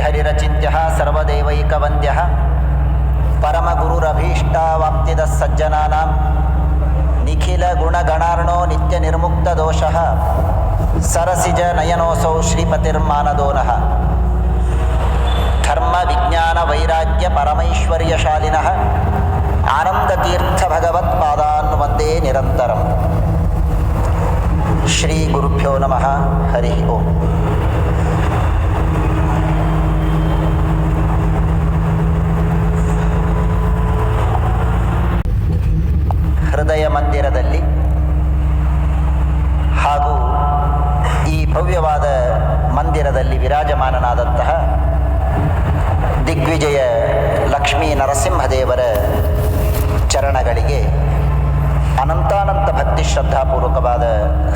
ಹರಿರಚಿತ್ಯ ಸರ್ವದೇವೈಕವಂದ್ಯ ಪರಮಗುರುರಭೀಷ್ಟಾವಾಪ್ತಿದ ಸಜ್ಜನಾನಾಂ ನಿಖಿಲ ಗುಣಗಣಾರ್ಣೋ ನಿತ್ಯ ನಿರ್ಮುಕ್ತ ದೋಷಃ ಸರಸಿಜ ನಯನೋಸೌ ಶ್ರೀಪತಿರ್ಮಾನದೋನಃ ಧರ್ಮ ವಿಜ್ಞಾನ ವೈರಾಗ್ಯ ಪರಮೈಶ್ವರ್ಯಶಾಲಿನಃ ಆನಂದತೀರ್ಥ ಭಗವತ್ಪಾದಾನ್ ವಂದೇ ನಿರಂತರಂ. ಶ್ರೀ ಗುರುಭ್ಯೋ ನಮಃ. ಹರಿ ಓಂ. ಹೃದಯ ಮಂದಿರದಲ್ಲಿ ಹಾಗೂ ಈ ಭವ್ಯವಾದ ಮಂದಿರದಲ್ಲಿ ವಿರಾಜಮಾನನಾದಂತಹ ದಿಗ್ವಿಜಯ ಲಕ್ಷ್ಮೀ ನರಸಿಂಹದೇವರ ಚರಣಗಳಿಗೆ ಅನಂತಾನಂತ ಭಕ್ತಿ ಶ್ರದ್ಧಾಪೂರ್ವಕವಾದ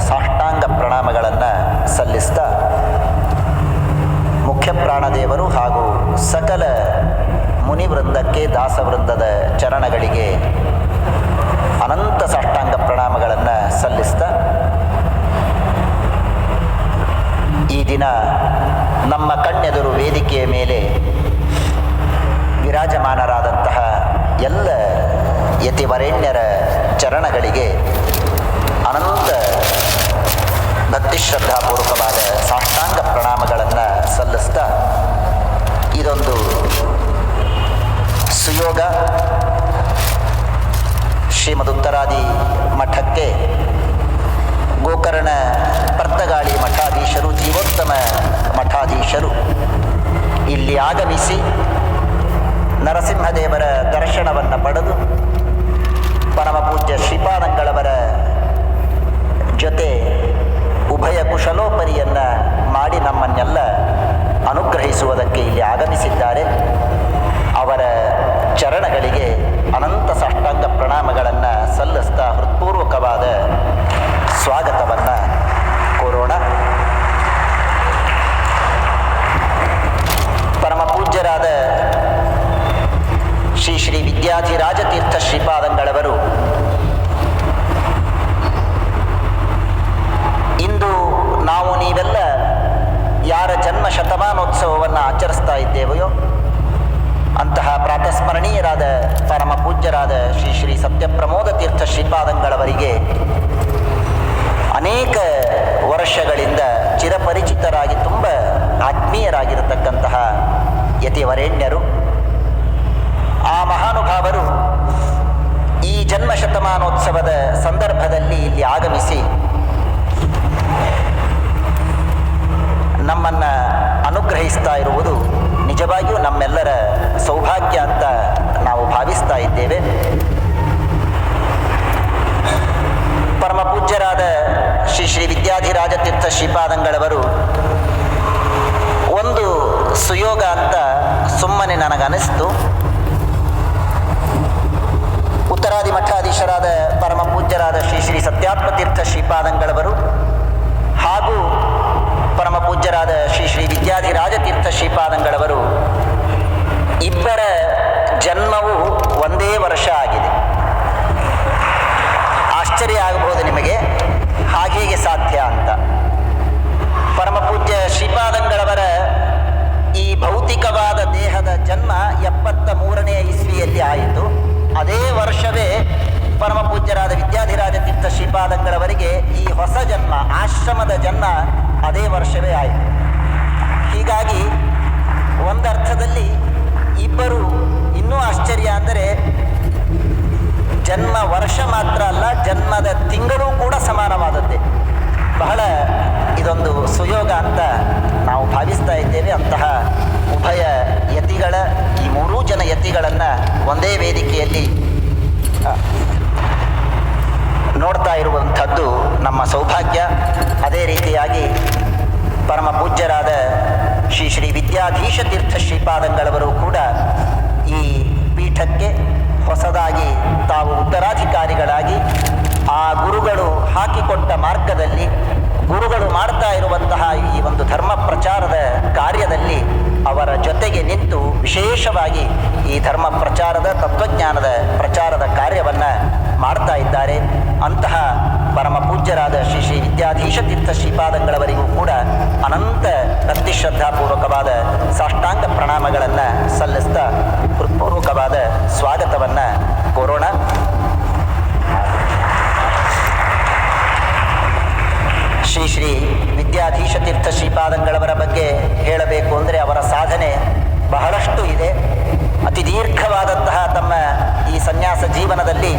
ಸಾಷ್ಟಾಂಗ ಪ್ರಣಾಮಗಳನ್ನು ಸಲ್ಲಿಸ್ತಾ ಮುಖ್ಯ ಪ್ರಾಣದೇವರು ಹಾಗೂ ಸಕಲ ಮುನಿವೃಂದಕ್ಕೆ ದಾಸವೃಂದದ ಚರಣಗಳಿಗೆ ಅನಂತ ಸಾಷ್ಟಾಂಗ ಪ್ರಣಾಮಗಳನ್ನು ಸಲ್ಲಿಸ್ತಾ ಈ ದಿನ ನಮ್ಮ ಕಣ್ಣೆದುರು ವೇದಿಕೆಯ ಮೇಲೆ ವಿರಾಜಮಾನರಾದಂತಹ ಎಲ್ಲ ಯತಿವರೇಣ್ಯರ ಚರಣಗಳಿಗೆ ಅನಂತ ಭಕ್ತಿಶ್ರದ್ಧಾಪೂರ್ವಕವಾದ ಸಾಷ್ಟಾಂಗ ಪ್ರಣಾಮಗಳನ್ನು ಸಲ್ಲಿಸ್ತಾ ಇದೊಂದು ಸುಯೋಗ. ಶ್ರೀಮದುತ್ತರಾದಿ ಮಠಕ್ಕೆ ಗೋಕರ್ಣ ಪರ್ತಗಾಳಿ ಮಠಾಧೀಶರು, ಜೀವೋತ್ತಮ ಮಠಾಧೀಶರು ಇಲ್ಲಿ ಆಗಮಿಸಿ ನರಸಿಂಹದೇವರ ದರ್ಶನವನ್ನು ಪಡೆದು ಪರಮಪೂಜ್ಯ ಶ್ರೀಪಾದಂಗಳವರ ಜೊತೆ ಉಭಯ ಕುಶಲೋಪರಿಯನ್ನು ಮಾಡಿ ನಮ್ಮನ್ನೆಲ್ಲ ಅನುಗ್ರಹಿಸುವುದಕ್ಕೆ ಇಲ್ಲಿ ಆಗಮಿಸಿದ್ದಾರೆ. ಅವರ ಚರಣಗಳಿಗೆ ಅನಂತ ಸಾಷ್ಟಾಂಗ ಪ್ರಣಾಮಗಳನ್ನು ಸಲ್ಲಿಸ್ತಾ ಹೃತ್ಪೂರ್ವಕವಾದ ಸ್ವಾಗತವನ್ನು ಕೋರೋಣ. ಪರಮಪೂಜ್ಯರಾದ ಶ್ರೀ ಶ್ರೀ ವಿದ್ಯಾಧಿರಾಜತೀರ್ಥ ಶ್ರೀಪಾದಂಗಳವರು ಇಂದು ನಾವು ನೀವೆಲ್ಲ ಯಾರ ಜನ್ಮ ಶತಮಾನೋತ್ಸವವನ್ನು ಆಚರಿಸ್ತಾ ಇದ್ದೇವೆಯೋ ಅಂತಹ ಪ್ರಾತಸ್ಮರಣೀಯರಾದ ಪರಮ ಪೂಜ್ಯರಾದ ಶ್ರೀ ಶ್ರೀ ಸತ್ಯಪ್ರಮೋದ ತೀರ್ಥ ಶ್ರೀಪಾದಂಗಳವರಿಗೆ ಅನೇಕ ವರ್ಷಗಳಿಂದ ಚಿರಪರಿಚಿತರಾಗಿ ತುಂಬ ಆತ್ಮೀಯರಾಗಿರತಕ್ಕಂತಹ ಯತಿವರೇಣ್ಯರು. ಆ ಮಹಾನುಭಾವರು ಈ ಜನ್ಮ ಶತಮಾನೋತ್ಸವದ ಸಂದರ್ಭದಲ್ಲಿ ಇಲ್ಲಿ ಆಗಮಿಸಿ ನಮ್ಮನ್ನು ಅನುಗ್ರಹಿಸ್ತಾ ಇರುವುದು ನಿಜವಾಗಿಯೂ ನಮ್ಮೆಲ್ಲರ ಸೌಭಾಗ್ಯ ಅಂತ ನಾವು ಭಾವಿಸ್ತಾ ಇದ್ದೇವೆ. ಪರಮ ಪೂಜ್ಯರಾದ ಶ್ರೀ ಶ್ರೀ ವಿದ್ಯಾಧಿರಾಜತೀರ್ಥ ಶ್ರೀಪಾದಂಗಳವರು ಒಂದು ಸುಯೋಗ ಅಂತ ಸುಮ್ಮನೆ ನನಗನಿಸ್ತು. ಉತ್ತರಾದಿ ಮಠಾಧೀಶರಾದ ಪರಮ ಪೂಜ್ಯರಾದ ಶ್ರೀ ಶ್ರೀ ಸತ್ಯಾತ್ಮತೀರ್ಥ ಶ್ರೀಪಾದಂಗಳವರು ಹಾಗೂ ಪರಮ ಪೂಜ್ಯರಾದ ಶ್ರೀ ಶ್ರೀ ವಿದ್ಯಾಧಿರಾಜತೀರ್ಥ ಶ್ರೀಪಾದಂಗಳವರು ಇಬ್ಬರ ಜನ್ಮವು ಒಂದೇ ವರ್ಷ ಆಗಿದೆ. ಆಶ್ಚರ್ಯ ಆಗಬಹುದು ನಿಮಗೆ, ಹಾಗೇಗೆ ಸಾಧ್ಯ ಅಂತ. ಪರಮ ಪೂಜ್ಯ ಶ್ರೀಪಾದಂಗಳವರ ಈ ಭೌತಿಕವಾದ ದೇಹದ ಜನ್ಮ 73ನೇ ಇಸ್ವಿಯಲ್ಲಿ ಆಯಿತು. ಅದೇ ವರ್ಷವೇ ಪರಮ ಪೂಜ್ಯರಾದ ವಿದ್ಯಾಧಿರಾಜತೀರ್ಥ ಶ್ರೀಪಾದಂಗಳವರಿಗೆ ಈ ಹೊಸ ಜನ್ಮ, ಆಶ್ರಮದ ಜನ್ಮ ಅದೇ ವರ್ಷವೇ ಆಯಿತು. ಹೀಗಾಗಿ ಒಂದರ್ಥದಲ್ಲಿ ಇಬ್ಬರು ಇನ್ನೂ ಆಶ್ಚರ್ಯ ಅಂದರೆ ಜನ್ಮ ವರ್ಷ ಮಾತ್ರ ಅಲ್ಲ, ಜನ್ಮದ ತಿಂಗಳು ಕೂಡ ಸಮಾನವಾದದ್ದೇ. ಬಹಳ ಇದೊಂದು ಸುಯೋಗ ಅಂತ ನಾವು ಭಾವಿಸ್ತಾ ಇದ್ದೇವೆ. ಅಂತಹ ಉಭಯ ಯತಿಗಳ ಈ ಮೂರೂ ಜನ ಯತಿಗಳನ್ನು ಒಂದೇ ವೇದಿಕೆಯಲ್ಲಿ ನೋಡ್ತಾ ಇರುವಂಥದ್ದು ನಮ್ಮ ಸೌಭಾಗ್ಯ. ಅದೇ ರೀತಿಯಾಗಿ ಪರಮ ಪೂಜ್ಯರಾದ ಶ್ರೀ ಶ್ರೀ ವಿದ್ಯಾಧೀಶತೀರ್ಥ ಶ್ರೀಪಾದಂಗಳವರು ಕೂಡ ಈ ಪೀಠಕ್ಕೆ ಹೊಸದಾಗಿ ತಾವು ಉತ್ತರಾಧಿಕಾರಿಗಳಾಗಿ ಆ ಗುರುಗಳು ಹಾಕಿಕೊಟ್ಟ ಮಾರ್ಗದಲ್ಲಿ ಗುರುಗಳು ಮಾಡ್ತಾ ಇರುವಂತಹ ಈ ಒಂದು ಧರ್ಮ ಪ್ರಚಾರದ ಕಾರ್ಯದಲ್ಲಿ ಅವರ ಜೊತೆಗೆ ನಿಂತು ವಿಶೇಷವಾಗಿ ಈ ಧರ್ಮ ಪ್ರಚಾರದ ತತ್ವಜ್ಞಾನದ ಪ್ರಚಾರದ ಕಾರ್ಯವನ್ನು ಮಾಡ್ತಾ ಇದ್ದಾರೆ. ಅಂತಹ ಪರಮ ಪೂಜ್ಯರಾದ ಶ್ರೀ ಶ್ರೀ ವಿದ್ಯಾಧೀಶ ತೀರ್ಥ ಶ್ರೀಪಾದಂಗಳವರಿಗೂ ಕೂಡ ಅನಂತ ಭಕ್ತಿ ಶ್ರದ್ಧಾಪೂರ್ವಕವಾದ ಸಾಷ್ಟಾಂಗ ಪ್ರಣಾಮಗಳನ್ನು ಸಲ್ಲಿಸ್ತಾ ಹೃತ್ಪೂರ್ವಕವಾದ ಸ್ವಾಗತವನ್ನು ಕೋರೋಣ. ಶ್ರೀ ಶ್ರೀ ವಿದ್ಯಾಧೀಶ ತೀರ್ಥ ಶ್ರೀಪಾದಂಗಳವರ ಬಗ್ಗೆ ಹೇಳಬೇಕು ಅಂದರೆ ಅವರ ಸಾಧನೆ ಬಹಳಷ್ಟು ಇದೆ. ಅತಿ ದೀರ್ಘವಾದಂತಹ ತಮ್ಮ ಈ ಸನ್ಯಾಸ ಜೀವನದಲ್ಲಿ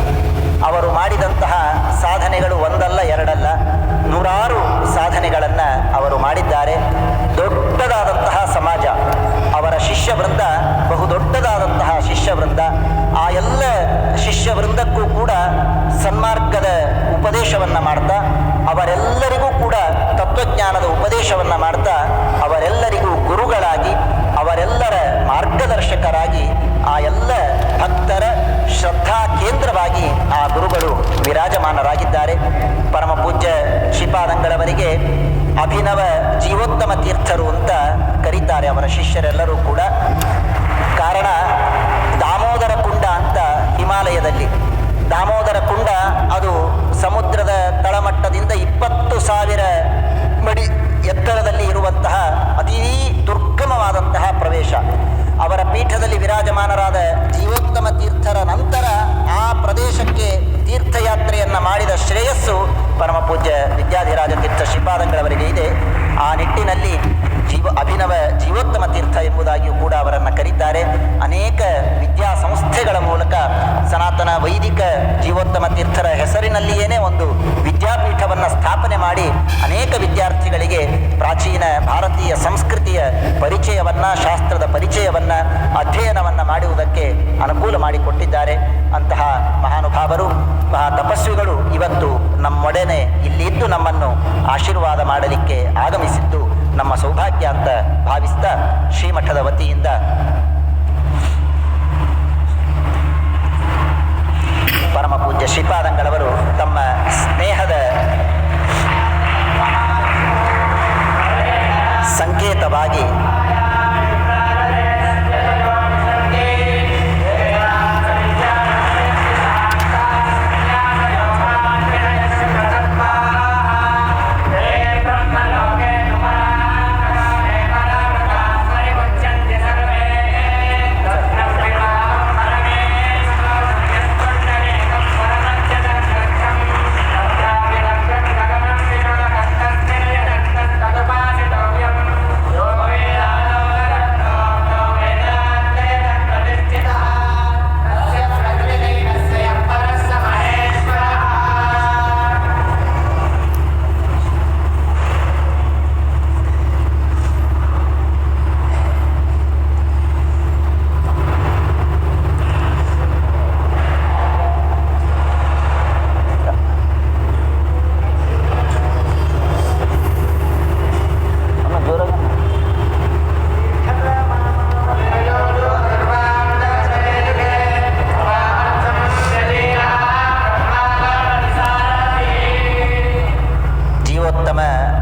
ಅವರು ಮಾಡಿದಂತಹ ಸಾಧನೆಗಳು ಒಂದಲ್ಲ ಎರಡಲ್ಲ, ನೂರಾರು ಸಾಧನೆಗಳನ್ನು ಅವರು ಮಾಡಿದ್ದಾರೆ. ದೊಡ್ಡದಾದಂತಹ ಸಮಾಜ, ಅವರ ಶಿಷ್ಯವೃಂದ ಬಹುದೊಡ್ಡದಾದಂತಹ ಶಿಷ್ಯವೃಂದ. ಆ ಎಲ್ಲ ಶಿಷ್ಯವೃಂದಕ್ಕೂ ಕೂಡ ಸನ್ಮಾರ್ಗದ ಉಪದೇಶವನ್ನು ಮಾಡ್ತಾ, ಅವರೆಲ್ಲರಿಗೂ ಕೂಡ ತತ್ವಜ್ಞಾನದ ಉಪದೇಶವನ್ನು ಮಾಡ್ತಾ, ಅವರೆಲ್ಲರಿಗೂ ಗುರುಗಳಾಗಿ, ಅವರೆಲ್ಲರ ಮಾರ್ಗದರ್ಶಕರಾಗಿ, ಆ ಎಲ್ಲ ಭಕ್ತರ ಶ್ರದ್ಧಾ ಕೇಂದ್ರವಾಗಿ ಆ ಗುರುಗಳು ವಿರಾಜಮಾನರಾಗಿದ್ದಾರೆ. ಪರಮ ಪೂಜ್ಯ ಶ್ರೀಪಾದಂಗಳವರಿಗೆ ಅಭಿನವ ಜೀವೋತ್ತಮ ತೀರ್ಥರು ಅಂತ ಕರೀತಾರೆ ಅವರ ಶಿಷ್ಯರೆಲ್ಲರೂ ಕೂಡ. ಕಾರಣ ದಾಮೋದರ ಕುಂಡ ಅಂತ ಹಿಮಾಲಯದಲ್ಲಿ, ದಾಮೋದರ ಕುಂಡ ಅದು ಸಮುದ್ರದ ತಳಮಟ್ಟದಿಂದ 20,000 ಮಡಿ ಎತ್ತರದಲ್ಲಿ ಇರುವಂತಹ ಅತೀ ದುರ್ಗಮವಾದಂತಹ ಪ್ರವೇಶ. ಅವರ ಪೀಠದಲ್ಲಿ ವಿರಾಜಮಾನರಾದ ಜೀವೋತ್ತಮ ತೀರ್ಥರ ನಂತರ ಆ ಪ್ರದೇಶಕ್ಕೆ ತೀರ್ಥಯಾತ್ರೆಯನ್ನು ಮಾಡಿದ ಶ್ರೇಯಸ್ಸು ಪರಮ ಪೂಜ್ಯ ವಿದ್ಯಾಧಿರಾಜ ತೀರ್ಥ ಶ್ರೀಪಾದಂಗಳವರಿಗೆ ಇದೆ. ಆ ನಿಟ್ಟಿನಲ್ಲಿ ಅಭಿನವ ಜೀವೋತ್ತಮ ತೀರ್ಥ ಎಂಬುದಾಗಿಯೂ ಕೂಡ ಅವರನ್ನು ಕರೀತಾರೆ. ಅನೇಕ ವಿದ್ಯಾಸಂಸ್ಥೆಗಳ ಮೂಲಕ ಸನಾತನ ವೈದಿಕ ಜೀವೋತ್ತಮ ತೀರ್ಥರ ಹೆಸರಿನಲ್ಲಿಯೇ ಒಂದು ವಿದ್ಯಾಪೀಠವನ್ನು ಸ್ಥಾಪನೆ ಮಾಡಿ ಅನೇಕ ವಿದ್ಯಾರ್ಥಿಗಳಿಗೆ ಪ್ರಾಚೀನ ಭಾರತೀಯ ಸಂಸ್ಕೃತಿಯ ಪರಿಚಯವನ್ನು, ಶಾಸ್ತ್ರದ ಪರಿಚಯವನ್ನು, ಅಧ್ಯಯನವನ್ನು ಮಾಡುವುದಕ್ಕೆ ಅನುಕೂಲ ಮಾಡಿಕೊಟ್ಟಿದ್ದಾರೆ. ಅಂತಹ ಮಹಾನುಭಾವರು, ಮಹಾ ತಪಸ್ವಿಗಳು ಇವತ್ತು ನಮ್ಮೊಡನೆ ಇಲ್ಲಿದ್ದು ನಮ್ಮನ್ನು ಆಶೀರ್ವಾದ ಮಾಡಲಿಕ್ಕೆ ಆಗಮಿಸಿದ್ದು ನಮ್ಮ ಸೌಭಾಗ್ಯ ಅಂತ ಭಾವಿಸ್ತಾ, ಶ್ರೀಮಠದ ವತಿಯಿಂದ ಪರಮ ಪೂಜ್ಯ ಶ್ರೀಪಾದಂಗಳವರು ತಮ್ಮ ಸ್ನೇಹದ ಸಂಕೇತವಾಗಿ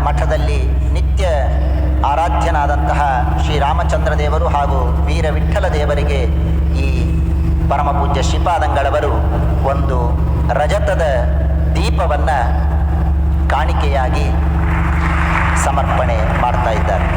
ಮಠದಲ್ಲಿ ನಿತ್ಯ ಆರಾಧ್ಯನಾದಂತಹ ಶ್ರೀರಾಮಚಂದ್ರ ದೇವರು ಹಾಗೂ ವೀರ ವಿಠ್ಠಲ ದೇವರಿಗೆ ಈ ಪರಮ ಪೂಜ್ಯ ಶ್ರೀಪಾದಂಗಳವರು ಒಂದು ರಜತದ ದೀಪವನ್ನು ಕಾಣಿಕೆಯಾಗಿ ಸಮರ್ಪಣೆ ಮಾಡ್ತಾ ಇದ್ದಾರೆ.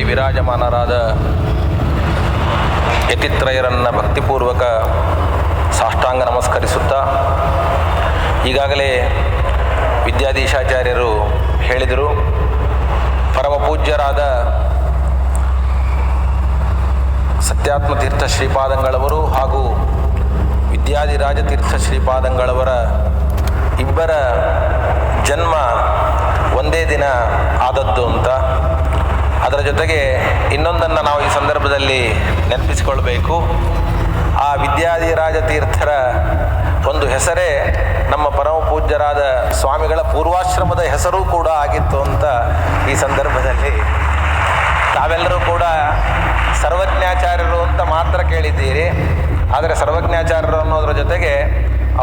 ವಿರಾಜಮಾನರಾದ ಯತಿತ್ರಯರನ್ನು ಭಕ್ತಿಪೂರ್ವಕ ಸಾಷ್ಟಾಂಗ ನಮಸ್ಕರಿಸುತ್ತಾ, ಈಗಾಗಲೇ ವಿದ್ಯಾಧೀಶಾಚಾರ್ಯರು ಹೇಳಿದರು, ಪರಮ ಪೂಜ್ಯರಾದ ಸತ್ಯಾತ್ಮತೀರ್ಥ ಶ್ರೀಪಾದಂಗಳವರು ಹಾಗೂ ವಿದ್ಯಾಧಿರಾಜ ತೀರ್ಥ ಶ್ರೀಪಾದಂಗಳವರ ಇಬ್ಬರ ಜನ್ಮ ಒಂದೇ ದಿನ ಆದದ್ದು ಅಂತ. ಅದರ ಜೊತೆಗೆ ಇನ್ನೊಂದನ್ನು ನಾವು ಈ ಸಂದರ್ಭದಲ್ಲಿ ನೆನಪಿಸಿಕೊಳ್ಬೇಕು. ಆ ಆ ವಿದ್ಯಾಧಿರಾಜ ತೀರ್ಥರ ಒಂದು ಹೆಸರೇ ನಮ್ಮ ಪರಮ ಪೂಜ್ಯರಾದ ಸ್ವಾಮಿಗಳ ಪೂರ್ವಾಶ್ರಮದ ಹೆಸರೂ ಕೂಡ ಆಗಿತ್ತು ಅಂತ ಈ ಸಂದರ್ಭದಲ್ಲಿ ತಾವೆಲ್ಲರೂ ಕೂಡ ಸರ್ವಜ್ಞಾಚಾರ್ಯರು ಅಂತ ಮಾತ್ರ ಕೇಳಿದ್ದೀರಿ. ಆದರೆ ಸರ್ವಜ್ಞಾಚಾರ್ಯರು ಅನ್ನೋದ್ರ ಜೊತೆಗೆ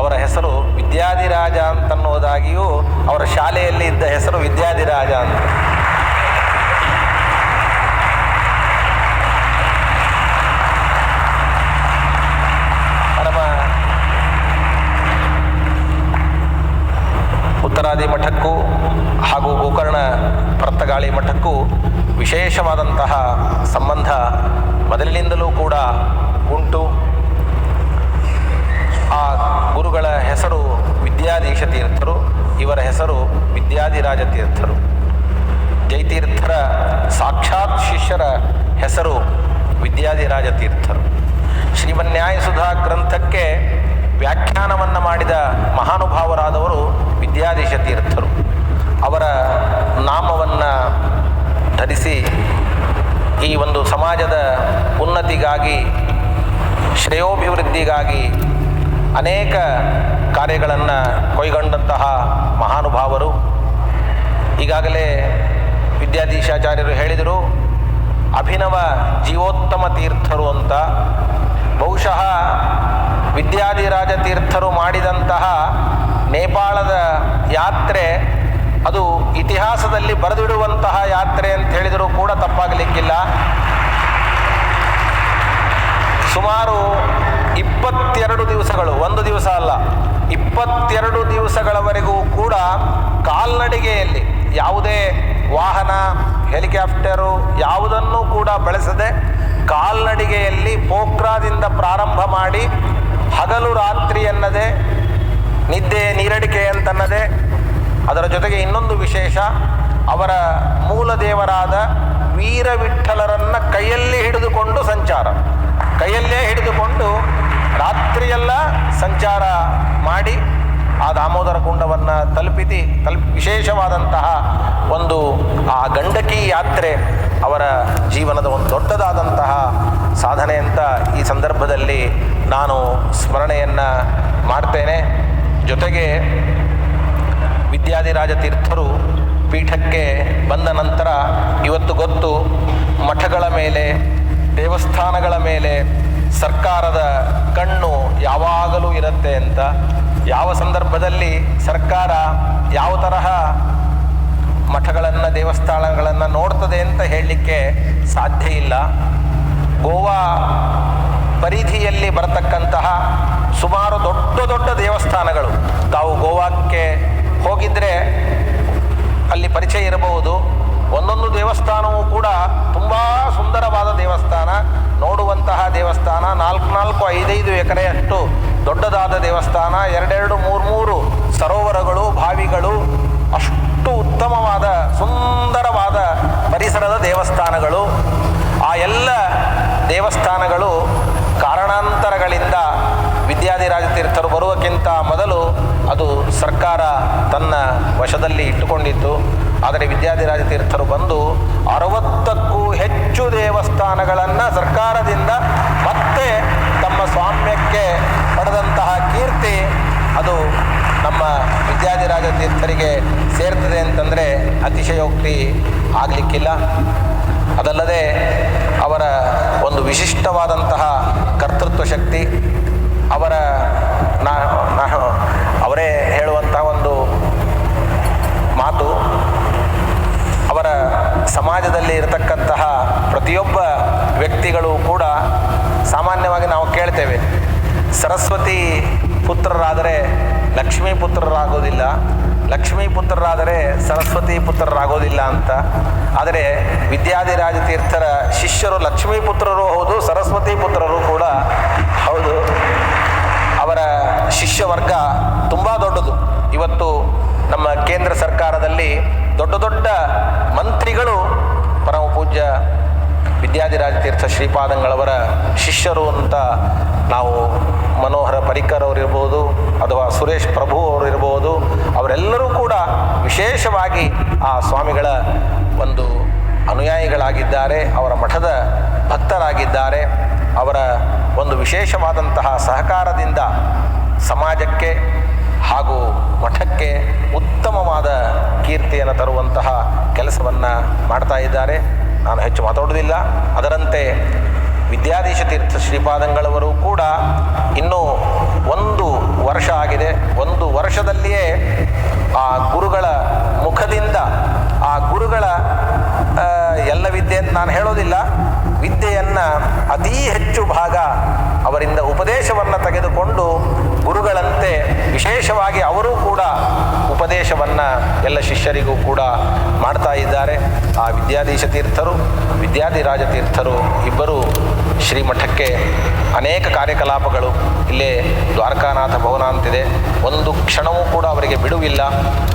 ಅವರ ಹೆಸರು ವಿದ್ಯಾಧಿರಾಜ ಅಂತನ್ನೋದಾಗಿಯೂ ಅವರ ಶಾಲೆಯಲ್ಲಿ ಇದ್ದ ಹೆಸರು ವಿದ್ಯಾಧಿರಾಜ ಅಂತ. ಉತ್ತರಾದಿ ಮಠಕ್ಕೂ ಹಾಗೂ ಗೋಕರ್ಣ ಪರ್ತಗಾಳಿ ಮಠಕ್ಕೂ ವಿಶೇಷವಾದಂತಹ ಸಂಬಂಧ ಮೊದಲಿನಿಂದಲೂ ಕೂಡ ಉಂಟು. ಆ ಗುರುಗಳ ಹೆಸರು ವಿದ್ಯಾಧೀಶ ತೀರ್ಥರು, ಇವರ ಹೆಸರು ವಿದ್ಯಾಧಿರಾಜ ತೀರ್ಥರು. ಜಯತೀರ್ಥರ ಸಾಕ್ಷಾತ್ ಶಿಷ್ಯರ ಹೆಸರು ವಿದ್ಯಾಧಿರಾಜ ತೀರ್ಥರು. ಶ್ರೀಮನ್ಯಾಯಸುಧಾ ಗ್ರಂಥಕ್ಕೆ ವ್ಯಾಖ್ಯಾನವನ್ನು ಮಾಡಿದ ಮಹಾನುಭಾವರಾದವರು ವಿದ್ಯಾಧೀಶ ತೀರ್ಥರು. ಅವರ ನಾಮವನ್ನು ಧರಿಸಿ ಈ ಒಂದು ಸಮಾಜದ ಉನ್ನತಿಗಾಗಿ, ಶ್ರೇಯೋಭಿವೃದ್ಧಿಗಾಗಿ ಅನೇಕ ಕಾರ್ಯಗಳನ್ನು ಕೈಗೊಂಡಂತಹ ಮಹಾನುಭಾವರು. ಈಗಾಗಲೇ ವಿದ್ಯಾಧೀಶಾಚಾರ್ಯರು ಹೇಳಿದರು, ಅಭಿನವ ಜೀವೋತ್ತಮ ತೀರ್ಥರು ಅಂತ. ಬಹುಶಃ ವಿದ್ಯಾಧಿರಾಜ ತೀರ್ಥರು ಮಾಡಿದಂತಹ ನೇಪಾಳದ ಯಾತ್ರೆ ಅದು ಇತಿಹಾಸದಲ್ಲಿ ಬರೆದಿಡುವಂತಹ ಯಾತ್ರೆ ಅಂತ ಹೇಳಿದರೂ ಕೂಡ ತಪ್ಪಾಗಲಿಕ್ಕಿಲ್ಲ. ಸುಮಾರು 22 ದಿವಸಗಳು, ಒಂದು ದಿವಸ ಅಲ್ಲ, 22 ದಿವಸಗಳವರೆಗೂ ಕೂಡ ಕಾಲ್ನಡಿಗೆಯಲ್ಲಿ, ಯಾವುದೇ ವಾಹನ, ಹೆಲಿಕಾಪ್ಟರು ಯಾವುದನ್ನೂ ಕೂಡ ಬಳಸದೆ ಕಾಲ್ನಡಿಗೆಯಲ್ಲಿ ಪೋಖ್ರಾದಿಂದ ಪ್ರಾರಂಭ ಮಾಡಿ ಹಗಲು ರಾತ್ರಿ ಎನ್ನದೆ, ನಿದ್ದೆ ನೀರಡಿಕೆ ಅಂತನ್ನದೆ, ಅದರ ಜೊತೆಗೆ ಇನ್ನೊಂದು ವಿಶೇಷ, ಅವರ ಮೂಲ ದೇವರಾದ ವೀರವಿಠ್ಠಲರನ್ನು ಕೈಯಲ್ಲಿ ಹಿಡಿದುಕೊಂಡು ಸಂಚಾರ, ಕೈಯಲ್ಲೇ ಹಿಡಿದುಕೊಂಡು ರಾತ್ರಿಯೆಲ್ಲ ಸಂಚಾರ ಮಾಡಿ ಆ ದಾಮೋದರ ಕುಂಡವನ್ನು ವಿಶೇಷವಾದಂತಹ ಒಂದು ಆ ಗಂಡಕಿ ಯಾತ್ರೆ ಅವರ ಜೀವನದ ಒಂದು ದೊಡ್ಡದಾದಂತಹ ಸಾಧನೆ ಅಂತ ಈ ಸಂದರ್ಭದಲ್ಲಿ ನಾನು ಸ್ಮರಣೆಯನ್ನು ಮಾಡ್ತೇನೆ. ಜೊತೆಗೆ ವಿದ್ಯಾಧಿರಾಜ ತೀರ್ಥರು ಪೀಠಕ್ಕೆ ಬಂದ ನಂತರ ಇವತ್ತು ಗೊತ್ತು, ಮಠಗಳ ಮೇಲೆ, ದೇವಸ್ಥಾನಗಳ ಮೇಲೆ ಸರ್ಕಾರದ ಕಣ್ಣು ಯಾವಾಗಲೂ ಇರುತ್ತೆ ಅಂತ. ಯಾವ ಸಂದರ್ಭದಲ್ಲಿ ಸರ್ಕಾರ ಯಾವ ತರಹ ಮಠಗಳನ್ನು, ದೇವಸ್ಥಾನಗಳನ್ನು ನೋಡ್ತದೆ ಅಂತ ಹೇಳಲಿಕ್ಕೆ ಸಾಧ್ಯ ಇಲ್ಲ. ಗೋವಾ ಪರಿಧಿಯಲ್ಲಿ ಬರತಕ್ಕಂತಹ ಸುಮಾರು ದೊಡ್ಡ ದೊಡ್ಡ ದೇವಸ್ಥಾನಗಳು, ತಾವು ಗೋವಾಕ್ಕೆ ಹೋಗಿದ್ದರೆ ಅಲ್ಲಿ ಪರಿಚಯ ಇರಬಹುದು. ಒಂದೊಂದು ದೇವಸ್ಥಾನವೂ ಕೂಡ ತುಂಬ ಸುಂದರವಾದ ದೇವಸ್ಥಾನ, ನೋಡುವಂತಹ ದೇವಸ್ಥಾನ, 4-5 ಎಕರೆಯಷ್ಟು ದೊಡ್ಡದಾದ ದೇವಸ್ಥಾನ, 2-3 ಸರೋವರಗಳು, ಬಾವಿಗಳು, ಅಷ್ಟು ಉತ್ತಮವಾದ ಸುಂದರವಾದ ಪರಿಸರದ ದೇವಸ್ಥಾನಗಳು. ಆ ಎಲ್ಲ ದೇವಸ್ಥಾನಗಳು ಕಾರಣಾಂತರಗಳಿಂದ ವಿದ್ಯಾಧಿರಾಜ ತೀರ್ಥರು ಬರುವಕ್ಕಿಂತ ಮೊದಲು ಅದು ಸರ್ಕಾರ ತನ್ನ ವಶದಲ್ಲಿ ಇಟ್ಟುಕೊಂಡಿತ್ತು. ಆದರೆ ವಿದ್ಯಾಧಿರಾಜ ತೀರ್ಥರು ಬಂದು 60ಕ್ಕೂ ಹೆಚ್ಚು ದೇವಸ್ಥಾನಗಳನ್ನು ಸರ್ಕಾರದಿಂದ ಮತ್ತೆ ತಮ್ಮ ಸ್ವಾಮ್ಯಕ್ಕೆ ಪಡೆದಂತಹ ಕೀರ್ತಿ ಅದು ನಮ್ಮ ವಿದ್ಯಾಧಿರಾಜ ತೀರ್ಥರಿಗೆ ಸೇರ್ತದೆ ಅಂತಂದರೆ ಅತಿಶಯೋಕ್ತಿ ಆಗಲಿಕ್ಕಿಲ್ಲ. ಅದಲ್ಲದೆ ಅವರ ಒಂದು ವಿಶಿಷ್ಟವಾದಂತಹ ಕರ್ತೃತ್ವ ಶಕ್ತಿ, ಅವರ ಅವರೇ ಹೇಳುವಂತಹ ಒಂದು ಮಾತು, ಅವರ ಸಮಾಜದಲ್ಲಿ ಇರತಕ್ಕಂತಹ ಪ್ರತಿಯೊಬ್ಬ ವ್ಯಕ್ತಿಗಳು ಕೂಡ ಸಾಮಾನ್ಯವಾಗಿ ನಾವು ಕೇಳ್ತೇವೆ, ಸರಸ್ವತಿ ಪುತ್ರರಾದರೆ ಲಕ್ಷ್ಮೀ ಪುತ್ರರಾಗೋದಿಲ್ಲ, ಲಕ್ಷ್ಮೀ ಪುತ್ರರಾದರೆ ಸರಸ್ವತಿ ಪುತ್ರರಾಗೋದಿಲ್ಲ ಅಂತ. ಆದರೆ ವಿದ್ಯಾಧಿರಾಜ ತೀರ್ಥರ ಶಿಷ್ಯರು ಲಕ್ಷ್ಮೀ ಪುತ್ರರು ಹೌದು, ಸರಸ್ವತಿ ಪುತ್ರರು ಕೂಡ ಹೌದು. ಅವರ ಶಿಷ್ಯ ವರ್ಗ ತುಂಬ ದೊಡ್ಡದು. ಇವತ್ತು ನಮ್ಮ ಕೇಂದ್ರ ಸರ್ಕಾರದಲ್ಲಿ ದೊಡ್ಡ ದೊಡ್ಡ ಮಂತ್ರಿಗಳು ಪರಮ ಪೂಜ್ಯ ವಿದ್ಯಾಧಿರಾಜ ತೀರ್ಥ ಶ್ರೀಪಾದಂಗಳವರ ಶಿಷ್ಯರು ಅಂತ ನಾವು ಮನೋಹರ ಪರಿಕರ್ ಅವರಿರ್ಬೋದು ಅಥವಾ ಸುರೇಶ್ ಪ್ರಭು ಅವರಿರ್ಬೋದು, ಅವರೆಲ್ಲರೂ ಕೂಡ ವಿಶೇಷವಾಗಿ ಆ ಸ್ವಾಮಿಗಳ ಒಂದು ಅನುಯಾಯಿಗಳಾಗಿದ್ದಾರೆ, ಅವರ ಮಠದ ಭಕ್ತರಾಗಿದ್ದಾರೆ. ಅವರ ಒಂದು ವಿಶೇಷವಾದಂತಹ ಸಹಕಾರದಿಂದ ಸಮಾಜಕ್ಕೆ ಹಾಗೂ ಮಠಕ್ಕೆ ಉತ್ತಮವಾದ ಕೀರ್ತಿಯನ್ನು ತರುವಂತಹ ಕೆಲಸವನ್ನು ಮಾಡ್ತಾ ಇದ್ದಾರೆ. ನಾನು ಹೆಚ್ಚು ಮಾತಾಡೋದಿಲ್ಲ. ಅದರಂತೆ ವಿದ್ಯಾಧೀಶ ತೀರ್ಥ ಶ್ರೀಪಾದಂಗಳವರು ಕೂಡ ಇನ್ನೂ 1 ವರ್ಷ ಆಗಿದೆ. 1 ವರ್ಷದಲ್ಲಿಯೇ ಆ ಗುರುಗಳ ಮುಖದಿಂದ, ಆ ಗುರುಗಳ ಎಲ್ಲ ವಿದ್ಯೆ ಅಂತ ನಾನು ಹೇಳೋದಿಲ್ಲ, ವಿದ್ಯೆಯನ್ನು ಅತೀ ಹೆಚ್ಚು ಭಾಗ ಅವರಿಂದ ಉಪದೇಶವನ್ನು ತೆಗೆದುಕೊಂಡು ಗುರುಗಳಂತೆ ವಿಶೇಷವಾಗಿ ಅವರೂ ಕೂಡ ಉಪದೇಶವನ್ನು ಎಲ್ಲ ಶಿಷ್ಯರಿಗೂ ಕೂಡ ಮಾಡ್ತಾ ಇದ್ದಾರೆ. ಆ ವಿದ್ಯಾಧೀಶ ತೀರ್ಥರು, ವಿದ್ಯಾಧಿರಾಜ ತೀರ್ಥರು ಇಬ್ಬರು ಶ್ರೀಮಠಕ್ಕೆ ಅನೇಕ ಕಾರ್ಯಕಲಾಪಗಳು, ಇಲ್ಲೇ ದ್ವಾರಕಾನಾಥ ಭವನ ಅಂತಿದೆ, ಒಂದು ಕ್ಷಣವೂ ಕೂಡ ಅವರಿಗೆ ಬಿಡುವಿಲ್ಲ.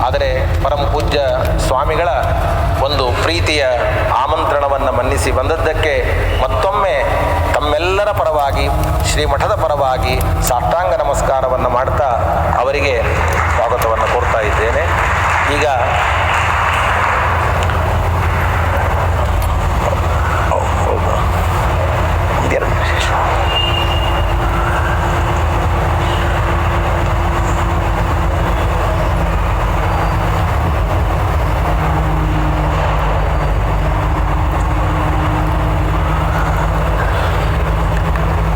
ಆದರೆ ಪರಮ ಪೂಜ್ಯ ಸ್ವಾಮಿಗಳ ಒಂದು ಪ್ರೀತಿಯ ಆಮಂತ್ರಣವನ್ನು ಮನ್ನಿಸಿ ಬಂದದ್ದಕ್ಕೆ ಮತ್ತೊಮ್ಮೆ ತಮ್ಮೆಲ್ಲರ ಪರವಾಗಿ, ಶ್ರೀಮಠದ ಪರವಾಗಿ ಸಾಷ್ಟಾಂಗ ನಮಸ್ಕಾರವನ್ನು ಮಾಡ್ತಾ ಅವರಿಗೆ ಸ್ವಾಗತವನ್ನು ಕೋರ್ತಾ ಇದ್ದೇನೆ. ಈಗ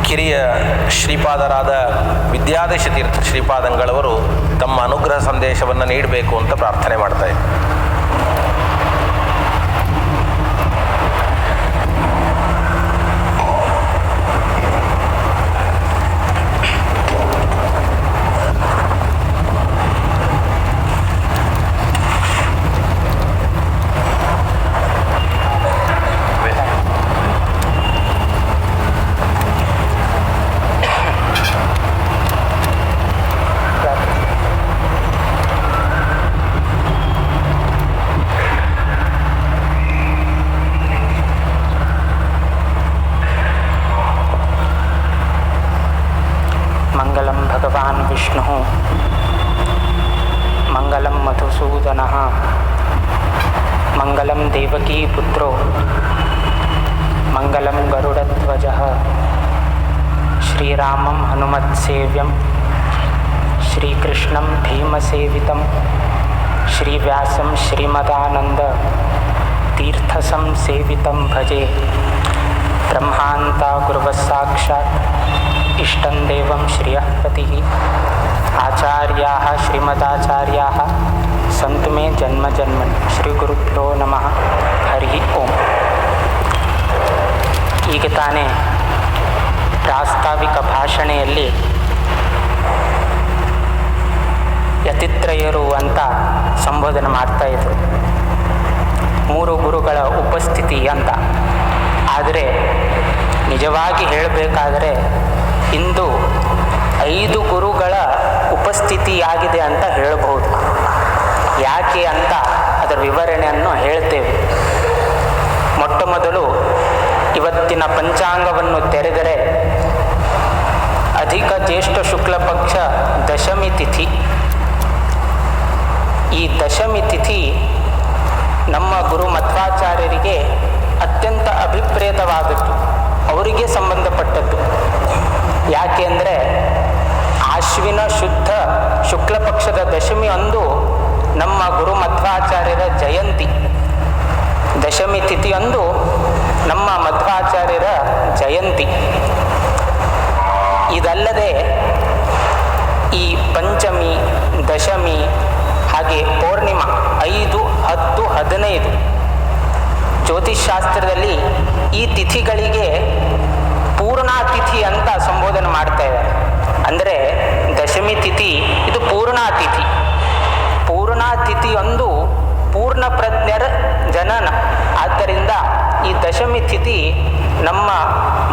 ಕಿರಿಯ ಶ್ರೀಪಾದರಾದ ವಿದ್ಯಾಧೀಶ ತೀರ್ಥ ಶ್ರೀಪಾದಂಗಳವರು ತಮ್ಮ ಅನುಗ್ರಹ ಸಂದೇಶವನ್ನು ನೀಡಬೇಕು ಅಂತ ಪ್ರಾರ್ಥನೆ ಮಾಡ್ತಾ ಇದ್ದಾರೆ. मंगलम भगवान विष्णु मंगलम मधुसूदन मंगलम देवकी पुत्रो मंगलम गरुड़ध्वज श्रीरामं हनुमत्सेव्यं श्रीकृष्णं भीमसेवितं श्रीव्यासं श्रीमदानंद तीर्थसंसेवितं भजे ब्रह्मान्ता गुरुवस्साक्षात् इष्टं देवं श्रियः पतिः आचार्याः श्रीमदाचार्याः सन्तु मे जन्म जन्मन् श्री गुरुभ्यो नमः हरि ओಂ. ಈಗ ತಾನೇ ಪ್ರಾಸ್ತಾವಿಕ ಭಾಷಣೆಯಲ್ಲಿ ಯತಿತ್ರಯರು ಅಂತ ಸಂಬೋಧನೆ ಮಾಡ್ತಾ ಇದ್ರು, 3 ಗುರುಗಳ ಉಪಸ್ಥಿತಿ ಅಂತ. ಆದರೆ ನಿಜವಾಗಿ ಹೇಳಬೇಕಾದರೆ ಇಂದು 5 ಗುರುಗಳ ಉಪಸ್ಥಿತಿಯಾಗಿದೆ ಅಂತ ಹೇಳಬಹುದು. ಯಾಕೆ ಅಂತ ಅದರ ವಿವರಣೆಯನ್ನು ಹೇಳ್ತೇವೆ. ಮೊಟ್ಟ ಮೊದಲು ಇವತ್ತಿನ ಪಂಚಾಂಗವನ್ನು ತೆರೆದರೆ ಅಧಿಕ ಜ್ಯೇಷ್ಠ ಶುಕ್ಲ ಪಕ್ಷ ದಶಮಿ ತಿಥಿ. ಈ ದಶಮಿ ತಿಥಿ ನಮ್ಮ ಗುರು ಮಧ್ವಾಚಾರ್ಯರಿಗೆ ಅತ್ಯಂತ ಅಭಿಪ್ರೇತವಾದದ್ದು, ಅವರಿಗೆ ಸಂಬಂಧಪಟ್ಟದ್ದು. ಯಾಕೆ ಅಂದರೆ ಆಶ್ವಿನ ಶುದ್ಧ ಶುಕ್ಲ ಪಕ್ಷದ ದಶಮಿ ಅಂದು ನಮ್ಮ ಗುರು ಮಧ್ವಾಚಾರ್ಯರ ಜಯಂತಿ. ದಶಮಿ ತಿಥಿಯಂದು ನಮ್ಮ ಮಧ್ವಾಚಾರ್ಯರ ಜಯಂತಿ. ಇದಲ್ಲದೆ ಈ ಪಂಚಮಿ, ದಶಮಿ, ಹಾಗೆ ಪೌರ್ಣಿಮಾ 5, 10, 15 ಜ್ಯೋತಿಷ್ಶಾಸ್ತ್ರದಲ್ಲಿ ಈ ತಿಥಿಗಳಿಗೆ ಪೂರ್ಣಾತಿಥಿ ಅಂತ ಸಂಬೋಧನೆ ಮಾಡ್ತಾ ಇದ್ದಾರೆ. ಅಂದರೆ ದಶಮಿ ತಿಥಿ ಇದು ಪೂರ್ಣಾತಿಥಿ. ಪೂರ್ಣಾತಿಥಿಯೊಂದು ಪೂರ್ಣ ಪ್ರಜ್ಞರ ಜನನ. ಆದ್ದರಿಂದ ಈ ದಶಮಿ ತಿಥಿ ನಮ್ಮ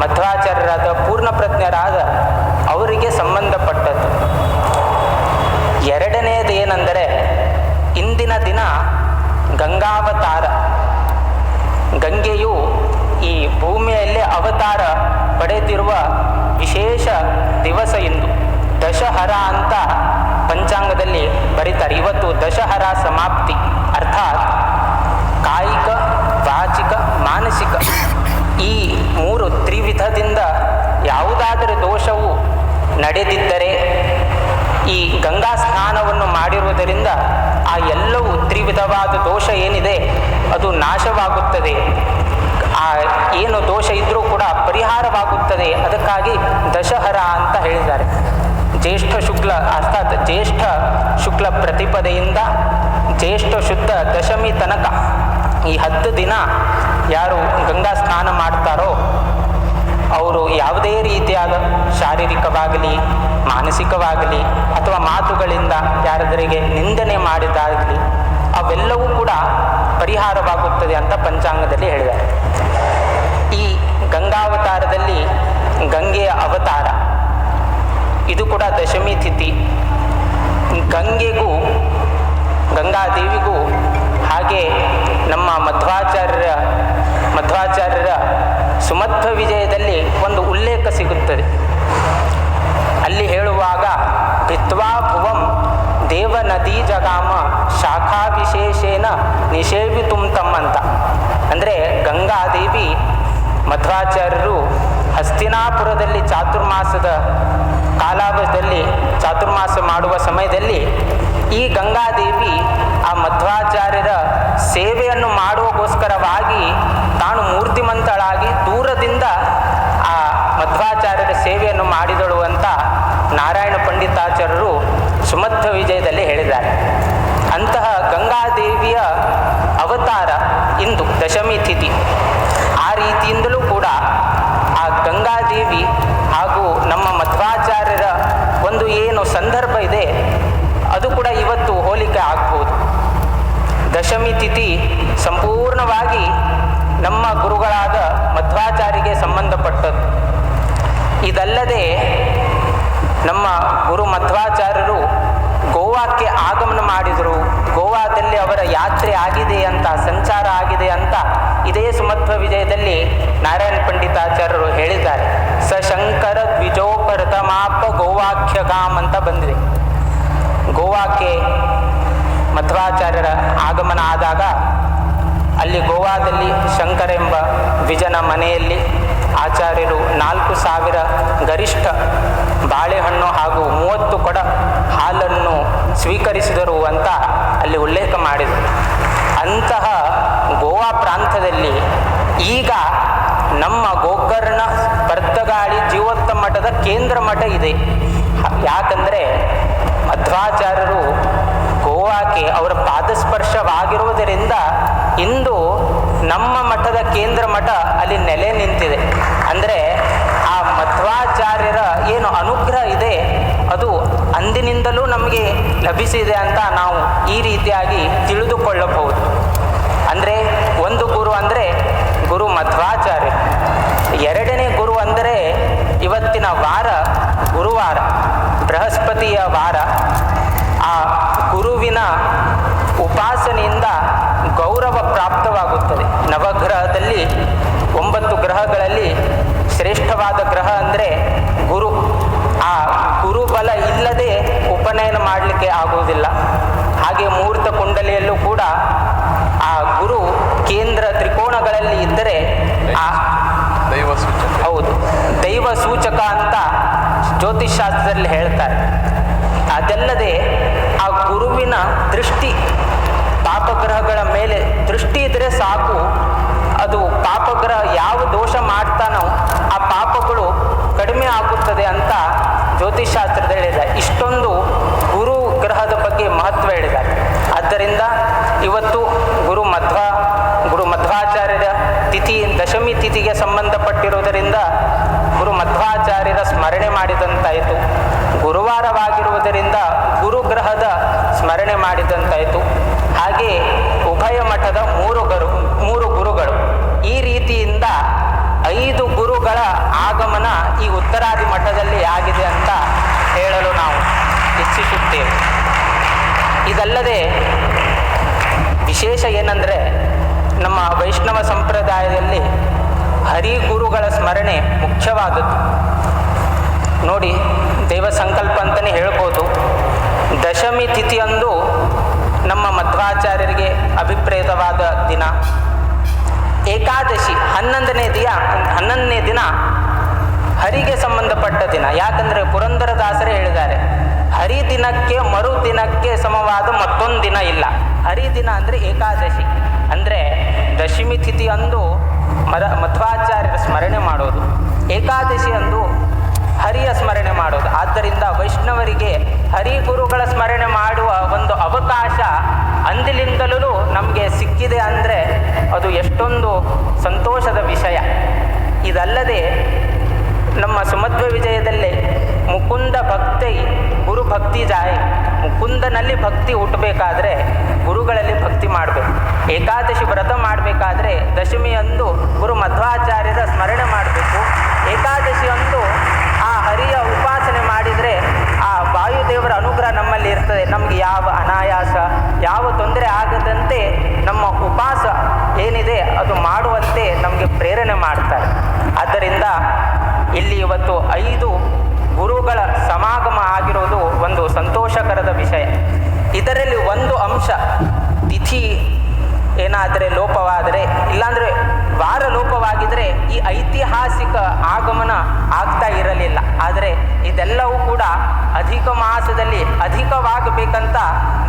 ಮಧ್ವಾಚಾರ್ಯರಾದ ಪೂರ್ಣ ಪ್ರಜ್ಞರಾದ ಅವರಿಗೆ ಸಂಬಂಧಪಟ್ಟದ್ದು. ಎರಡನೆಯದು ಏನೆಂದರೆ ಇಂದಿನ ದಿನ ಗಂಗಾವತಾರ. ಗಂಗೆಯು ಈ ಭೂಮಿಯಲ್ಲಿ ಅವತಾರ ಪಡೆದಿರುವ ವಿಶೇಷ ದಿವಸ ಇಂದು. ದಶಹರ ಅಂತ ಪಂಚಾಂಗದಲ್ಲಿ ಬರೀತಾರೆ. ಇವತ್ತು ದಶಹರ ಸಮಾಪ್ತಿ, ಅರ್ಥಾತ್ ಕಾಯಿಕ, ವಾಚಿಕ, ಮಾನಸಿಕ ಈ 3 ತ್ರಿವಿಧದಿಂದ ಯಾವುದಾದರೂ ನಡೆದಿದ್ದರೆ, ಈ ಗಂಗಾ ಸ್ನಾನವನ್ನು ಮಾಡಿರುವುದರಿಂದ ಆ ಎಲ್ಲವೂ ತ್ರಿವಿಧವಾದ ದೋಷ ಏನಿದೆ ಅದು ನಾಶವಾಗುತ್ತದೆ. ಆ ಏನು ದೋಷ ಇದ್ದರೂ ಕೂಡ ಪರಿಹಾರವಾಗುತ್ತದೆ. ಅದಕ್ಕಾಗಿ ದಶಹರ ಅಂತ ಹೇಳಿದ್ದಾರೆ. ಜ್ಯೇಷ್ಠ ಶುಕ್ಲ ಅರ್ಥಾತ್ ಜ್ಯೇಷ್ಠ ಶುಕ್ಲ ಪ್ರತಿಪದೆಯಿಂದ ಜ್ಯೇಷ್ಠ ಶುದ್ಧ ದಶಮಿ ತನಕ ಈ 10 ದಿನ ಯಾರು ಗಂಗಾ ಸ್ನಾನ ಮಾಡ್ತಾರೋ ಅವರು ಯಾವುದೇ ರೀತಿಯಾದ ಶಾರೀರಿಕವಾಗಲಿ ಮಾನಸಿಕವಾಗಲಿ ಅಥವಾ ಮಾತುಗಳಿಂದ ಯಾರದರಿಗೆ ನಿಂದನೆ ಮಾಡಿದಾಗಲಿ ಅವೆಲ್ಲವೂ ಕೂಡ ಪರಿಹಾರವಾಗುತ್ತದೆ ಅಂತ ಪಂಚಾಂಗದಲ್ಲಿ ಹೇಳಿದ್ದಾರೆ. ಈ ಗಂಗಾವತಾರದಲ್ಲಿ ಗಂಗೆಯ ಅವತಾರ ಇದು ಕೂಡ ದಶಮಿ ತಿಥಿ. ಗಂಗೆಗೂ ಗಂಗಾದೇವಿಗೂ ಹಾಗೆ ನಮ್ಮ ಮಧ್ವಾಚಾರ್ಯರ ಸುಮಧ್ವ ವಿಜಯದಲ್ಲಿ ಒಂದು ಉಲ್ಲೇಖ ಸಿಗುತ್ತದೆ. ಅಲ್ಲಿ ಹೇಳುವಾಗ ಭಿತ್ವಾ ಭುವಂ ದೇವ ನದಿ ಜಗಾಮ ಶಾಖಾ ವಿಶೇಷೇನ ನಿಷೇವಿತುಂ ತಮ್ ಅಂತ. ಅಂದರೆ ಗಂಗಾದೇವಿ ಮಧ್ವಾಚಾರ್ಯರು ಹಸ್ತಿನಾಪುರದಲ್ಲಿ ಚಾತುರ್ಮಾಸದ ಕಾಲಾವಧಿಯಲ್ಲಿ ಚಾತುರ್ಮಾಸ ಮಾಡುವ ಸಮಯದಲ್ಲಿ ಈ ಗಂಗಾದೇವಿ ಆ ಮಧ್ವಾಚಾರ್ಯರ ಸೇವೆಯನ್ನು ಮಾಡುವಗೋಸ್ಕರವಾಗಿ ತಾನು ಮೂರ್ತಿಮಂತಳಾಗಿ ದೂರದಿಂದ ಆ ಮಧ್ವಾಚಾರ್ಯರ ಸೇವೆಯನ್ನು ಮಾಡಿದಳು ಅಂತ ನಾರಾಯಣ ಪಂಡಿತಾಚಾರ್ಯರು ಸುಮಧ್ವ ವಿಜಯದಲ್ಲಿ ಹೇಳಿದ್ದಾರೆ. ಅಂತಹ ಗಂಗಾದೇವಿಯ ಅವತಾರ ಇಂದು ದಶಮಿ ತಿಥಿ. ಆ ರೀತಿಯಿಂದಲೂ ಕೂಡ ಆ ಗಂಗಾದೇವಿ ಹಾಗೂ ನಮ್ಮ ಮಧ್ವಾಚಾರ್ಯರ ಒಂದು ಏನು ಸಂದರ್ಭ ಇದೆ ಅದು ಕೂಡ ಇವತ್ತು ಹೋಲಿಕೆ ಆಗ್ಬೋದು. ದಶಮಿ ತಿಥಿ ಸಂಪೂರ್ಣವಾಗಿ ನಮ್ಮ ಗುರುಗಳಾದ ಮಧ್ವಾಚಾರ್ಯರಿಗೆ ಸಂಬಂಧಪಟ್ಟದ್ದು. ಇದಲ್ಲದೆ ನಮ್ಮ ಗುರು ಮಧ್ವಾಚಾರ್ಯರು ಗೋವಾಕ್ಕೆ ಆಗಮನ ಮಾಡಿದರು. ಗೋವಾದಲ್ಲಿ ಅವರ ಯಾತ್ರೆ ಆಗಿದೆ ಅಂತ, ಸಂಚಾರ ಆಗಿದೆ ಅಂತ ಇದೇ ಸುಮಧ್ವ ವಿಜಯದಲ್ಲಿ ನಾರಾಯಣ ಪಂಡಿತಾಚಾರ್ಯರು ಹೇಳಿದ್ದಾರೆ. ಸಶಂಕರ ದ್ವಿಜೋಪರತಮಾಪ ಗೋವಾಖ್ಯಗಾಮ್ ಅಂತ ಬಂದಿದೆ. ಗೋವಾಕ್ಕೆ ಮಧ್ವಾಚಾರ್ಯರ ಆಗಮನ ಆದಾಗ ಅಲ್ಲಿ ಗೋವಾದಲ್ಲಿ ಶಂಕರ ಎಂಬ ದ್ವಿಜನ ಮನೆಯಲ್ಲಿ ಆಚಾರ್ಯರು 4,000 ಗರಿಷ್ಠ ಬಾಳೆಹಣ್ಣು ಹಾಗೂ 30 ಕೊಡ ಹಾಲನ್ನು ಸ್ವೀಕರಿಸಿದರು ಅಂತ ಅಲ್ಲಿ ಉಲ್ಲೇಖ ಮಾಡಿದರು. ಅಂತಹ ಗೋವಾ ಪ್ರಾಂತದಲ್ಲಿ ಈಗ ನಮ್ಮ ಗೋಕರ್ಣ ಸ್ಪರ್ಧಗಾಳಿ ಜೀವೋತ್ತಮ ಮಠದ ಕೇಂದ್ರ ಮಠ ಇದೆ. ಯಾಕಂದರೆ ಮಧ್ವಾಚಾರ್ಯರು ಗೋವಾಕ್ಕೆ ಅವರ ಪಾದಸ್ಪರ್ಶವಾಗಿರುವುದರಿಂದ ಇಂದು ನಮ್ಮ ಮಠದ ಕೇಂದ್ರ ಮಠ ಅಲ್ಲಿ ನೆಲೆ ನಿಂತಿದೆ. ಅಂದರೆ ಆ ಮಧ್ವಾಚಾರ್ಯರ ಏನು ಅನುಗ್ರಹ ಇದೆ ಅದು ಅಂದಿನಿಂದಲೂ ನಮಗೆ ಲಭಿಸಿದೆ ಅಂತ ನಾವು ಈ ರೀತಿಯಾಗಿ ತಿಳಿದುಕೊಳ್ಳಬಹುದು. ಅಂದರೆ ಒಂದು ಗುರು ಅಂದರೆ ಗುರು ಮಧ್ವಾಚಾರ್ಯ, ಎರಡನೇ ಗುರು ಅಂದರೆ ಇವತ್ತಿನ ವಾರ ಗುರುವಾರ, ಬೃಹಸ್ಪತಿಯ ವಾರ. ಆ ಗುರುವಿನ ಉಪಾಸನೆಯಿಂದ ಗೌರವ ಪ್ರಾಪ್ತವಾಗುತ್ತದೆ. ನವಗ್ರಹದಲ್ಲಿ 9 ಗ್ರಹಗಳಲ್ಲಿ ಶ್ರೇಷ್ಠವಾದ ಗ್ರಹ ಅಂದರೆ ಗುರು. ಆ ಗುರುಬಲ ಇಲ್ಲದೆ ಉಪನಯನ ಮಾಡಲಿಕ್ಕೆ ಆಗುವುದಿಲ್ಲ. ಹಾಗೆ ಮುಹೂರ್ತ ಕುಂಡಲಿಯಲ್ಲೂ ಕೂಡ ಆ ಗುರು ಕೇಂದ್ರ ತ್ರಿಕೋಣಗಳಲ್ಲಿ ಇದ್ದರೆ ಆ ದೈವ ಸೂಚಕ, ಹೌದು, ದೈವ ಸೂಚಕ ಅಂತ ಜ್ಯೋತಿಷ್ಶಾಸ್ತ್ರದಲ್ಲಿ ಹೇಳ್ತಾರೆ. ಅದಲ್ಲದೆ ಆ ಗುರುವಿನ ದೃಷ್ಟಿ ಪಾಪಗ್ರಹಗಳ ಮೇಲೆ ದೃಷ್ಟಿ ಇದ್ರೆ ಸಾಕು, ಅದು ಪಾಪಗ್ರಹ ಯಾವ ದೋಷ ಮಾಡ್ತಾನೋ ಆ ಪಾಪಗಳು ಕಡಿಮೆ ಆಗುತ್ತದೆ ಅಂತ ಜ್ಯೋತಿಷ್ಶಾಸ್ತ್ರದಲ್ಲಿ ಹೇಳಿದ್ದಾರೆ. ಇಷ್ಟೊಂದು ಗುರು ಗ್ರಹದ ಬಗ್ಗೆ ಮಹತ್ವ ಹೇಳಿದ್ದಾರೆ. ಆದ್ದರಿಂದ ಇವತ್ತು ಗುರು ಮಧ್ವಾಚಾರ್ಯರ ತಿಥಿ ದಶಮಿ ತಿಥಿಗೆ ಸಂಬಂಧಪಟ್ಟಿರುವುದರಿಂದ ಗುರು ಮಧ್ವಾಚಾರ್ಯರ ಸ್ಮರಣೆ ಮಾಡಿದಂತಾಯಿತು. ಗುರುವಾರವಾಗಿರುವುದರಿಂದ ಗುರುಗ್ರಹದ ಸ್ಮರಣೆ ಮಾಡಿದಂತಾಯಿತು. ಹಾಗೆ ಉಭಯ ಮಠದ 3 ಗುರುಗಳು, ಈ ರೀತಿಯಿಂದ 5 ಗುರುಗಳ ಆಗಮನ ಈ ಉತ್ತರಾದಿ ಮಠದಲ್ಲಿ ಆಗಿದೆ ಅಂತ ಹೇಳಲು ನಾವು ಇಚ್ಛಿಸುತ್ತೇವೆ. ಇದಲ್ಲದೆ ವಿಶೇಷ ಏನಂದರೆ ನಮ್ಮ ವೈಷ್ಣವ ಸಂಪ್ರದಾಯದಲ್ಲಿ ಹರಿಗುರುಗಳ ಸ್ಮರಣೆ ಮುಖ್ಯವಾದದ್ದು. ನೋಡಿ, ದೈವ ಸಂಕಲ್ಪ ಅಂತಲೇ ಹೇಳ್ಬೋದು. ದಶಮಿ ತಿಥಿಯಂದು ನಮ್ಮ ಮಧ್ವಾಚಾರ್ಯರಿಗೆ ಅಭಿಪ್ರೇತವಾದ ದಿನ. ಏಕಾದಶಿ 11ನೇ ದಿನ ಹರಿಗೆ ಸಂಬಂಧಪಟ್ಟ ದಿನ. ಯಾಕಂದರೆ ಪುರಂದರದಾಸರೇ ಹೇಳಿದ್ದಾರೆ, ಹರಿದಿನಕ್ಕೆ ಮರುದಿನಕ್ಕೆ ಸಮವಾದ ಮತ್ತೊಂದು ದಿನ ಇಲ್ಲ. ಹರಿದಿನ ಅಂದರೆ ಏಕಾದಶಿ, ಅಂದರೆ ದಶಮಿ ತಿಥಿ ಅಂದು ಮಧ್ವಾಚಾರ್ಯರ ಸ್ಮರಣೆ ಮಾಡೋದು, ಏಕಾದಶಿ ಅಂದು ಹರಿಯ ಸ್ಮರಣೆ ಮಾಡೋದು. ಆದ್ದರಿಂದ ವೈಷ್ಣವರಿಗೆ ಹರಿಗುರುಗಳ ಸ್ಮರಣೆ ಮಾಡುವ ಒಂದು ಅವಕಾಶ ಅಂದಿನಿಂದಲೂ ನಮಗೆ ಸಿಕ್ಕಿದೆ ಅಂದರೆ ಅದು ಎಷ್ಟೊಂದು ಸಂತೋಷದ ವಿಷಯ. ಇದಲ್ಲದೆ ನಮ್ಮ ಸುಮಧ್ವ ವಿಜಯದಲ್ಲೇ ಮುಕುಂದ ಭಕ್ತಿ ಗುರು ಭಕ್ತಿ ಜಾಯ್, ಮುಕುಂದನಲ್ಲಿ ಭಕ್ತಿ ಹುಟ್ಟಬೇಕಾದ್ರೆ ಗುರುಗಳಲ್ಲಿ ಭಕ್ತಿ ಮಾಡಬೇಕು. ಏಕಾದಶಿ ವ್ರತ ಮಾಡಬೇಕಾದ್ರೆ ದಶಮಿ ಅಂದು ಗುರು ಮಧ್ವಾಚಾರ್ಯರ ಸ್ಮರಣೆ ಮಾಡಬೇಕು. ಏಕಾದಶಿ ಅಂದು ಆ ಹರಿಯ ಉಪಾಸನೆ ಮಾಡಿದರೆ ಆ ವಾಯುದೇವರ ಅನುಗ್ರಹ ನಮ್ಮಲ್ಲಿ ಇರ್ತದೆ. ನಮಗೆ ಯಾವ ಅನಾಯಾಸ, ಯಾವ ತೊಂದರೆ ಆಗದಂತೆ ನಮ್ಮ ಉಪವಾಸ ಏನಿದೆ ಅದು ಮಾಡುವಂತೆ ನಮಗೆ ಪ್ರೇರಣೆ ಮಾಡ್ತಾರೆ. ಆದ್ದರಿಂದ ಇಲ್ಲಿ ಇವತ್ತು 5 ಗುರುಗಳ ಸಮಾಗಮ ಆಗಿರೋದು ಒಂದು ಸಂತೋಷಕರದ ವಿಷಯ. ಇದರಲ್ಲಿ ಒಂದು ಅಂಶ, ತಿಥಿ ಏನಾದರೆ ಲೋಪವಾದರೆ, ಇಲ್ಲಾಂದರೆ ವಾರ ಲೋಪವಾಗಿದ್ದರೆ ಈ ಐತಿಹಾಸಿಕ ಆಗಮನ ಆಗ್ತಾ ಇರಲಿಲ್ಲ. ಆದರೆ ಇದೆಲ್ಲವೂ ಕೂಡ ಅಧಿಕ ಮಾಸದಲ್ಲಿ ಅಧಿಕವಾಗಬೇಕಂತ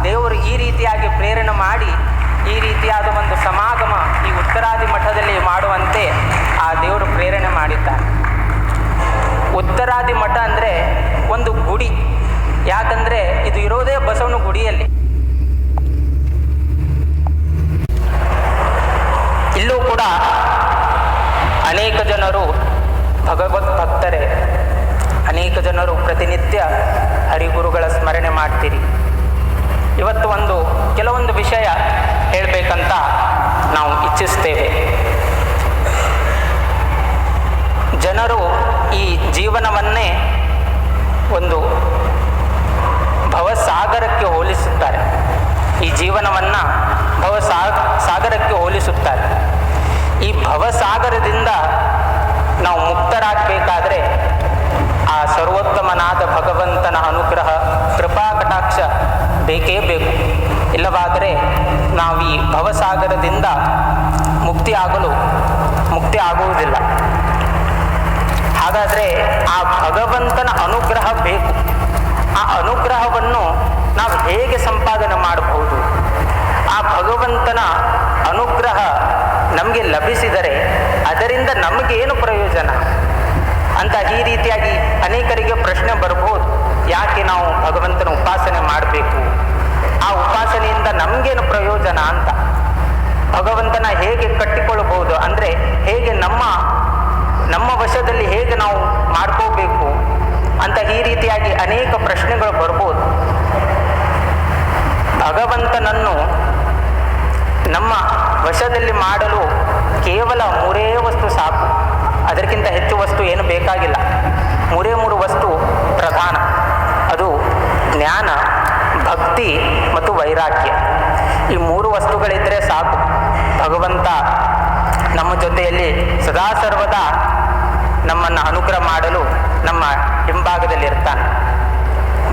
ದೇವರು ಈ ರೀತಿಯಾಗಿ ಪ್ರೇರಣೆ ಮಾಡಿ ಈ ರೀತಿಯಾದ ಒಂದು ಸಮಾಗಮ ಈ ಉತ್ತರಾದಿ ಮಠದಲ್ಲಿ ಮಾಡುವಂತೆ ಆ ದೇವರು ಪ್ರೇರಣೆ ಮಾಡಿದ್ದಾರೆ. ಉತ್ತರಾದಿ ಮಠ ಅಂದರೆ ಒಂದು ಗುಡಿ. ಯಾಕಂದರೆ ಇದು ಇರೋದೇ ಬಸವನ ಗುಡಿಯಲ್ಲಿ. ಇಲ್ಲೂ ಕೂಡ ಅನೇಕ ಜನರು ಭಗವತ್ ಭಕ್ತರೇ, ಅನೇಕ ಜನರು ಪ್ರತಿನಿತ್ಯ ಹರಿಗುರುಗಳ ಸ್ಮರಣೆ ಮಾಡ್ತೀರಿ. ಇವತ್ತು ಕೆಲವೊಂದು ವಿಷಯ ಹೇಳಬೇಕಂತ ನಾವು ಇಚ್ಛಿಸ್ತೇವೆ. ಜನರು ಈ ಜೀವನವನ್ನೇ ಒಂದು ಭವಸಾಗರಕ್ಕೆ ಹೋಲಿಸುತ್ತಾರೆ. ಈ ಜೀವನವನ್ನು ಸಾಗರಕ್ಕೆ ಹೋಲಿಸುತ್ತಾರೆ. ಈ ಭವಸಾಗರದಿಂದ ನಾವು ಮುಕ್ತರಾಗಬೇಕಾದ್ರೆ ಆ ಸರ್ವೋತ್ತಮನಾದ ಭಗವಂತನ ಅನುಗ್ರಹ, ಕೃಪಾ ಕಟಾಕ್ಷ ಬೇಕೇ ಬೇಕು. ಇಲ್ಲವಾದರೆ ನಾವು ಈ ಭವಸಾಗರದಿಂದ ಮುಕ್ತಿ ಆಗುವುದಿಲ್ಲ. ಹಾಗಾದರೆ ಆ ಭಗವಂತನ ಅನುಗ್ರಹ ಬೇಕು. ಆ ಅನುಗ್ರಹವನ್ನು ನಾವು ಹೇಗೆ ಸಂಪಾದನೆ ಮಾಡಬಹುದು? ಆ ಭಗವಂತನ ಅನುಗ್ರಹ ನಮಗೆ ಲಭಿಸಿದರೆ ಅದರಿಂದ ನಮಗೇನು ಪ್ರಯೋಜನ ಅಂತ ಈ ರೀತಿಯಾಗಿ ಅನೇಕರಿಗೆ ಪ್ರಶ್ನೆ ಬರ್ಬೋದು. ಯಾಕೆ ನಾವು ಭಗವಂತನ ಉಪಾಸನೆ ಮಾಡಬೇಕು? ಆ ಉಪಾಸನೆಯಿಂದ ನಮಗೇನು ಪ್ರಯೋಜನ ಅಂತ. ಭಗವಂತನ ಹೇಗೆ ಕಟ್ಟಿಕೊಳ್ಳಬಹುದು, ಅಂದರೆ ಹೇಗೆ ನಮ್ಮ ವಶದಲ್ಲಿ ಹೇಗೆ ನಾವು ಮಾಡ್ಕೋಬೇಕು ಅಂತ ಈ ರೀತಿಯಾಗಿ ಅನೇಕ ಪ್ರಶ್ನೆಗಳು ಬರ್ಬೋದು. ಭಗವಂತನನ್ನು ನಮ್ಮ ವಶದಲ್ಲಿ ಮಾಡಲು ಕೇವಲ 3 ವಸ್ತು ಸಾಕು. ಅದಕ್ಕಿಂತ ಹೆಚ್ಚು ವಸ್ತು ಏನು ಬೇಕಾಗಿಲ್ಲ. 3 ವಸ್ತು ಪ್ರಧಾನ. ಅದು ಜ್ಞಾನ, ಭಕ್ತಿ ಮತ್ತು ವೈರಾಗ್ಯ. ಈ 3 ವಸ್ತುಗಳಿದ್ದರೆ ಸಾಕು. ಭಗವಂತ ನಮ್ಮ ಜೊತೆಯಲ್ಲಿ ಸದಾ ಸರ್ವದಾ ನಮ್ಮನ್ನು ಅನುಗ್ರಹ ಮಾಡಲು ನಮ್ಮ ಹಿಂಭಾಗದಲ್ಲಿ ಇರ್ತಾನೆ.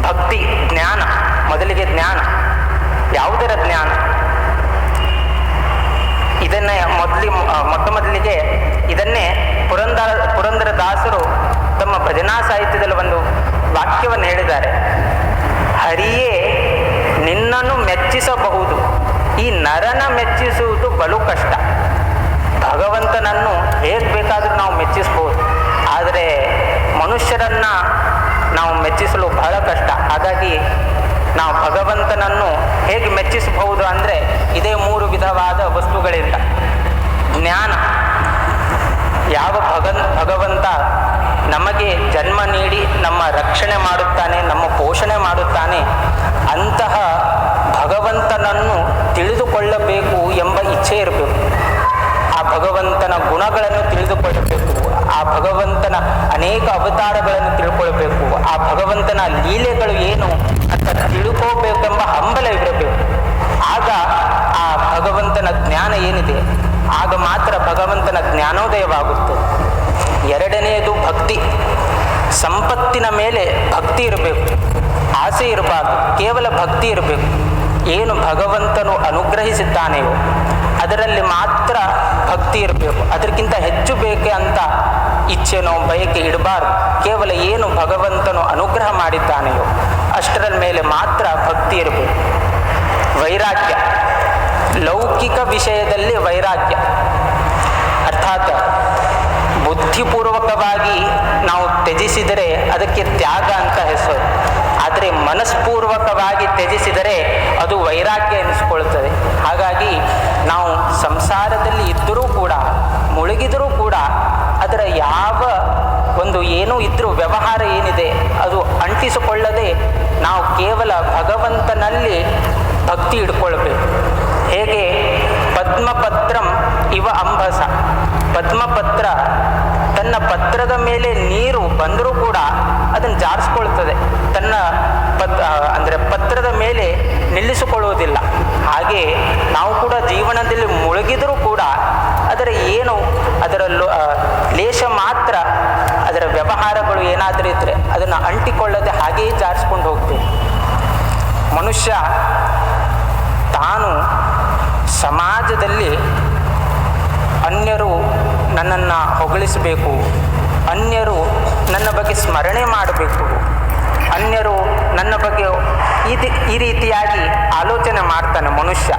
ಭಕ್ತಿ, ಜ್ಞಾನ. ಮೊದಲಿಗೆ ಜ್ಞಾನ. ಯಾವುದರ ಜ್ಞಾನ? ಇದನ್ನೇ ಮೊಟ್ಟ ಮೊದಲಿಗೆ ಇದನ್ನೇ ಪುರಂದರದಾಸರು ತಮ್ಮ ಭಜನಾ ಸಾಹಿತ್ಯದಲ್ಲಿ ಒಂದು ವಾಕ್ಯವನ್ನು ಹೇಳಿದ್ದಾರೆ. ಹರಿಯೇ ನಿನ್ನನ್ನು ಮೆಚ್ಚಿಸಬಹುದು, ಈ ನರನ ಮೆಚ್ಚಿಸುವುದು ಬಲು ಕಷ್ಟ. ಭಗವಂತನನ್ನು ಹೇಗೆ ಬೇಕಾದರೂ ನಾವು ಮೆಚ್ಚಿಸ್ಬೋದು, ಆದರೆ ಮನುಷ್ಯರನ್ನ ನಾವು ಮೆಚ್ಚಿಸಲು ಬಹಳ ಕಷ್ಟ. ಹಾಗಾಗಿ ನಾವು ಭಗವಂತನನ್ನು ಹೇಗೆ ಮೆಚ್ಚಿಸಬಹುದು ಅಂದರೆ ಇದೇ 3 ವಿಧವಾದ ವಸ್ತುಗಳಿಂದ. ಜ್ಞಾನ. ಯಾವ ಭಗವಂತ ನಮಗೆ ಜನ್ಮ ನೀಡಿ ನಮ್ಮ ರಕ್ಷಣೆ ಮಾಡುತ್ತಾನೆ, ನಮ್ಮ ಪೋಷಣೆ ಮಾಡುತ್ತಾನೆ, ಅಂತಹ ಭಗವಂತನನ್ನು ತಿಳಿದುಕೊಳ್ಳಬೇಕು ಎಂಬ ಇಚ್ಛೆ ಇರಬೇಕು. ಆ ಭಗವಂತನ ಗುಣಗಳನ್ನು ತಿಳಿದುಕೊಳ್ಳಬೇಕು. ಆ ಭಗವಂತನ ಅನೇಕ ಅವತಾರಗಳನ್ನು ತಿಳ್ಕೊಳ್ಬೇಕು. ಆ ಭಗವಂತನ ಲೀಲೆಗಳು ಏನು ಅಂತ ತಿಳ್ಕೋಬೇಕೆಂಬ ಹಂಬಲ ಇರಬೇಕು. ಆಗ ಆ ಭಗವಂತನ ಜ್ಞಾನ ಏನಿದೆ, ಆಗ ಮಾತ್ರ ಭಗವಂತನ ಜ್ಞಾನೋದಯವಾಗುತ್ತದೆ. 2ನೇದು ಭಕ್ತಿ. ಸಂಪತ್ತಿನ ಮೇಲೆ ಭಕ್ತಿ ಇರಬೇಕು, ಆಸೆ ಇರಬಾರ್ದು. ಕೇವಲ ಭಕ್ತಿ ಇರಬೇಕು. ಏನು ಭಗವಂತನು ಅನುಗ್ರಹಿಸಿದ್ದಾನೆಯೋ ಅದರಲ್ಲಿ ಮಾತ್ರ ಭಕ್ತಿ ಇರಬೇಕು. ಅದಕ್ಕಿಂತ ಹೆಚ್ಚು ಬೇಕೆ ಅಂತ ಇಚ್ಛೆನೋ ಬಯಕೆ ಇಡಬಾರ್ದು. ಕೇವಲ ಏನು ಭಗವಂತನು ಅನುಗ್ರಹ ಮಾಡಿದ್ದಾನೆಯೋ ಅಷ್ಟರ ಮೇಲೆ ಮಾತ್ರ ಭಕ್ತಿ ಇರಬೇಕು. ವೈರಾಗ್ಯ, ಲೌಕಿಕ ವಿಷಯದಲ್ಲಿ ವೈರಾಗ್ಯ ಅರ್ಥಾತ್ ಬುದ್ಧಿಪೂರ್ವಕವಾಗಿ ನಾವು ತ್ಯಜಿಸಿದರೆ ಅದಕ್ಕೆ ತ್ಯಾಗ ಅಂತ ಹೆಸರು. ಆದರೆ ಮನಸ್ಪೂರ್ವಕವಾಗಿ ತ್ಯಜಿಸಿದರೆ ಅದು ವೈರಾಗ್ಯ ಎನಿಸಿಕೊಳ್ಳುತ್ತದೆ. ಹಾಗಾಗಿ ನಾವು ಸಂಸಾರದಲ್ಲಿ ಇದ್ದರೂ ಕೂಡ, ಮುಳುಗಿದರೂ ಕೂಡ ಅದರ ಯಾವ ಒಂದು ಏನೂ ಇದ್ರೂ ವ್ಯವಹಾರ ಏನಿದೆ ಅದು ಅಂಟಿಸಿಕೊಳ್ಳದೆ ನಾವು ಕೇವಲ ಭಗವಂತನಲ್ಲಿ ಭಕ್ತಿ ಇಟ್ಕೊಳ್ಬೇಕು. ಹೇಗೆ ಪದ್ಮಪತ್ರಂ ಇವ ಅಂಬಸ, ಪದ್ಮಪತ್ರ ತನ್ನ ಪತ್ರದ ಮೇಲೆ ನೀರು ಬಂದರೂ ಕೂಡ ಅದನ್ನು ಜಾರಿಸ್ಕೊಳ್ತದೆ, ತನ್ನ ಅಂದರೆ ಪತ್ರದ ಮೇಲೆ ನಿಲ್ಲಿಸಿಕೊಳ್ಳುವುದಿಲ್ಲ. ಹಾಗೆ ನಾವು ಕೂಡ ಜೀವನದಲ್ಲಿ ಮುಳುಗಿದರೂ ಕೂಡ ಅದರ ಏನು ಅದರ ಲೇಷ ಮಾತ್ರ ಅದರ ವ್ಯವಹಾರಗಳು ಏನಾದರೂ ಇದ್ದರೆ ಅದನ್ನು ಅಂಟಿಕೊಳ್ಳದೆ ಹಾಗೆಯೇ ಜಾರಿಸ್ಕೊಂಡು ಹೋಗ್ಬೇಕು. ಮನುಷ್ಯ ತಾನು ಸಮಾಜದಲ್ಲಿ ಅನ್ಯರು ನನ್ನನ್ನು ಹೊಗಳಿಸಬೇಕು, ಅನ್ಯರು ನನ್ನ ಬಗ್ಗೆ ಸ್ಮರಣೆ ಮಾಡಬೇಕು, ಅನ್ಯರು ನನ್ನ ಬಗ್ಗೆ ಈ ರೀತಿಯಾಗಿ ಆಲೋಚನೆ ಮಾಡ್ತಾನೆ ಮನುಷ್ಯ.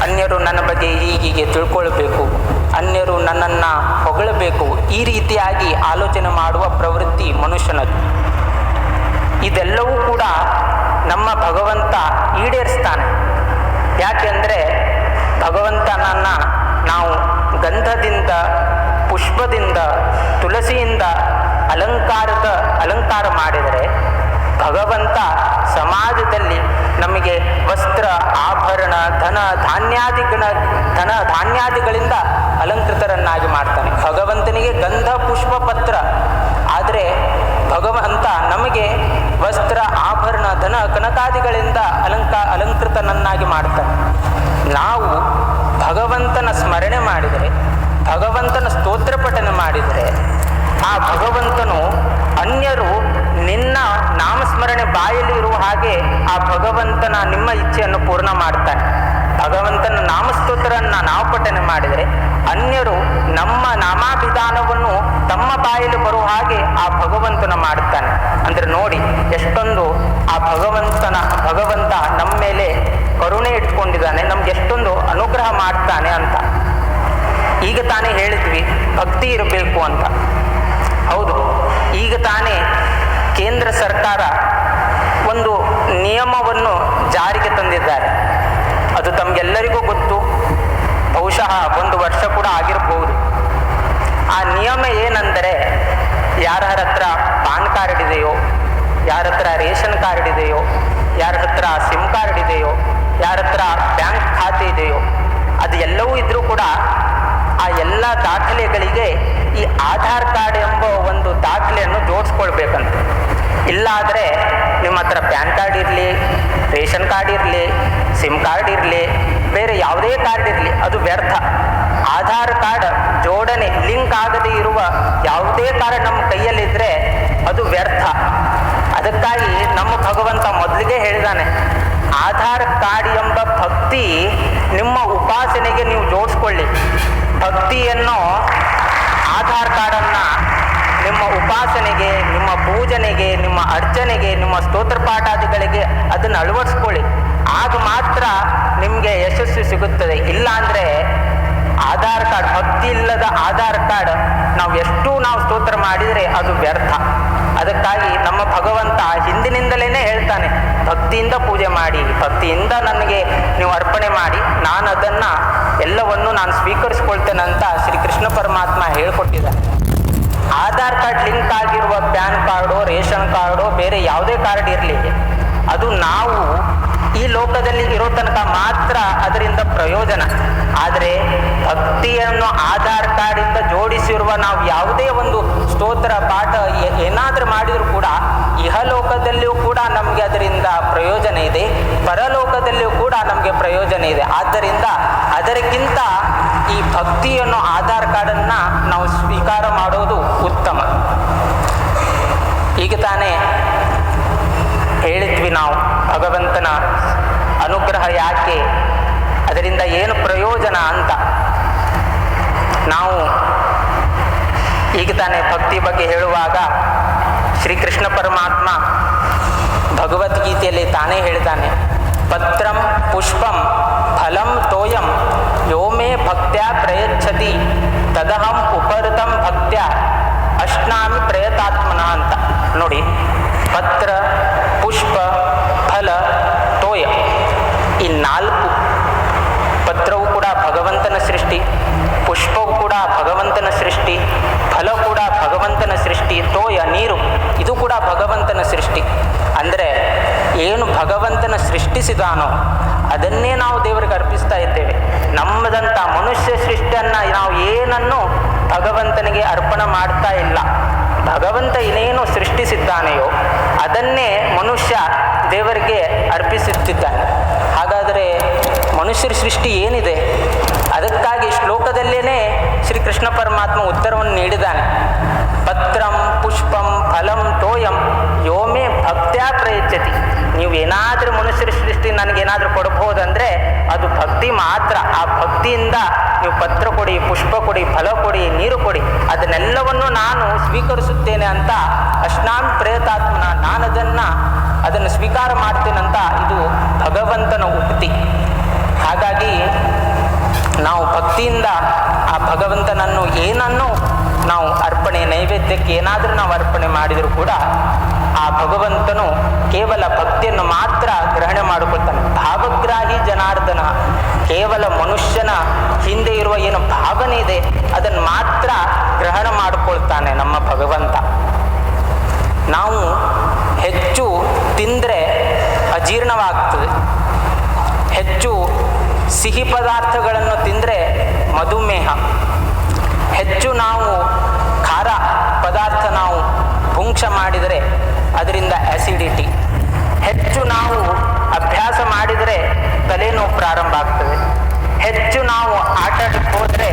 ಅನ್ಯರು ನನ್ನ ಬಗ್ಗೆ ಹೀಗೆ ತಿಳ್ಕೊಳ್ಬೇಕು, ಅನ್ಯರು ನನ್ನನ್ನು ಹೊಗಳಬೇಕು, ಈ ರೀತಿಯಾಗಿ ಆಲೋಚನೆ ಮಾಡುವ ಪ್ರವೃತ್ತಿ ಮನುಷ್ಯನದು. ಇದೆಲ್ಲವೂ ಕೂಡ ನಮ್ಮ ಭಗವಂತ ಈಡೇರಿಸ್ತಾನೆ. ಯಾಕೆಂದರೆ ಭಗವಂತನನ್ನು ನಾವು ಗಂಧದಿಂದ, ಪುಷ್ಪದಿಂದ, ತುಳಸಿಯಿಂದ ಅಲಂಕಾರ ಮಾಡಿದರೆ ಭಗವಂತ ಸಮಾಜದಲ್ಲಿ ನಮಗೆ ವಸ್ತ್ರ, ಆಭರಣ, ಧಾನ್ಯಾದಿಗಳಿಂದ ಅಲಂಕೃತರನ್ನಾಗಿ ಮಾಡ್ತಾನೆ. ಭಗವಂತನಿಗೆ ಗಂಧ, ಪುಷ್ಪ, ಪತ್ರ, ಆದರೆ ಭಗವಂತ ನಮಗೆ ವಸ್ತ್ರ, ಆಭರಣ, ಕನಕಾದಿಗಳಿಂದ ಅಲಂಕೃತನನ್ನಾಗಿ ಮಾಡ್ತಾನೆ. ನಾವು ಭಗವಂತನ ಸ್ಮರಣೆ ಮಾಡಿದರೆ, ಭಗವಂತನ ಸ್ತೋತ್ರ ಪಠನೆ ಮಾಡಿದರೆ ಆ ಭಗವಂತನು ಅನ್ಯರು ನಿನ್ನ ನಾಮಸ್ಮರಣೆ ಬಾಯಲ್ಲಿ ಇರುವ ಹಾಗೆ ಆ ಭಗವಂತನ ನಿಮ್ಮ ಇಚ್ಛೆಯನ್ನು ಪೂರ್ಣ ಮಾಡ್ತಾನೆ. ಭಗವಂತನ ನಾಮಸ್ತೋತ್ರವನ್ನು ನಾವು ಪಠನೆ ಮಾಡಿದರೆ ಅನ್ಯರು ನಮ್ಮ ನಾಮಾಭಿಧಾನವನ್ನು ತಮ್ಮ ಬಾಯಲ್ಲಿ ಬರುವ ಹಾಗೆ ಆ ಭಗವಂತನ ಮಾಡುತ್ತಾನೆ. ಅಂದರೆ ನೋಡಿ ಎಷ್ಟೊಂದು ಆ ಭಗವಂತ ನಮ್ಮ ಮೇಲೆ ಕರುಣೆ ಇಟ್ಕೊಂಡಿದ್ದಾನೆ, ನಮ್ಗೆ ಎಷ್ಟೊಂದು ಅನುಗ್ರಹ ಮಾಡ್ತಾನೆ ಅಂತ. ಈಗ ತಾನೇ ಹೇಳಿದ್ವಿ ಭಕ್ತಿ ಇರಬೇಕು ಅಂತ. ಹೌದು, ಈಗ ತಾನೇ ಕೇಂದ್ರ ಸರ್ಕಾರ ಒಂದು ನಿಯಮವನ್ನು ಜಾರಿಗೆ ತಂದಿದ್ದಾರೆ. ಅದು ತಮಗೆಲ್ಲರಿಗೂ ಗೊತ್ತು, ಬಹುಶಃ 1 ವರ್ಷ ಕೂಡ ಆಗಿರಬಹುದು. ಆ ನಿಯಮ ಏನೆಂದರೆ, ಯಾರ ಹತ್ರ ಪಾನ್ ಕಾರ್ಡ್ ಇದೆಯೋ, ಯಾರ ಹತ್ರ ರೇಷನ್ ಕಾರ್ಡ್ ಇದೆಯೋ, ಯಾರ ಹತ್ರ ಸಿಮ್ ಕಾರ್ಡ್ ಇದೆಯೋ, ಯಾರ ಹತ್ರ ಬ್ಯಾಂಕ್ ಖಾತೆ ಇದೆಯೋ, ಅದು ಎಲ್ಲವೂ ಇದ್ರೂ ಕೂಡ ಆ ಎಲ್ಲ ದಾಖಲೆಗಳಿಗೆ ಈ ಆಧಾರ್ ಕಾರ್ಡ್ ಎಂಬ ಒಂದು ದಾಖಲೆಯನ್ನು ಜೋಡಿಸ್ಕೊಳ್ಬೇಕಂತ. ಇಲ್ಲ ಆದರೆ ನಿಮ್ಮ ಹತ್ರ ಪ್ಯಾನ್ ಕಾರ್ಡ್ ಇರಲಿ, ರೇಷನ್ ಕಾರ್ಡ್ ಇರಲಿ, ಸಿಮ್ ಕಾರ್ಡ್ ಇರಲಿ, ಬೇರೆ ಯಾವುದೇ ಕಾರ್ಡ್ ಇರಲಿ, ಅದು ವ್ಯರ್ಥ. ಆಧಾರ್ ಕಾರ್ಡ್ ಜೋಡಣೆ ಲಿಂಕ್ ಆಗದೇ ಇರುವ ಯಾವುದೇ ಕಾರ್ಡ್ ನಮ್ಮ ಕೈಯಲ್ಲಿದ್ದರೆ ಅದು ವ್ಯರ್ಥ. ಅದಕ್ಕಾಗಿ ನಮ್ಮ ಭಗವಂತ ಮೊದಲಿಗೆ ಹೇಳಿದಾನೆ, ಆಧಾರ್ ಕಾರ್ಡ್ ಎಂಬ ಭಕ್ತಿ ನಿಮ್ಮ ಉಪಾಸನೆಗೆ ನೀವು ಜೋಡಿಸ್ಕೊಳ್ಳಿ. ಭಕ್ತಿಯನ್ನು, ಆಧಾರ್ ಕಾರ್ಡನ್ನು ನಿಮ್ಮ ಉಪಾಸನೆಗೆ, ನಿಮ್ಮ ಪೂಜನೆಗೆ, ನಿಮ್ಮ ಅರ್ಚನೆಗೆ, ನಿಮ್ಮ ಸ್ತೋತ್ರ ಪಾಠಾದಿಗಳಿಗೆ ಅದನ್ನು ಅಳವಡಿಸ್ಕೊಳ್ಳಿ. ಆಗ ಮಾತ್ರ ನಿಮಗೆ ಯಶಸ್ಸು ಸಿಗುತ್ತದೆ. ಇಲ್ಲ ಅಂದರೆ ಆಧಾರ್ ಕಾರ್ಡ್, ಭಕ್ತಿ ಇಲ್ಲದ ಆಧಾರ್ ಕಾರ್ಡ್ ನಾವು ಸ್ತೋತ್ರ ಮಾಡಿದರೆ ಅದು ವ್ಯರ್ಥ. ಅದಕ್ಕಾಗಿ ನಮ್ಮ ಭಗವಂತ ಹಿಂದಿನಿಂದಲೇ ಹೇಳ್ತಾನೆ, ಭಕ್ತಿಯಿಂದ ಪೂಜೆ ಮಾಡಿ, ಭಕ್ತಿಯಿಂದ ನನಗೆ ನೀವು ಅರ್ಪಣೆ ಮಾಡಿ, ನಾನು ಅದನ್ನು ಎಲ್ಲವನ್ನು ನಾನು ಸ್ವೀಕರಿಸ್ಕೊಳ್ತೇನೆ ಅಂತ ಶ್ರೀಕೃಷ್ಣ ಪರಮಾತ್ಮ ಹೇಳ್ಕೊಟ್ಟಿದ್ದಾನೆ. ಆಧಾರ್ ಕಾರ್ಡ್ ಲಿಂಕ್ ಆಗಿರುವ ಪ್ಯಾನ್ ಕಾರ್ಡೋ, ರೇಷನ್ ಕಾರ್ಡೋ, ಬೇರೆ ಯಾವುದೇ ಕಾರ್ಡ್ ಇರಲಿ, ಅದು ನಾವು ಈ ಲೋಕದಲ್ಲಿ ಇರೋ ತನಕ ಮಾತ್ರ ಅದರಿಂದ ಪ್ರಯೋಜನ. ಆದರೆ ಭಕ್ತಿಯನ್ನು ಆಧಾರ್ ಕಾರ್ಡಿಂದ ಜೋಡಿಸಿರುವ ನಾವು ಯಾವುದೇ ಒಂದು ಸ್ತೋತ್ರ ಪಾಠ ಏನಾದರೂ ಮಾಡಿದರೂ ಕೂಡ ಇಹಲೋಕದಲ್ಲಿಯೂ ಕೂಡ ನಮಗೆ ಅದರಿಂದ ಪ್ರಯೋಜನ ಇದೆ, ಪರಲೋಕದಲ್ಲಿಯೂ ಕೂಡ ನಮಗೆ ಪ್ರಯೋಜನ ಇದೆ. ಆದ್ದರಿಂದ ಅದಕ್ಕಿಂತ ಈ ಭಕ್ತಿಯನ್ನು ಆಧಾರ್ ಕಾರ್ಡನ್ನು ನಾವು ಸ್ವೀಕಾರ ಮಾಡೋದು ಉತ್ತಮ. ಈಗ ತಾನೇ ಹೇಳಿದ್ವಿ ನಾವು ಭಗವಂತನ ಅನುಗ್ರಹ ಯಾಕೆ, ಅದರಿಂದ ಏನು ಪ್ರಯೋಜನ ಅಂತ. ನಾವು ಈಗ ತಾನೇ ಭಕ್ತಿ ಬಗ್ಗೆ ಹೇಳುವಾಗ ಶ್ರೀಕೃಷ್ಣ ಪರಮಾತ್ಮ ಭಗವದ್ಗೀತೆಯಲ್ಲಿ ತಾನೇ ಹೇಳ್ತಾನೆ, ಪತ್ರಂ ಪುಷ್ಪಂ ಫಲಂ ತೋಯಂ ಯೋ ಮೇ ಭಕ್ತ್ಯಾ ಪ್ರಯಚ್ಛತಿ ತದಹಂ ಉಪರತಂ ಭಕ್ತ್ಯಾ ಅಶ್ನಾಮಿ ಪ್ರಯತಾತ್ಮನ ಅಂತ. ನೋಡಿ, ಪತ್ರ, ಪುಷ್ಪ, ಫಲ, ತೋಯ, ಈ 4 ಪತ್ರವು ಕೂಡ ಭಗವಂತನ ಸೃಷ್ಟಿ, ಪುಷ್ಪವು ಕೂಡ ಭಗವಂತನ ಸೃಷ್ಟಿ, ಫಲ ಕೂಡ ಭಗವಂತನ ಸೃಷ್ಟಿ, ತೋಯ ನೀರು ಇದು ಕೂಡ ಭಗವಂತನ ಸೃಷ್ಟಿ. ಅಂದರೆ ಏನು ಭಗವಂತನ ಸೃಷ್ಟಿಸಿದಾನೋ ಅದನ್ನೇ ನಾವು ದೇವರಿಗೆ ಅರ್ಪಿಸ್ತಾ ಇದ್ದೇವೆ. ನಮ್ಮದಂಥ ಮನುಷ್ಯ ಸೃಷ್ಟಿಯನ್ನು ನಾವು ಏನನ್ನು ಭಗವಂತನಿಗೆ ಅರ್ಪಣೆ ಮಾಡ್ತಾ ಇಲ್ಲ. ಭಗವಂತ ಏನೇನು ಸೃಷ್ಟಿಸಿದ್ದಾನೆಯೋ ಅದನ್ನೇ ಮನುಷ್ಯ ದೇವರಿಗೆ ಅರ್ಪಿಸುತ್ತಿದ್ದಾನೆ. ಹಾಗಾದರೆ ಮನುಷ್ಯರ ಸೃಷ್ಟಿ ಏನಿದೆ? ಅದಕ್ಕಾಗಿ ಶ್ಲೋಕದಲ್ಲೇ ಶ್ರೀಕೃಷ್ಣ ಪರಮಾತ್ಮ ಉತ್ತರವನ್ನು ನೀಡಿದ್ದಾನೆ. ಪತ್ರಂ ಪುಷ್ಪಂ ಫಲಂ ತೋಯಂ ಯೋ ಮೇ ಭಕ್ತ್ಯಾ ಪ್ರಯಚ್ಛತಿ. ನೀವು ಏನಾದರೂ ಮನುಷ್ಯರ ಸೃಷ್ಟಿ ನನಗೇನಾದರೂ ಕೊಡಬಹುದಂದರೆ ಅದು ಭಕ್ತಿ ಮಾತ್ರ. ಆ ಭಕ್ತಿಯಿಂದ ನೀವು ಪತ್ರ ಕೊಡಿ, ಪುಷ್ಪ ಕೊಡಿ, ಫಲ ಕೊಡಿ, ನೀರು ಕೊಡಿ, ಅದನ್ನೆಲ್ಲವನ್ನು ನಾನು ಸ್ವೀಕರಿಸುತ್ತೇನೆ ಅಂತ ಅಶ್ನಾಮಿ ಪ್ರಯತಾತ್ಮನ, ನಾನು ಅದನ್ನು ಸ್ವೀಕಾರ ಮಾಡ್ತೇನಂತ ಇದು ಭಗವಂತನ ಉಕ್ತಿ. ಹಾಗಾಗಿ ನಾವು ಭಕ್ತಿಯಿಂದ ಆ ಭಗವಂತನನ್ನು ಏನನ್ನು ನಾವು ಅರ್ಪಣೆ, ನೈವೇದ್ಯಕ್ಕೆ ಏನಾದರೂ ನಾವು ಅರ್ಪಣೆ ಮಾಡಿದರೂ ಕೂಡ ಆ ಭಗವಂತನು ಕೇವಲ ಭಕ್ತಿಯನ್ನು ಮಾತ್ರ ಗ್ರಹಣೆ ಮಾಡಿಕೊಳ್ತಾನೆ. ಭಾವಗ್ರಾಹಿ ಜನಾರ್ದನ, ಕೇವಲ ಮನುಷ್ಯನ ಹಿಂದೆ ಇರುವ ಏನು ಭಾವನೆ ಇದೆ ಅದನ್ನು ಮಾತ್ರ ಗ್ರಹಣ ಮಾಡಿಕೊಳ್ತಾನೆ ನಮ್ಮ ಭಗವಂತ. ನಾವು ಹೆಚ್ಚು ತಿಂದರೆ ಅಜೀರ್ಣವಾಗ್ತದೆ, ಹೆಚ್ಚು ಸಿಹಿ ಪದಾರ್ಥಗಳನ್ನು ತಿಂದರೆ ಮಧುಮೇಹ, ಹೆಚ್ಚು ನಾವು ಖಾರ ಪದಾರ್ಥ ನಾವು ಭುಂಕ್ಷ ಮಾಡಿದರೆ ಅದರಿಂದ ಆ್ಯಸಿಡಿಟಿ, ಹೆಚ್ಚು ನಾವು ಅಭ್ಯಾಸ ಮಾಡಿದರೆ ತಲೆನೋವು ಪ್ರಾರಂಭ ಆಗ್ತದೆ, ಹೆಚ್ಚು ನಾವು ಆಟಾಡಕ್ಕೆ ಹೋದರೆ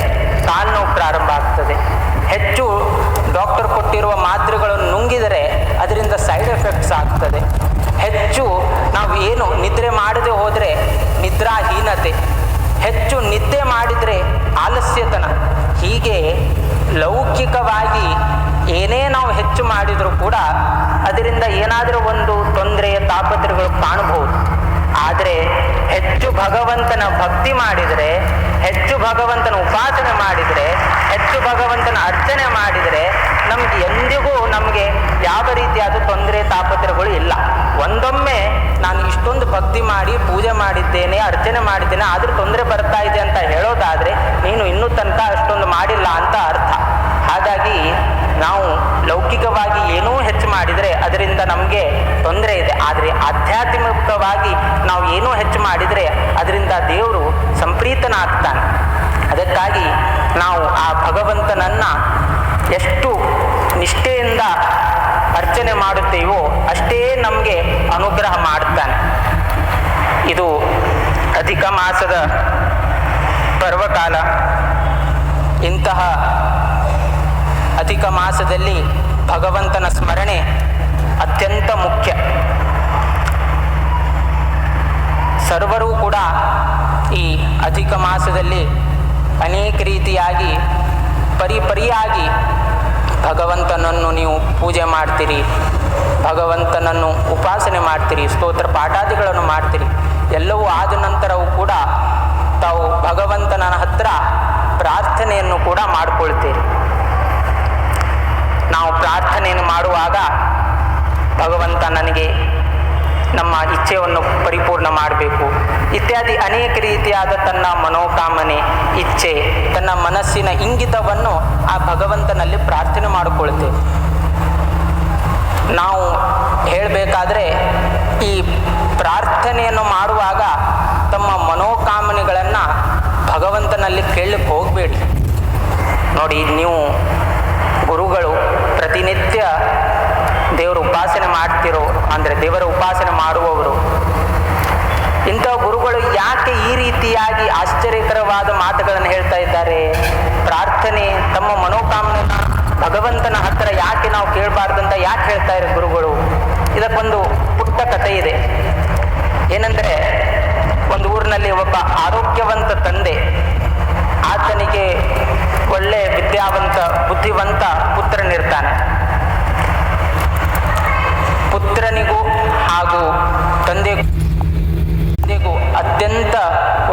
ಕಾಲು ನೋವು ಪ್ರಾರಂಭ ಆಗ್ತದೆ, ಹೆಚ್ಚು ಡಾಕ್ಟರ್ ಕೊಟ್ಟಿರುವ ಮಾತ್ರೆಗಳನ್ನು ನುಂಗಿದರೆ ಅದರಿಂದ ಸೈಡ್ ಎಫೆಕ್ಟ್ಸ್ ಆಗ್ತದೆ, ಹೆಚ್ಚು ನಾವು ಏನು ನಿದ್ರೆ ಮಾಡದೆ ಹೋದರೆ ನಿದ್ರಾಹೀನತೆ, ಹೆಚ್ಚು ನಿದ್ದೆ ಮಾಡಿದರೆ ಆಲಸ್ಯತನ. ಹೀಗೆ ಲೌಕಿಕವಾಗಿ ಏನೇ ನಾವು ಹೆಚ್ಚು ಮಾಡಿದರೂ ಕೂಡ ಅದರಿಂದ ಏನಾದರೂ ಒಂದು ತೊಂದರೆ, ತಾಪತ್ರಗಳು ಕಾಣಬಹುದು. ಆದರೆ ಹೆಚ್ಚು ಭಗವಂತನ ಭಕ್ತಿ ಮಾಡಿದರೆ, ಹೆಚ್ಚು ಭಗವಂತನ ಉಪಾಸನೆ ಮಾಡಿದರೆ, ಹೆಚ್ಚು ಭಗವಂತನ ಅರ್ಚನೆ ಮಾಡಿದರೆ ನಮಗೆ ಎಂದಿಗೂ ನಮಗೆ ಯಾವ ರೀತಿಯಾದ ತೊಂದರೆ, ತಾಪತ್ರಗಳು ಇಲ್ಲ. ಒಂದೊಮ್ಮೆ ನಾನು ಇಷ್ಟೊಂದು ಭಕ್ತಿ ಮಾಡಿ ಪೂಜೆ ಮಾಡಿದ್ದೇನೆ, ಅರ್ಚನೆ ಮಾಡಿದ್ದೇನೆ, ಆದರೂ ತೊಂದರೆ ಬರ್ತಾ ಇದೆ ಅಂತ ಹೇಳೋದಾದರೆ ನೀನು ಇನ್ನೂ ತನಕ ಅಷ್ಟೊಂದು ಮಾಡಿಲ್ಲ ಅಂತ ಅರ್ಥ. ಹಾಗಾಗಿ ನಾವು ಲೌಕಿಕವಾಗಿ ಏನೂ ಹೆಚ್ಚು ಮಾಡಿದರೆ ಅದರಿಂದ ನಮಗೆ ತೊಂದರೆ ಇದೆ. ಆದರೆ ಆಧ್ಯಾತ್ಮಿಕವಾಗಿ ನಾವು ಏನೂ ಹೆಚ್ಚು ಮಾಡಿದರೆ ಅದರಿಂದ ದೇವರು ಸಂಪ್ರೀತನಾಗ್ತಾನೆ. ಅದಕ್ಕಾಗಿ ನಾವು ಆ ಭಗವಂತನನ್ನು ಎಷ್ಟು ನಿಷ್ಠೆಯಿಂದ ಅರ್ಚನೆ ಮಾಡುತ್ತೇವೋ ಅಷ್ಟೇ ನಮಗೆ ಅನುಗ್ರಹ ಮಾಡ್ತಾನೆ. ಇದು ಅಧಿಕ ಮಾಸದ ಪರ್ವಕಾಲ. ಇಂತಹ ಅಧಿಕ ಮಾಸದಲ್ಲಿ ಭಗವಂತನ ಸ್ಮರಣೆ ಅತ್ಯಂತ ಮುಖ್ಯ. ಸರ್ವರೂ ಕೂಡ ಈ ಅಧಿಕ ಮಾಸದಲ್ಲಿ ಅನೇಕ ರೀತಿಯಾಗಿ ಪರಿಪರಿಯಾಗಿ ಭಗವಂತನನ್ನು ನೀವು ಪೂಜೆ ಮಾಡ್ತೀರಿ, ಭಗವಂತನನ್ನು ಉಪಾಸನೆ ಮಾಡ್ತೀರಿ, ಸ್ತೋತ್ರ ಪಾಠಾದಿಗಳನ್ನು ಮಾಡ್ತೀರಿ. ಎಲ್ಲವೂ ಆದ ನಂತರವೂ ಕೂಡ ತಾವು ಭಗವಂತನ ಹತ್ರ ಪ್ರಾರ್ಥನೆಯನ್ನು ಕೂಡ ಮಾಡಿಕೊಳ್ತೀರಿ. ನಾವು ಪ್ರಾರ್ಥನೆಯನ್ನು ಮಾಡುವಾಗ ಭಗವಂತ ನನಗೆ ನಮ್ಮ ಇಚ್ಛೆಯನ್ನು ಪರಿಪೂರ್ಣ ಮಾಡಬೇಕು ಇತ್ಯಾದಿ ಅನೇಕ ರೀತಿಯಾದ ತನ್ನ ಮನೋಕಾಮನೆ, ಇಚ್ಛೆ, ತನ್ನ ಮನಸ್ಸಿನ ಇಂಗಿತವನ್ನು ಆ ಭಗವಂತನಲ್ಲಿ ಪ್ರಾರ್ಥನೆ ಮಾಡಿಕೊಳ್ತೇವೆ. ನಾವು ಹೇಳಬೇಕಾದ್ರೆ ಈ ಪ್ರಾರ್ಥನೆಯನ್ನು ಮಾಡುವಾಗ ತಮ್ಮ ಮನೋಕಾಮನೆಗಳನ್ನು ಭಗವಂತನಲ್ಲಿ ಕೇಳಲಿಕ್ಕೆ ಹೋಗಬೇಡಿ. ನೋಡಿ, ನೀವು ಗುರುಗಳು ಪ್ರತಿನಿತ್ಯ ದೇವರ ಉಪಾಸನೆ ಮಾಡ್ತಿರೋ ಅಂದರೆ ದೇವರ ಉಪಾಸನೆ ಮಾಡುವವರು, ಇಂಥ ಗುರುಗಳು ಯಾಕೆ ಈ ರೀತಿಯಾಗಿ ಆಶ್ಚರ್ಯಕರವಾದ ಮಾತುಗಳನ್ನು ಹೇಳ್ತಾ ಇದ್ದಾರೆ? ಪ್ರಾರ್ಥನೆ, ತಮ್ಮ ಮನೋಕಾಮನೆನ ಭಗವಂತನ ಹತ್ತಿರ ಯಾಕೆ ನಾವು ಕೇಳಬಾರ್ದಂತ ಯಾಕೆ ಹೇಳ್ತಾ ಇರೋ ಗುರುಗಳು? ಇದಕ್ಕೊಂದು ಪುಟ್ಟ ಕಥೆ ಇದೆ. ಏನಂದರೆ, ಒಂದು ಊರಿನಲ್ಲಿ ಒಬ್ಬ ಆರೋಗ್ಯವಂತ ತಂದೆ, ಆತನಿಗೆ ಒಳ್ಳೆ ವಿದ್ಯಾವಂತ ಬುದ್ಧಿವಂತ ಪುತ್ರನಿರ್ತಾನೆ. ಪುತ್ರನಿಗೂ ಹಾಗೂ ತಂದೆಗೂ ಅತ್ಯಂತ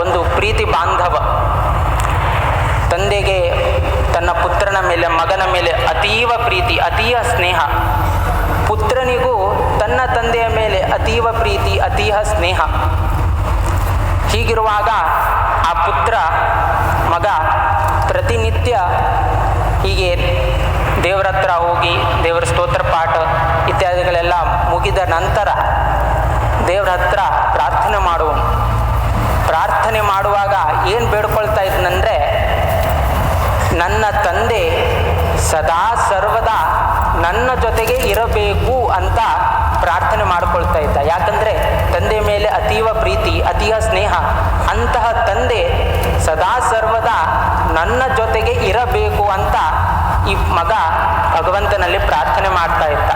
ಒಂದು ಪ್ರೀತಿ ಬಾಂಧವ. ತಂದೆಗೆ ತನ್ನ ಪುತ್ರನ ಮೇಲೆ, ಮಗನ ಮೇಲೆ ಅತೀವ ಪ್ರೀತಿ, ಅತೀವ ಸ್ನೇಹ. ಪುತ್ರನಿಗೂ ತನ್ನ ತಂದೆಯ ಮೇಲೆ ಅತೀವ ಪ್ರೀತಿ, ಅತೀವ ಸ್ನೇಹ. ಹೀಗಿರುವಾಗ ಆ ಪುತ್ರ ಮಗ ಪ್ರತಿನಿತ್ಯ ಹೀಗೆ ದೇವರ ಹತ್ರ ಹೋಗಿ ದೇವರ ಸ್ತೋತ್ರ ಪಾಠ ಇತ್ಯಾದಿಗಳೆಲ್ಲ ಮುಗಿದ ನಂತರ ದೇವರ ಹತ್ರ ಪ್ರಾರ್ಥನೆ ಮಾಡುವನು. ಪ್ರಾರ್ಥನೆ ಮಾಡುವಾಗ ಏನು ಬೇಡ್ಕೊಳ್ತಾ ಇದ್ನಂದರೆ, ನನ್ನ ತಂದೆ ಸದಾ ಸರ್ವದಾ ನನ್ನ ಜೊತೆಗೆ ಇರಬೇಕು ಅಂತ ಪ್ರಾರ್ಥನೆ ಮಾಡಿಕೊಳ್ತಾ ಇದ್ದ. ಯಾಕಂದರೆ ತಂದೆ ಮೇಲೆ ಅತೀವ ಪ್ರೀತಿ, ಅತೀವ ಸ್ನೇಹ. ಅಂತಹ ತಂದೆ ಸದಾ ಸರ್ವದಾ ನನ್ನ ಜೊತೆಗೆ ಇರಬೇಕು ಅಂತ ಈ ಮಗ ಭಗವಂತನಲ್ಲಿ ಪ್ರಾರ್ಥನೆ ಮಾಡ್ತಾ ಇದ್ದ.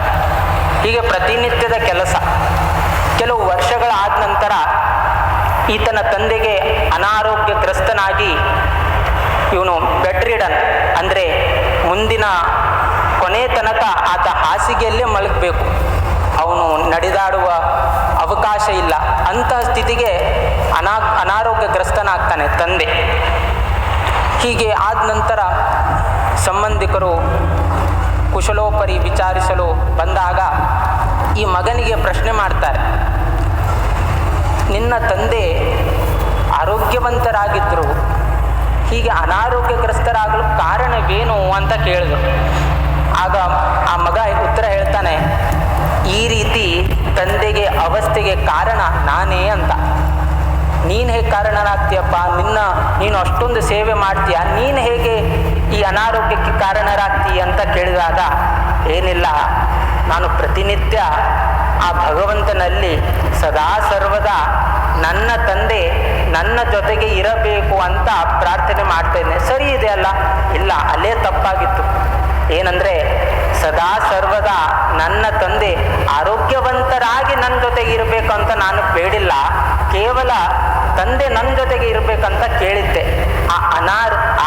ಹೀಗೆ ಪ್ರತಿನಿತ್ಯದ ಕೆಲಸ. ಕೆಲವು ವರ್ಷಗಳಾದ ನಂತರ ಈತನ ತಂದೆಗೆ ಅನಾರೋಗ್ಯಗ್ರಸ್ತನಾಗಿ ಇವನು ಬೆಡ್ ರಿಡನ್, ಅಂದರೆ ಮುಂದಿನ ಕೊನೆ ತನಕ ಆತ ಹಾಸಿಗೆಯಲ್ಲೇ ಮಲಗಬೇಕು, ಅವನು ನಡೆದಾಡುವ ಅವಕಾಶ ಇಲ್ಲ. ಅಂತಹ ಸ್ಥಿತಿಗೆ ಅನಾರೋಗ್ಯಗ್ರಸ್ತನಾಗ್ತಾನೆ ತಂದೆ. ಹೀಗೆ ಆದ ನಂತರ ಸಂಬಂಧಿಕರು ಕುಶಲೋಪರಿ ವಿಚಾರಿಸಲು ಬಂದಾಗ ಈ ಮಗನಿಗೆ ಪ್ರಶ್ನೆ ಮಾಡ್ತಾರೆ, ನಿನ್ನ ತಂದೆ ಆರೋಗ್ಯವಂತರಾಗಿದ್ದರು, ಹೀಗೆ ಅನಾರೋಗ್ಯಗ್ರಸ್ತರಾಗಲು ಕಾರಣವೇನು ಅಂತ ಕೇಳಿದ್ರು. ಆಗ ಆ ಮಗ ಉತ್ತರ ಹೇಳ್ತಾನೆ, ಈ ರೀತಿ ತಂದೆಗೆ ಅವಸ್ಥೆಗೆ ಕಾರಣ ನಾನೇ ಅಂತ. ನೀನು ಹೇಗೆ ಕಾರಣರಾಗ್ತೀಯಪ್ಪ? ನೀನು ಅಷ್ಟೊಂದು ಸೇವೆ ಮಾಡ್ತೀಯ, ನೀನು ಹೇಗೆ ಈ ಅನಾರೋಗ್ಯಕ್ಕೆ ಕಾರಣರಾಗ್ತೀಯ ಅಂತ ಕೇಳಿದಾಗ, ಏನಿಲ್ಲ, ನಾನು ಪ್ರತಿನಿತ್ಯ ಆ ಭಗವಂತನಲ್ಲಿ ಸದಾ ಸರ್ವದಾ ನನ್ನ ತಂದೆ ನನ್ನ ಜೊತೆಗೆ ಇರಬೇಕು ಅಂತ ಪ್ರಾರ್ಥನೆ ಮಾಡ್ತೇನೆ. ಸರಿ ಇದೆ ಅಲ್ಲ? ಇಲ್ಲ, ಅಲ್ಲೇ ತಪ್ಪಾಗಿತ್ತು. ಏನಂದರೆ, ಸದಾ ಸರ್ವದಾ ನನ್ನ ತಂದೆ ಆರೋಗ್ಯವಂತರಾಗಿ ನನ್ನ ಜೊತೆಗೆ ಇರಬೇಕು ಅಂತ ನಾನು ಬೇಡಿಲ್ಲ, ಕೇವಲ ತಂದೆ ನನ್ನ ಜೊತೆಗೆ ಇರಬೇಕಂತ ಕೇಳಿದ್ದೆ. ಆ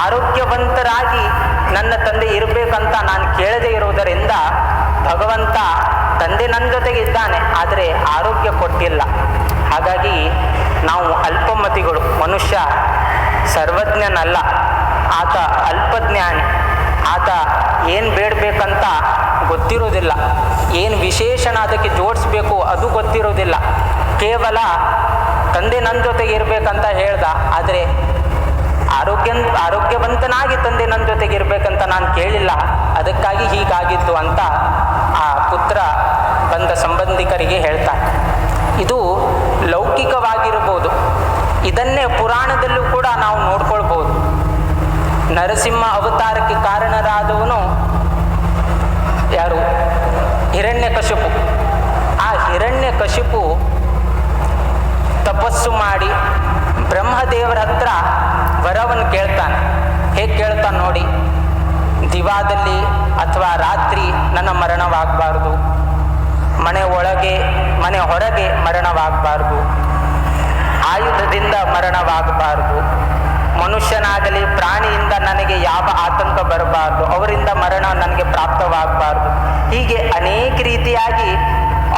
ಆರೋಗ್ಯವಂತರಾಗಿ ನನ್ನ ತಂದೆ ಇರಬೇಕಂತ ನಾನು ಕೇಳದೇ ಇರುವುದರಿಂದ ಭಗವಂತ ತಂದೆ ನನ್ನ ಜೊತೆಗೆ ಇದ್ದಾನೆ, ಆದರೆ ಆರೋಗ್ಯ ಕೊಟ್ಟಿಲ್ಲ. ಹಾಗಾಗಿ ನಾವು ಅಲ್ಪಮತಿಗಳು. ಮನುಷ್ಯ ಸರ್ವಜ್ಞನಲ್ಲ, ಆತ ಅಲ್ಪಜ್ಞಾನಿ. ಆತ ಏನು ಬೇಡಬೇಕಂತ ಗೊತ್ತಿರೋದಿಲ್ಲ, ಏನು ವಿಶೇಷಣ ಅದಕ್ಕೆ ಜೋಡಿಸ್ಬೇಕು ಅದು ಗೊತ್ತಿರೋದಿಲ್ಲ. ಕೇವಲ ತಂದೆ ನನ್ನ ಜೊತೆಗೆ ಇರಬೇಕಂತ ಹೇಳ್ದ, ಆದರೆ ಆರೋಗ್ಯವಂತನಾಗಿ ತಂದೆ ನನ್ನ ಜೊತೆಗೆ ಇರಬೇಕಂತ ನಾನು ಕೇಳಿಲ್ಲ, ಅದಕ್ಕಾಗಿ ಹೀಗಾಗಿತ್ತು ಅಂತ ಆ ಪುತ್ರ ಬಂದ ಸಂಬಂಧಿಕರಿಗೆ ಹೇಳ್ತಾನೆ. ಇದು ಲೌಕಿಕವಾಗಿರ್ಬೋದು, ಇದನ್ನೇ ಪುರಾಣದಲ್ಲೂ ಕೂಡ ನಾವು ನೋಡ್ಕೊಳ್ಬೋದು. ನರಸಿಂಹ ಅವತಾರಕ್ಕೆ ಕಾರಣರಾದವನು ಯಾರು? ಹಿರಣ್ಯಕಶಿಪು. ಆ ಹಿರಣ್ಯಕಶಿಪು ತಪಸ್ಸು ಮಾಡಿ ಬ್ರಹ್ಮದೇವರ ಹತ್ರ ವರವನ್ನು ಕೇಳ್ತಾನೆ. ಹೇಗೆ ಕೇಳ್ತಾನೆ ನೋಡಿ, ದಿವಾದಲ್ಲಿ ಅಥವಾ ರಾತ್ರಿ ನನ್ನ ಮರಣವಾಗಬಾರ್ದು, ಮನೆ ಒಳಗೆ ಮನೆ ಹೊರಗೆ ಮರಣವಾಗಬಾರ್ದು, ಆಯುಧದಿಂದ ಮರಣವಾಗಬಾರ್ದು, ಮನುಷ್ಯನಾಗಲಿ ಪ್ರಾಣಿಯಿಂದ ನನಗೆ ಯಾವ ಆತಂಕ ಬರಬಾರ್ದು, ಅವರಿಂದ ಮರಣ ನನಗೆ ಪ್ರಾಪ್ತವಾಗಬಾರ್ದು. ಹೀಗೆ ಅನೇಕ ರೀತಿಯಾಗಿ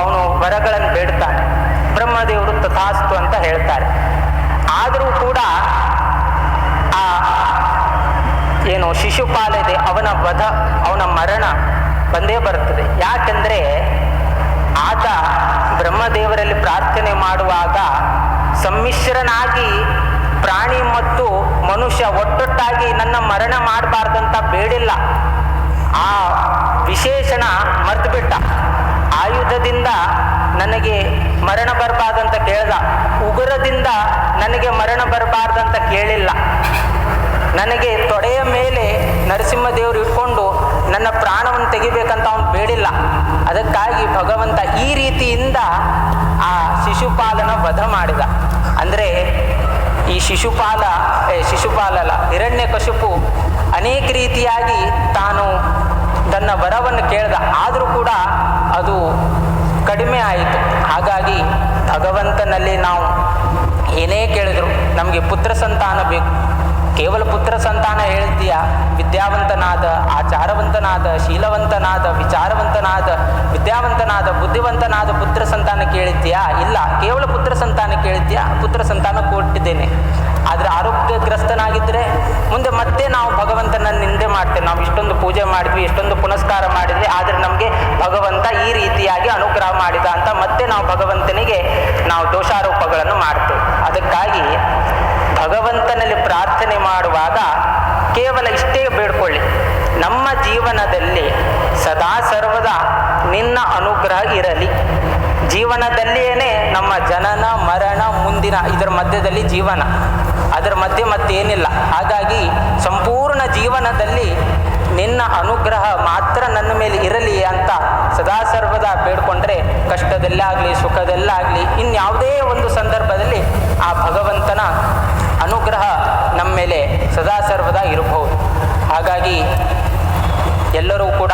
ಅವನು ವರಗಳನ್ನು ಬೇಡ್ತಾನೆ. ಬ್ರಹ್ಮದೇವರು ತಥಾಸ್ತು ಅಂತ ಹೇಳ್ತಾರೆ. ಆದರೂ ಕೂಡ ಆ ಏನು ಶಿಶುಪಾಲ ಇದೆ, ಅವನ ಮರಣ ಬಂದೇ ಬರುತ್ತದೆ. ಯಾಕೆಂದರೆ ಆತ ಬ್ರಹ್ಮದೇವರಲ್ಲಿ ಪ್ರಾರ್ಥನೆ ಮಾಡುವಾಗ ಸಮ್ಮಿಶ್ರನಾಗಿ ಪ್ರಾಣಿ ಮತ್ತು ಮನುಷ್ಯ ಒಟ್ಟೊಟ್ಟಾಗಿ ನನ್ನ ಮರಣ ಮಾಡಬಾರ್ದಂತ ಬೇಡಿಲ್ಲ. ಆ ವಿಶೇಷಣ ಮರೆತುಬಿಟ್ಟ. ಆಯುಧದಿಂದ ನನಗೆ ಮರಣ ಬರಬಾರ್ದಂತ ಕೇಳ್ದ, ಉಗುರದಿಂದ ನನಗೆ ಮರಣ ಬರಬಾರ್ದಂತ ಕೇಳಿಲ್ಲ. ನನಗೆ ತೊಡೆಯ ಮೇಲೆ ನರಸಿಂಹದೇವರು ಇಟ್ಕೊಂಡು ನನ್ನ ಪ್ರಾಣವನ್ನು ತೆಗಿಬೇಕಂತ ಅವನು ಬೇಡಿಲ್ಲ. ಅದಕ್ಕಾಗಿ ಭಗವಂತ ಈ ರೀತಿಯಿಂದ ಆ ಶಿಶುಪಾಲನ ವಧ ಮಾಡಿದ. ಅಂದರೆ ಈ ಶಿಶುಪಾಲಲ್ಲ, ಹಿರಣ್ಯಕಶಿಪು ಅನೇಕ ರೀತಿಯಾಗಿ ತಾನು ತನ್ನ ವರವನ್ನು ಕೇಳ್ದ, ಆದರೂ ಕೂಡ ಅದು ಕಡಿಮೆ ಆಯಿತು. ಹಾಗಾಗಿ ಭಗವಂತನಲ್ಲಿ ನಾವು ಏನೇ ಕೇಳಿದ್ರು, ನಮಗೆ ಪುತ್ರ ಸಂತಾನ ಬೇಕು, ಕೇವಲ ಪುತ್ರ ಸಂತಾನ ಹೇಳಿದ್ದೀಯಾ? ವಿದ್ಯಾವಂತನಾದ, ಆಚಾರವಂತನಾದ, ಶೀಲವಂತನಾದ, ವಿಚಾರವಂತನಾದ, ವಿದ್ಯಾವಂತನಾದ, ಬುದ್ಧಿವಂತನಾದ ಪುತ್ರ ಸಂತಾನ ಕೇಳಿದ್ದೀಯಾ? ಇಲ್ಲ. ಕೇವಲ ಪುತ್ರ ಸಂತಾನ ಕೇಳಿದ್ದೀಯಾ? ಪುತ್ರ ಸಂತಾನ ಕೊಟ್ಟಿದ್ದೇನೆ. ಆದರೆ ಆರೋಗ್ಯಗ್ರಸ್ತನಾಗಿದ್ದರೆ ಮುಂದೆ ಮತ್ತೆ ನಾವು ಭಗವಂತನ ನಿಂದೆ ಮಾಡ್ತೇವೆ. ನಾವು ಇಷ್ಟೊಂದು ಪೂಜೆ ಮಾಡಿದ್ವಿ, ಇಷ್ಟೊಂದು ಪುನಸ್ಕಾರ ಮಾಡಿದ್ವಿ, ಆದರೆ ನಮಗೆ ಭಗವಂತ ಈ ರೀತಿಯಾಗಿ ಅನುಗ್ರಹ ಮಾಡಿದ ಅಂತ ಮತ್ತೆ ನಾವು ಭಗವಂತನಿಗೆ ನಾವು ದೋಷಾರೋಪಗಳನ್ನು ಮಾಡ್ತೇವೆ. ಅದಕ್ಕಾಗಿ ಭಗವಂತನಲ್ಲಿ ಪ್ರಾರ್ಥನೆ ಮಾಡುವಾಗ ಕೇವಲ ಇಷ್ಟೇ ಬೇಡ್ಕೊಳ್ಳಿ, ನಮ್ಮ ಜೀವನದಲ್ಲಿ ಸದಾ ಸರ್ವದಾ ನಿನ್ನ ಅನುಗ್ರಹ ಇರಲಿ. ಜೀವನದಲ್ಲಿಯೇ ನಮ್ಮ ಜನನ ಮರಣ ಮುಂದಿನ ಇದರ ಮಧ್ಯದಲ್ಲಿ ಜೀವನ, ಅದರ ಮಧ್ಯೆ ಮತ್ತೇನಿಲ್ಲ. ಹಾಗಾಗಿ ಸಂಪೂರ್ಣ ಜೀವನದಲ್ಲಿ ನಿನ್ನ ಅನುಗ್ರಹ ಮಾತ್ರ ನನ್ನ ಮೇಲೆ ಇರಲಿ ಅಂತ ಸದಾ ಸರ್ವದಾ ಬೇಡ್ಕೊಂಡ್ರೆ ಕಷ್ಟದಲ್ಲಾಗಲಿ ಸುಖದಲ್ಲಾಗಲಿ ಇನ್ಯಾವುದೇ ಒಂದು ಸಂದರ್ಭದಲ್ಲಿ ಆ ಭಗವಂತನ ಅನುಗ್ರಹ ನಮ್ಮ ಮೇಲೆ ಸದಾ ಸರ್ವದಾ ಇರಬಹುದು. ಹಾಗಾಗಿ ಎಲ್ಲರೂ ಕೂಡ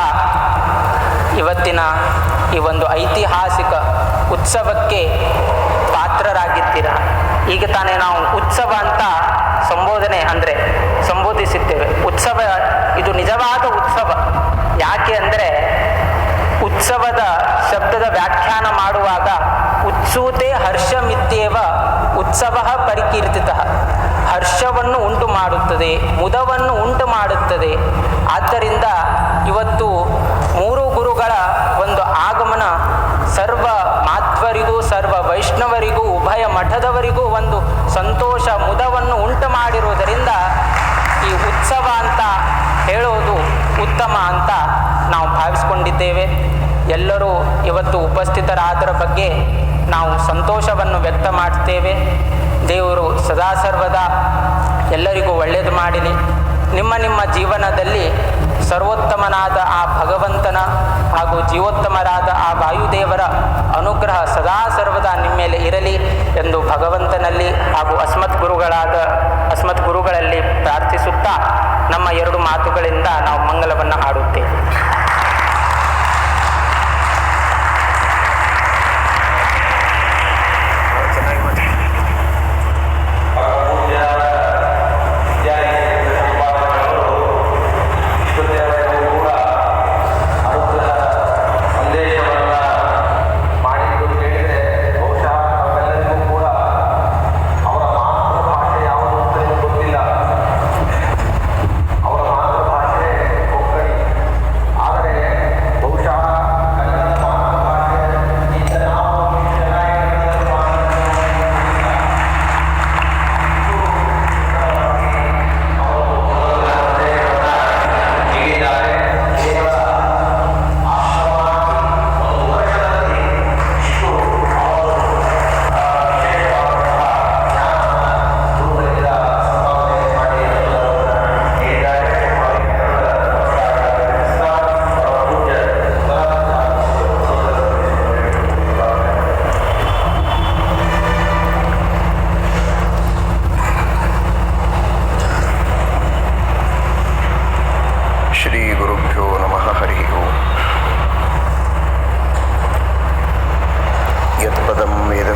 ಇವತ್ತಿನ ಈ ಒಂದು ಐತಿಹಾಸಿಕ ಉತ್ಸವಕ್ಕೆ ಪಾತ್ರರಾಗಿದ್ದೀರ. ಈಗ ತಾನೇ ನಾವು ಉತ್ಸವ ಅಂತ ಸಂಬೋಧಿಸಿದ್ದೇವೆ. ಉತ್ಸವ ಇದು ನಿಜವಾದ ಉತ್ಸವ. ಯಾಕೆ ಅಂದರೆ ಉತ್ಸವದ ಶಬ್ದದ ವ್ಯಾಖ್ಯಾನ ಮಾಡುವಾಗ ಉತ್ಸೂತೆ ಹರ್ಷಮಿತ್ಯೇವ ಉತ್ಸವ ಪರಿಕೀರ್ತಿತಃ. ಹರ್ಷವನ್ನು ಉಂಟು ಮಾಡುತ್ತದೆ, ಮುದವನ್ನು ಉಂಟು ಮಾಡುತ್ತದೆ. ಆದ್ದರಿಂದ ಇವತ್ತು ಮೂರು ಗುರುಗಳ ಒಂದು ಆಗಮನ ಸರ್ವ ಮಾಧ್ವರಿಗೂ ಸರ್ವ ವೈಷ್ಣವರಿಗೂ ಉಭಯ ಮಠದವರಿಗೂ ಒಂದು ಸಂತೋಷ ಮುದವನ್ನು ಉಂಟು ಮಾಡಿರುವುದರಿಂದ ಈ ಉತ್ಸವ ಅಂತ ಹೇಳೋದು ಉತ್ತಮ ಅಂತ ನಾವು ಭಾವಿಸ್ಕೊಂಡಿದ್ದೇವೆ. ಎಲ್ಲರೂ ಇವತ್ತು ಉಪಸ್ಥಿತರಾದರ ಬಗ್ಗೆ ನಾವು ಸಂತೋಷವನ್ನು ವ್ಯಕ್ತ ಮಾಡ್ತೇವೆ. ದೇವರು ಸದಾ ಸರ್ವದಾ ಎಲ್ಲರಿಗೂ ಒಳ್ಳೆಯದು ಮಾಡಲಿ. ನಿಮ್ಮ ನಿಮ್ಮ ಜೀವನದಲ್ಲಿ ಸರ್ವೋತ್ತಮನಾದ ಆ ಭಗವಂತನ ಹಾಗೂ ಜೀವೋತ್ತಮರಾದ ಆ ವಾಯುದೇವರ ಅನುಗ್ರಹ ಸದಾ ಸರ್ವದಾ ನಿಮ್ಮ ಮೇಲೆ ಇರಲಿ ಎಂದು ಭಗವಂತನಲ್ಲಿ ಹಾಗೂ ಅಸ್ಮತ್ ಗುರುಗಳಲ್ಲಿ ಪ್ರಾರ್ಥಿಸುತ್ತಾ ನಮ್ಮ ಎರಡು ಮಾತುಗಳಿಂದ ನಾವು ಮಂಗಲವನ್ನು ಹಾಡುತ್ತೇವೆ.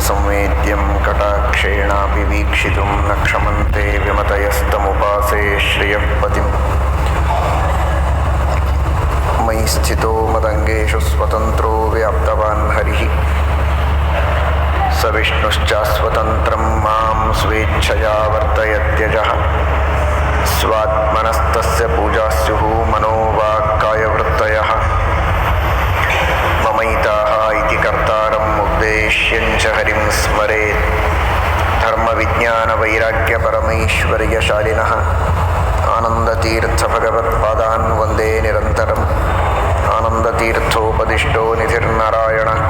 ಸಂವೇದ್ಯಂ ಕಟಾಕ್ಷೇಣಾಪಿ ವೀಕ್ಷಿತುಂ ನ ಕ್ಷಮಂತೆ ವಿಮತಯಸ್ತಮುಪಾಸೆ ಶ್ರಿಯಃಪತಿಂ ಮಯಿ ಸ್ಥಿತೋ ಮದಂಗೇಶು ಸ್ವತಂತ್ರೋ ವ್ಯಾಪ್ತವಾನ್ ಹರಿಃ ಸ ವಿಷ್ಣುಶ್ಚಾಸ್ವತಂತ್ರಂ ಮಾಂ ಸ್ವೇಚ್ಛಯಾ ವರ್ತಯತ್ಯಜಃ ಸ್ವಾತ್ಮನಸ್ತಸ್ಯ ಪೂಜಾಸ್ಯುಃ ಮನೋವಾಕ್ಕಾಯವೃತ್ತಯಃ ಮಮೈತಾಃ ಇತಿ ಕರ್ತಾರಂ ಉದ್ದೇಶ್ಯಂಚ ಹರಿಂ ಸ್ಮರೇತ್ ಧರ್ಮವಿಜ್ಞಾನವೈರಾಗ್ಯಪರಮೈಶ್ವರ್ಯಶಾಲಿನಃ ಆನಂದತೀರ್ಥಭಗವತ್ಪಾದಾನ್ ವಂದೇ ನಿರಂತರಂ ಆನಂದತೀರ್ಥೋಪದಿಷ್ಟೋ ನಿಧಿರ್ನಾರಾಯಣಃ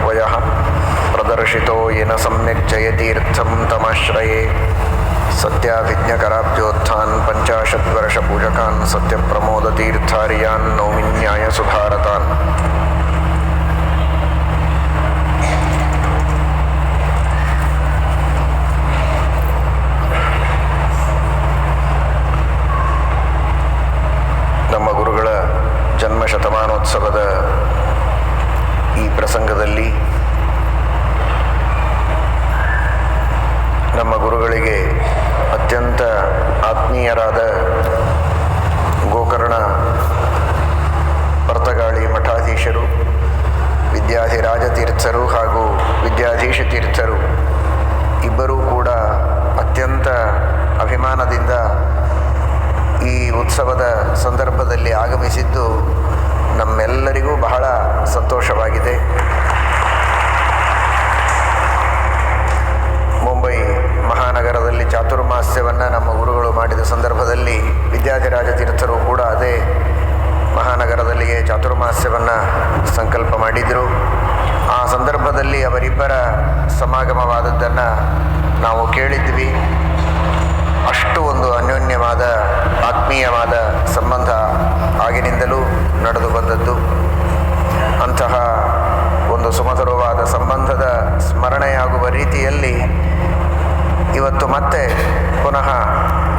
ಪ್ರದರ್ಶಿತೋ ಯೇನ ಸಮ್ಯಕ್ ಜಯತೀರ್ಥಂ ತಮಾಶ್ರಯೇ ಸತ್ಯಾಭಿಜ್ಞಕರಾಬ್ಜೋತ್ಥಾನ್ ಪಂಚಾಶದ್ವರ್ಷಪೂಜಕಾನ್ ಸತ್ಯಪ್ರಮೋದತೀರ್ಥಾರ್ಯಾನ್ ನೌಮಿ ನ್ಯಾಯಸುಧಾರತಾನ್ ನಮ್ಮ ಗುರುಗಳ ಜನ್ಮಶತಮಾನೋತ್ಸವದ ಈ ಪ್ರಸಂಗದಲ್ಲಿ ನಮ್ಮ ಗುರುಗಳಿಗೆ ಅತ್ಯಂತ ಆತ್ಮೀಯರಾದ ಉತ್ಸವದ ಸಂದರ್ಭದಲ್ಲಿ ಆಗಮಿಸಿದ್ದು ನಮ್ಮೆಲ್ಲರಿಗೂ ಬಹಳ ಸಂತೋಷವಾಗಿದೆ. ಮುಂಬೈ ಮಹಾನಗರದಲ್ಲಿ ಚಾತುರ್ಮಾಸ್ಯವನ್ನು ನಮ್ಮ ಗುರುಗಳು ಮಾಡಿದ ಸಂದರ್ಭದಲ್ಲಿ ವಿದ್ಯಾಧಿರಾಜ ತೀರ್ಥರು ಕೂಡ ಅದೇ ಮಹಾನಗರದಲ್ಲಿಯೇ ಚಾತುರ್ಮಾಸ್ಯವನ್ನು ಸಂಕಲ್ಪ ಮಾಡಿದರು. ಆ ಸಂದರ್ಭದಲ್ಲಿ ಅವರಿಬ್ಬರ ಸಮಾಗಮವಾದದ್ದನ್ನು ನಾವು ಕೇಳಿದ್ವಿ. ಅಷ್ಟು ಒಂದು ಅನ್ಯೋನ್ಯವಾದ ಆತ್ಮೀಯವಾದ ಸಂಬಂಧ ಆಗಿನಿಂದಲೂ ನಡೆದು ಬಂದದ್ದು. ಅಂತಹ ಒಂದು ಸುಮಧುರವಾದ ಸಂಬಂಧದ ಸ್ಮರಣೆಯಾಗುವ ರೀತಿಯಲ್ಲಿ ಇವತ್ತು ಮತ್ತೆ ಪುನಃ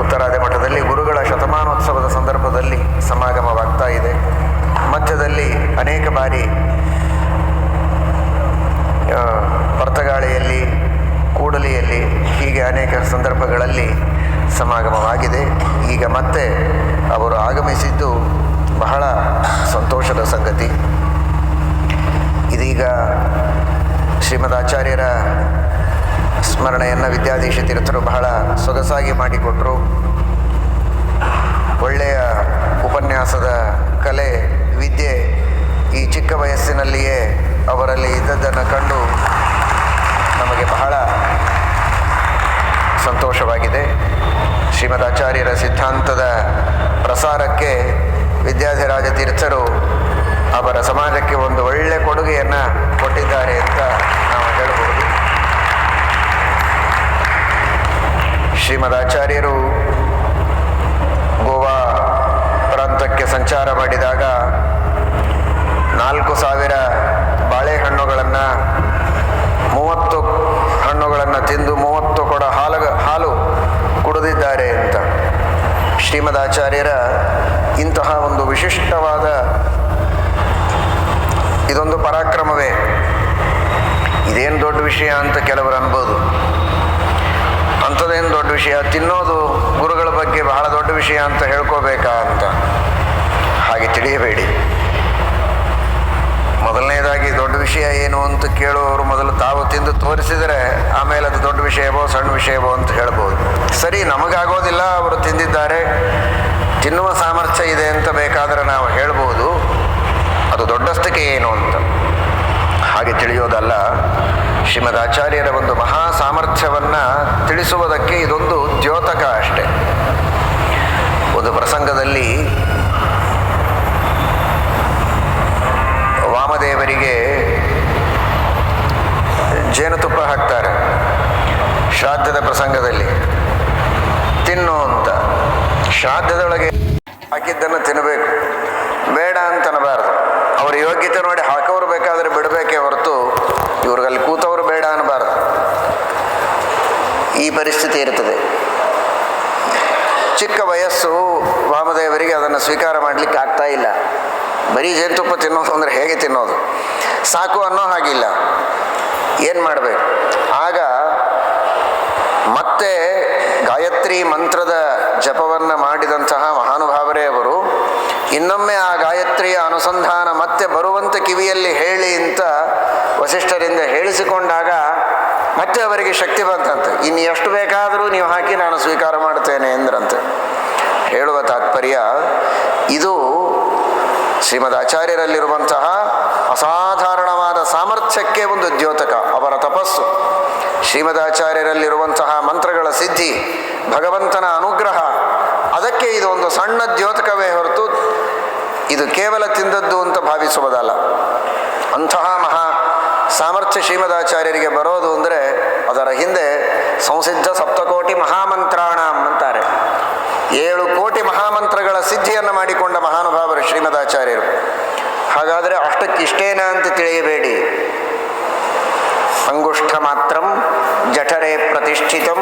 ಉತ್ತರಾದಿ ಮಠದಲ್ಲಿ ಗುರುಗಳ ಶತಮಾನೋತ್ಸವದ ಸಂದರ್ಭದಲ್ಲಿ ಸಮಾಗಮವಾಗ್ತಾ ಇದೆ. ಮಧ್ಯದಲ್ಲಿ ಅನೇಕ ಬಾರಿ ಪರ್ತಗಾಳಿಯಲ್ಲಿ, ಕೂಡಲಿಯಲ್ಲಿ, ಹೀಗೆ ಅನೇಕ ಸಂದರ್ಭಗಳಲ್ಲಿ ಸಮಾಗಮವಾಗಿದೆ. ಈಗ ಮತ್ತೆ ಅವರು ಆಗಮಿಸಿದ್ದು ಬಹಳ ಸಂತೋಷದ ಸಂಗತಿ. ಇದೀಗ ಶ್ರೀಮದಾಚಾರ್ಯರ ಸ್ಮರಣೆಯನ್ನು ವಿದ್ಯಾಧೀಶ ತೀರ್ಥರು ಬಹಳ ಸೊಗಸಾಗಿ ಮಾಡಿಕೊಟ್ರು. ಒಳ್ಳೆಯ ಉಪನ್ಯಾಸದ ಕಲೆ, ವಿದ್ಯೆ ಈ ಚಿಕ್ಕ ವಯಸ್ಸಿನಲ್ಲಿಯೇ ಅವರಲ್ಲಿ ಇದ್ದದ್ದನ್ನು ಕಂಡು ನಮಗೆ ಬಹಳ ಸಂತೋಷವಾಗಿದೆ. ಶ್ರೀಮದಾಚಾರ್ಯರ ಸಿದ್ಧಾಂತದ ಪ್ರಸಾರಕ್ಕೆ ವಿದ್ಯಾಧಿರಾಜ ತೀರ್ಥರು ಅವರ ಸಮಾಜಕ್ಕೆ ಒಂದು ಒಳ್ಳೆಯ ಕೊಡುಗೆಯನ್ನು ಕೊಟ್ಟಿದ್ದಾರೆ ಅಂತ ನಾವು ಹೇಳಬಹುದು. ಶ್ರೀಮದಾಚಾರ್ಯರು ಗೋವಾ ಪ್ರಾಂತಕ್ಕೆ ಸಂಚಾರ ಮಾಡಿದಾಗ 4,000 ಬಾಳೆಹಣ್ಣುಗಳನ್ನು 30 ಹಣ್ಣುಗಳನ್ನು ತಿಂದು 30 ಕೊಡ ಹಾಲು ಕುಡಿದಿದ್ದಾರೆ ಅಂತ. ಶ್ರೀಮದಾಚಾರ್ಯರ ಇಂತಹ ಒಂದು ವಿಶಿಷ್ಟವಾದ ಇದೊಂದು ಪರಾಕ್ರಮವೇ. ಇದೇನು ದೊಡ್ಡ ವಿಷಯ ಅಂತ ಕೆಲವರು ಅನ್ಬೋದು. ಅಂಥದ್ದೇನು ದೊಡ್ಡ ವಿಷಯ, ತಿನ್ನೋದು ಗುರುಗಳ ಬಗ್ಗೆ ಬಹಳ ದೊಡ್ಡ ವಿಷಯ ಅಂತ ಹೇಳ್ಕೋಬೇಕಾ ಅಂತ ಹಾಗೆ ತಿಳಿಯಬೇಡಿ. ಮೊದಲನೇದಾಗಿ ದೊಡ್ಡ ವಿಷಯ ಏನು ಅಂತ ಕೇಳುವವರು ಮೊದಲು ತಾವು ತಿಂದು ತೋರಿಸಿದರೆ ಆಮೇಲೆ ಅದು ದೊಡ್ಡ ವಿಷಯವೋ ಸಣ್ಣ ವಿಷಯವೋ ಅಂತ ಹೇಳ್ಬೋದು. ಸರಿ, ನಮಗಾಗೋದಿಲ್ಲ, ಅವರು ತಿಂದಿದ್ದಾರೆ, ತಿನ್ನುವ ಸಾಮರ್ಥ್ಯ ಇದೆ ಅಂತ ಬೇಕಾದರೆ ನಾವು ಹೇಳ್ಬೋದು. ಅದು ದೊಡ್ಡಷ್ಟಕ್ಕೆ ಏನು ಅಂತ ಹಾಗೆ ತಿಳಿಯೋದಲ್ಲ. ಶ್ರೀಮದಾಚಾರ್ಯರ ಒಂದು ಮಹಾ ಸಾಮರ್ಥ್ಯವನ್ನು ತಿಳಿಸುವುದಕ್ಕೆ ಇದೊಂದು ದ್ಯೋತಕ ಅಷ್ಟೆ. ಒಂದು ಪ್ರಸಂಗದಲ್ಲಿ ವಾಮದೇವರಿಗೆ ಜೇನುತುಪ್ಪ ಹಾಕ್ತಾರೆ ಶ್ರಾದ್ದದ ಪ್ರಸಂಗದಲ್ಲಿ, ತಿನ್ನು ಅಂತ. ಶ್ರಾದ್ದದೊಳಗೆ ಹಾಕಿದ್ದನ್ನು ತಿನ್ನಬೇಕು, ಬೇಡ ಅಂತ ಅನ್ನಬಾರ್ದು. ಅವರ ಯೋಗ್ಯತೆ ನೋಡಿ ಹಾಕೋರು ಬೇಕಾದರೆ ಬಿಡಬೇಕೇ ಹೊರತು ಇವ್ರಿಗಲ್ಲಿ ಕೂತವರು ಬೇಡ ಅನ್ನಬಾರ್ದು. ಈ ಪರಿಸ್ಥಿತಿ ಇರ್ತದೆ. ಚಿಕ್ಕ ವಯಸ್ಸು ವಾಮದೇವರಿಗೆ ಅದನ್ನು ಸ್ವೀಕಾರ ಮಾಡಲಿಕ್ಕೆ ಆಗ್ತಾ ಇಲ್ಲ. ಬರೀ ಜೇನುತುಪ್ಪ ತಿನ್ನೋದು ಅಂದರೆ ಹೇಗೆ ತಿನ್ನೋದು, ಸಾಕು ಅನ್ನೋ ಹಾಗಿಲ್ಲ. ಏನು ಮಾಡಬೇಕು? ಆಗ ಮತ್ತೆ ಗಾಯತ್ರಿ ಮಂತ್ರದ ಜಪವನ್ನು ಮಾಡಿದಂತಹ ಮಹಾನುಭಾವರೇ ಅವರು ಇನ್ನೊಮ್ಮೆ ಆ ಗಾಯತ್ರಿಯ ಅನುಸಂಧಾನ ಮತ್ತೆ ಬರುವಂತೆ ಕಿವಿಯಲ್ಲಿ ಹೇಳಿ ಅಂತ ವಸಿಷ್ಠರಿಂದ ಹೇಳಿಸಿಕೊಂಡಾಗ ಮತ್ತೆ ಅವರಿಗೆ ಶಕ್ತಿ ಬಂತಂತೆ. ಇನ್ನು ಎಷ್ಟು ಬೇಕಾದರೂ ನೀವು ಹಾಕಿ ನಾನು ಸ್ವೀಕಾರ ಮಾಡ್ತೇನೆ ಎಂದ್ರಂತೆ. ಹೇಳುವ ತಾತ್ಪರ್ಯ ಇದು ಶ್ರೀಮದಾಚಾರ್ಯರಲ್ಲಿರುವಂತಹ ಅಸಾಧಾರಣವಾದ ಸಾಮರ್ಥ್ಯಕ್ಕೆ ಒಂದು ದ್ಯೋತಕ. ಅವರ ತಪಸ್ಸು, ಶ್ರೀಮದಾಚಾರ್ಯರಲ್ಲಿರುವಂತಹ ಮಂತ್ರಗಳ ಸಿದ್ಧಿ, ಭಗವಂತನ ಅನುಗ್ರಹ, ಅದಕ್ಕೆ ಇದು ಒಂದು ಸಣ್ಣ ದ್ಯೋತಕವೇ ಹೊರತು ಇದು ಕೇವಲ ತಿಂದದ್ದು ಅಂತ ಭಾವಿಸುವುದಲ್ಲ. ಅಂತಹ ಮಹಾ ಸಾಮರ್ಥ್ಯ ಶ್ರೀಮದಾಚಾರ್ಯರಿಗೆ ಬರೋದು ಅಂದರೆ ಅದರ ಹಿಂದೆ ಸಂಸಿದ್ಧ ಸಪ್ತಕೋಟಿ ಮಹಾಮಂತ್ರಾಣಂ ಅಂತಾರೆ. 7 ಕೋಟಿ ಮಹಾಮಂತ್ರಗಳ ಸಿದ್ಧಿಯನ್ನು ಮಾಡಿಕೊಂಡ ಮಹಾನುಭಾವರು ಶ್ರೀಮದಾಚಾರ್ಯರು. ಹಾಗಾದರೆ ಅಷ್ಟಕ್ಕಿಷ್ಟೇನ ಅಂತ ತಿಳಿಯಬೇಡಿ. ಅಂಗುಷ್ಠ ಮಾತ್ರಂ ಜಠರೇ ಪ್ರತಿಷ್ಠಿತಂ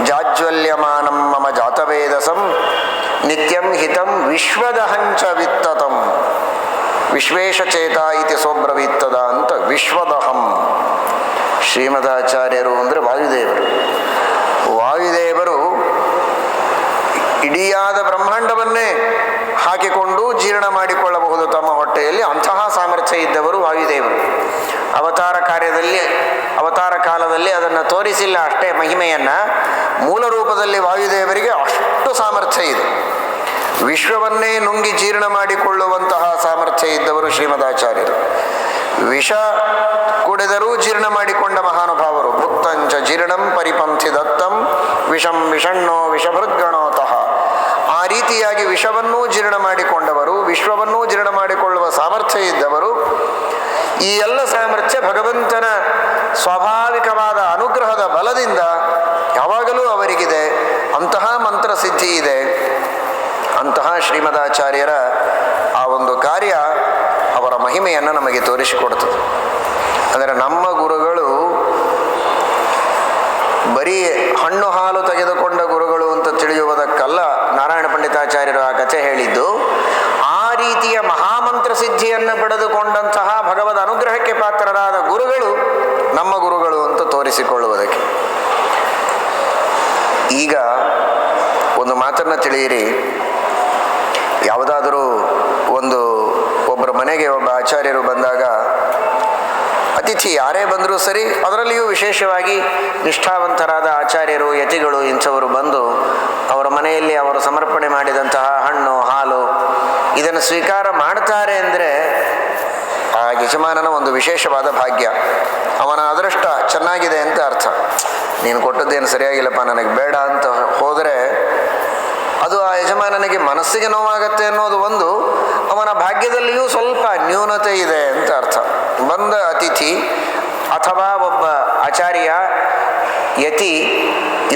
ಜಾಜ್ವಲ್ಯಮಾನಂ ಮಮ ಜಾತವೇದಸಂ ನಿತ್ಯಂ ಹಿತಂ ವಿಶ್ವದಹಂಚ ವಿತ್ತತಂ ವಿಶ್ವೇಶಚೇತ ಇತಿ ಸೋಬ್ರವಿತ್ತದ ಅಂತ. ವಿಶ್ವದಹಂ ಶ್ರೀಮದಾಚಾರ್ಯರು ಅಂದರೆ ವಾಯುದೇವರು. ವಾಯುದೇವರು ಇಡಿಯಾದ ಬ್ರಹ್ಮಾಂಡವನ್ನೇ ಹಾಕಿಕೊಂಡು ಜೀರ್ಣ ಮಾಡಿಕೊಳ್ಳಬಹುದು ತಮ್ಮ ಹೊಟ್ಟೆಯಲ್ಲಿ. ಅಂತಹ ಸಾಮರ್ಥ್ಯ ಇದ್ದವರು ವಾಯುದೇವರು. ಅವತಾರ ಕಾಲದಲ್ಲಿ ಅದನ್ನು ತೋರಿಸಿಲ್ಲ ಅಷ್ಟೇ ಮಹಿಮೆಯನ್ನು. ಮೂಲ ರೂಪದಲ್ಲಿ ವಾಯುದೇವರಿಗೆ ಅಷ್ಟು ಸಾಮರ್ಥ್ಯ ಇದೆ. ವಿಶ್ವವನ್ನೇ ನುಂಗಿ ಜೀರ್ಣ ಮಾಡಿಕೊಳ್ಳುವಂತಹ ಸಾಮರ್ಥ್ಯ ಇದ್ದವರು ಶ್ರೀಮದಾಚಾರ್ಯರು. ವಿಷ ಕುಡಿದರೂ ಜೀರ್ಣ ಮಾಡಿಕೊಂಡ ಮಹಾನುಭಾವರು. ಭುಕ್ತಂಚ ಜೀರ್ಣಂ ಪರಿಪಂಥಿ ದತ್ತಂ ವಿಷಂ ವಿಷಣ್ಣೋ ವಿಷಭೃದ್ಗಣೋತಃ. ಆ ರೀತಿಯಾಗಿ ವಿಷವನ್ನೂ ಜೀರ್ಣ ಮಾಡಿಕೊಂಡವರು, ವಿಶ್ವವನ್ನೂ ಜೀರ್ಣ ಮಾಡಿಕೊಳ್ಳುವ ಸಾಮರ್ಥ್ಯ ಇದ್ದವರು. ಈ ಎಲ್ಲ ಸಾಮರ್ಥ್ಯ ಭಗವಂತನ ಸ್ವಾಭಾವಿಕವಾದ ಅನುಗ್ರಹದ ಬಲದಿಂದ ಯಾವಾಗಲೂ ಅವರಿಗಿದೆ. ಅಂತಹ ಮಂತ್ರಸಿದ್ಧಿ ಇದೆ. ಅಂತಹ ಶ್ರೀಮದಾಚಾರ್ಯರ ಆ ಒಂದು ಕಾರ್ಯ ಅವರ ಮಹಿಮೆಯನ್ನು ನಮಗೆ ತೋರಿಸಿಕೊಡ್ತದೆ. ಅಂದರೆ ನಮ್ಮ ಗುರುಗಳು ಬರೀ ಹಣ್ಣು ಹಾಲು ತೆಗೆದುಕೊಂಡ ಗುರುಗಳು ಅಂತ ತಿಳಿಯುವುದಕ್ಕಲ್ಲ ನಾರಾಯಣ ಪಂಡಿತಾಚಾರ್ಯರು ಆ ಕಥೆ ಹೇಳಿದ್ದು. ಆ ರೀತಿಯ ಮಹಾಮಂತ್ರ ಸಿದ್ಧಿಯನ್ನು ಪಡೆದುಕೊಂಡಂತಹ ಭಗವದ್ ಅನುಗ್ರಹಕ್ಕೆ ಪಾತ್ರರಾದ ಗುರುಗಳು ನಮ್ಮ ಗುರುಗಳು ಅಂತ ತೋರಿಸಿಕೊಳ್ಳುವುದಕ್ಕೆ. ಈಗ ಒಂದು ಮಾತನ್ನು ತಿಳಿಯಿರಿ. ಯಾವುದಾದರೂ ಒಬ್ಬರ ಮನೆಗೆ ಒಬ್ಬ ಆಚಾರ್ಯರು ಬಂದಾಗ, ಅತಿಥಿ ಯಾರೇ ಬಂದರೂ ಸರಿ, ಅದರಲ್ಲಿಯೂ ವಿಶೇಷವಾಗಿ ನಿಷ್ಠಾವಂತರಾದ ಆಚಾರ್ಯರು, ಯತಿಗಳು ಇಂಥವರು ಬಂದು ಅವರ ಮನೆಯಲ್ಲಿ ಅವರು ಸಮರ್ಪಣೆ ಮಾಡಿದಂತಹ ಹಣ್ಣು ಹಾಲು ಇದನ್ನು ಸ್ವೀಕಾರ ಮಾಡ್ತಾರೆ ಅಂದರೆ ಆ ಯಜಮಾನನ ಒಂದು ವಿಶೇಷವಾದ ಭಾಗ್ಯ, ಅವನ ಅದೃಷ್ಟ ಚೆನ್ನಾಗಿದೆ ಅಂತ ಅರ್ಥ. ನೀನು ಕೊಟ್ಟದ್ದೇನು ಸರಿಯಾಗಿಲ್ಲಪ್ಪ, ನನಗೆ ಬೇಡ ಅಂತ ಹೋದರೆ ಅದು ಆ ಯಜಮಾನನಿಗೆ ಮನಸ್ಸಿಗೆ ನೋವಾಗತ್ತೆ ಅನ್ನೋದು ಒಂದು, ಅವನ ಭಾಗ್ಯದಲ್ಲಿಯೂ ಸ್ವಲ್ಪ ನ್ಯೂನತೆ ಇದೆ ಅಂತ ಅರ್ಥ. ಬಂದ ಅತಿಥಿ ಅಥವಾ ಒಬ್ಬ ಆಚಾರ್ಯ ಯತಿ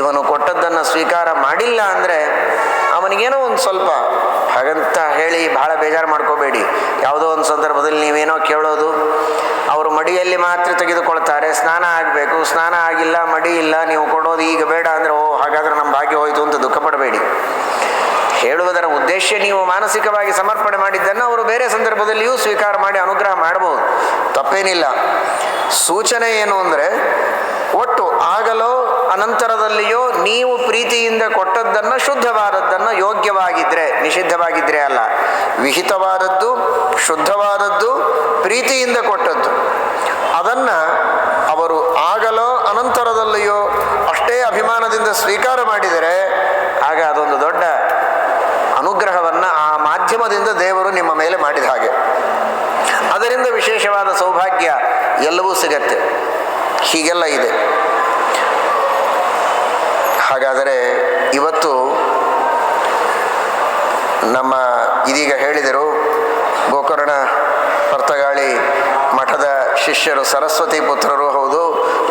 ಇವನು ಕೊಟ್ಟದ್ದನ್ನು ಸ್ವೀಕಾರ ಮಾಡಿಲ್ಲ ಅಂದರೆ ಅವನಿಗೇನೋ ಒಂದು ಸ್ವಲ್ಪ, ಹಾಗಂತ ಹೇಳಿ ಬಹಳ ಬೇಜಾರು ಮಾಡ್ಕೋಬೇಡಿ. ಯಾವುದೋ ಒಂದು ಸಂದರ್ಭದಲ್ಲಿ ನೀವೇನೋ ಕೇಳೋದು, ಅವರು ಮಡಿಯಲ್ಲಿ ಮಾತ್ರ ತೆಗೆದುಕೊಳ್ತಾರೆ, ಸ್ನಾನ ಆಗಬೇಕು, ಸ್ನಾನ ಆಗಿಲ್ಲ, ಮಡಿ ಇಲ್ಲ, ನೀವು ಕೊಡೋದು ಈಗ ಬೇಡ ಅಂದರೆ ಓ ಹಾಗಾದರೆ ನಮ್ಮ ಭಾಗ್ಯ ಹೋಯಿತು ಅಂತ ದುಃಖ ಪಡಬೇಡಿ. ಹೇಳುವುದರ ಉದ್ದೇಶ ನೀವು ಮಾನಸಿಕವಾಗಿ ಸಮರ್ಪಣೆ ಮಾಡಿದ್ದನ್ನು ಅವರು ಬೇರೆ ಸಂದರ್ಭದಲ್ಲಿಯೂ ಸ್ವೀಕಾರ ಮಾಡಿ ಅನುಗ್ರಹ ಮಾಡಬಹುದು, ತಪ್ಪೇನಿಲ್ಲ. ಸೂಚನೆ ಏನು ಅಂದರೆ, ಒಟ್ಟು ಆಗಲೋ ಅನಂತರದಲ್ಲಿಯೋ ನೀವು ಪ್ರೀತಿಯಿಂದ ಕೊಟ್ಟದ್ದನ್ನು, ಶುದ್ಧವಾದದ್ದನ್ನು, ಯೋಗ್ಯವಾಗಿದ್ದರೆ, ನಿಷಿದ್ಧವಾಗಿದ್ದರೆ ಅಲ್ಲ, ವಿಹಿತವಾದದ್ದು, ಶುದ್ಧವಾದದ್ದು, ಪ್ರೀತಿಯಿಂದ ಕೊಟ್ಟದ್ದು, ಅದನ್ನು ಅವರು ಆಗಲೋ ಅನಂತರದಲ್ಲಿಯೋ ಅಷ್ಟೇ ಅಭಿಮಾನದಿಂದ ಸ್ವೀಕಾರ ಮಾಡಿದರೆ ಆಗ ಅದೊಂದು ದೊಡ್ಡ ಅನುಗ್ರಹವನ್ನು ಆ ಮಾಧ್ಯಮದಿಂದ ದೇವರು ನಿಮ್ಮ ಮೇಲೆ ಮಾಡಿದ ಹಾಗೆ. ಅದರಿಂದ ವಿಶೇಷವಾದ ಸೌಭಾಗ್ಯ ಎಲ್ಲವೂ ಸಿಗತ್ತೆ. ಹೀಗೆಲ್ಲ ಇದೆ. ಹಾಗಾದರೆ ಇವತ್ತು ನಮ್ಮ ಇದೀಗ ಹೇಳಿದರು ಗೋಕರ್ಣ ಪರ್ತಗಾಳಿ ಮಠದ ಶಿಷ್ಯರು ಸರಸ್ವತಿ ಪುತ್ರರು ಹೌದು,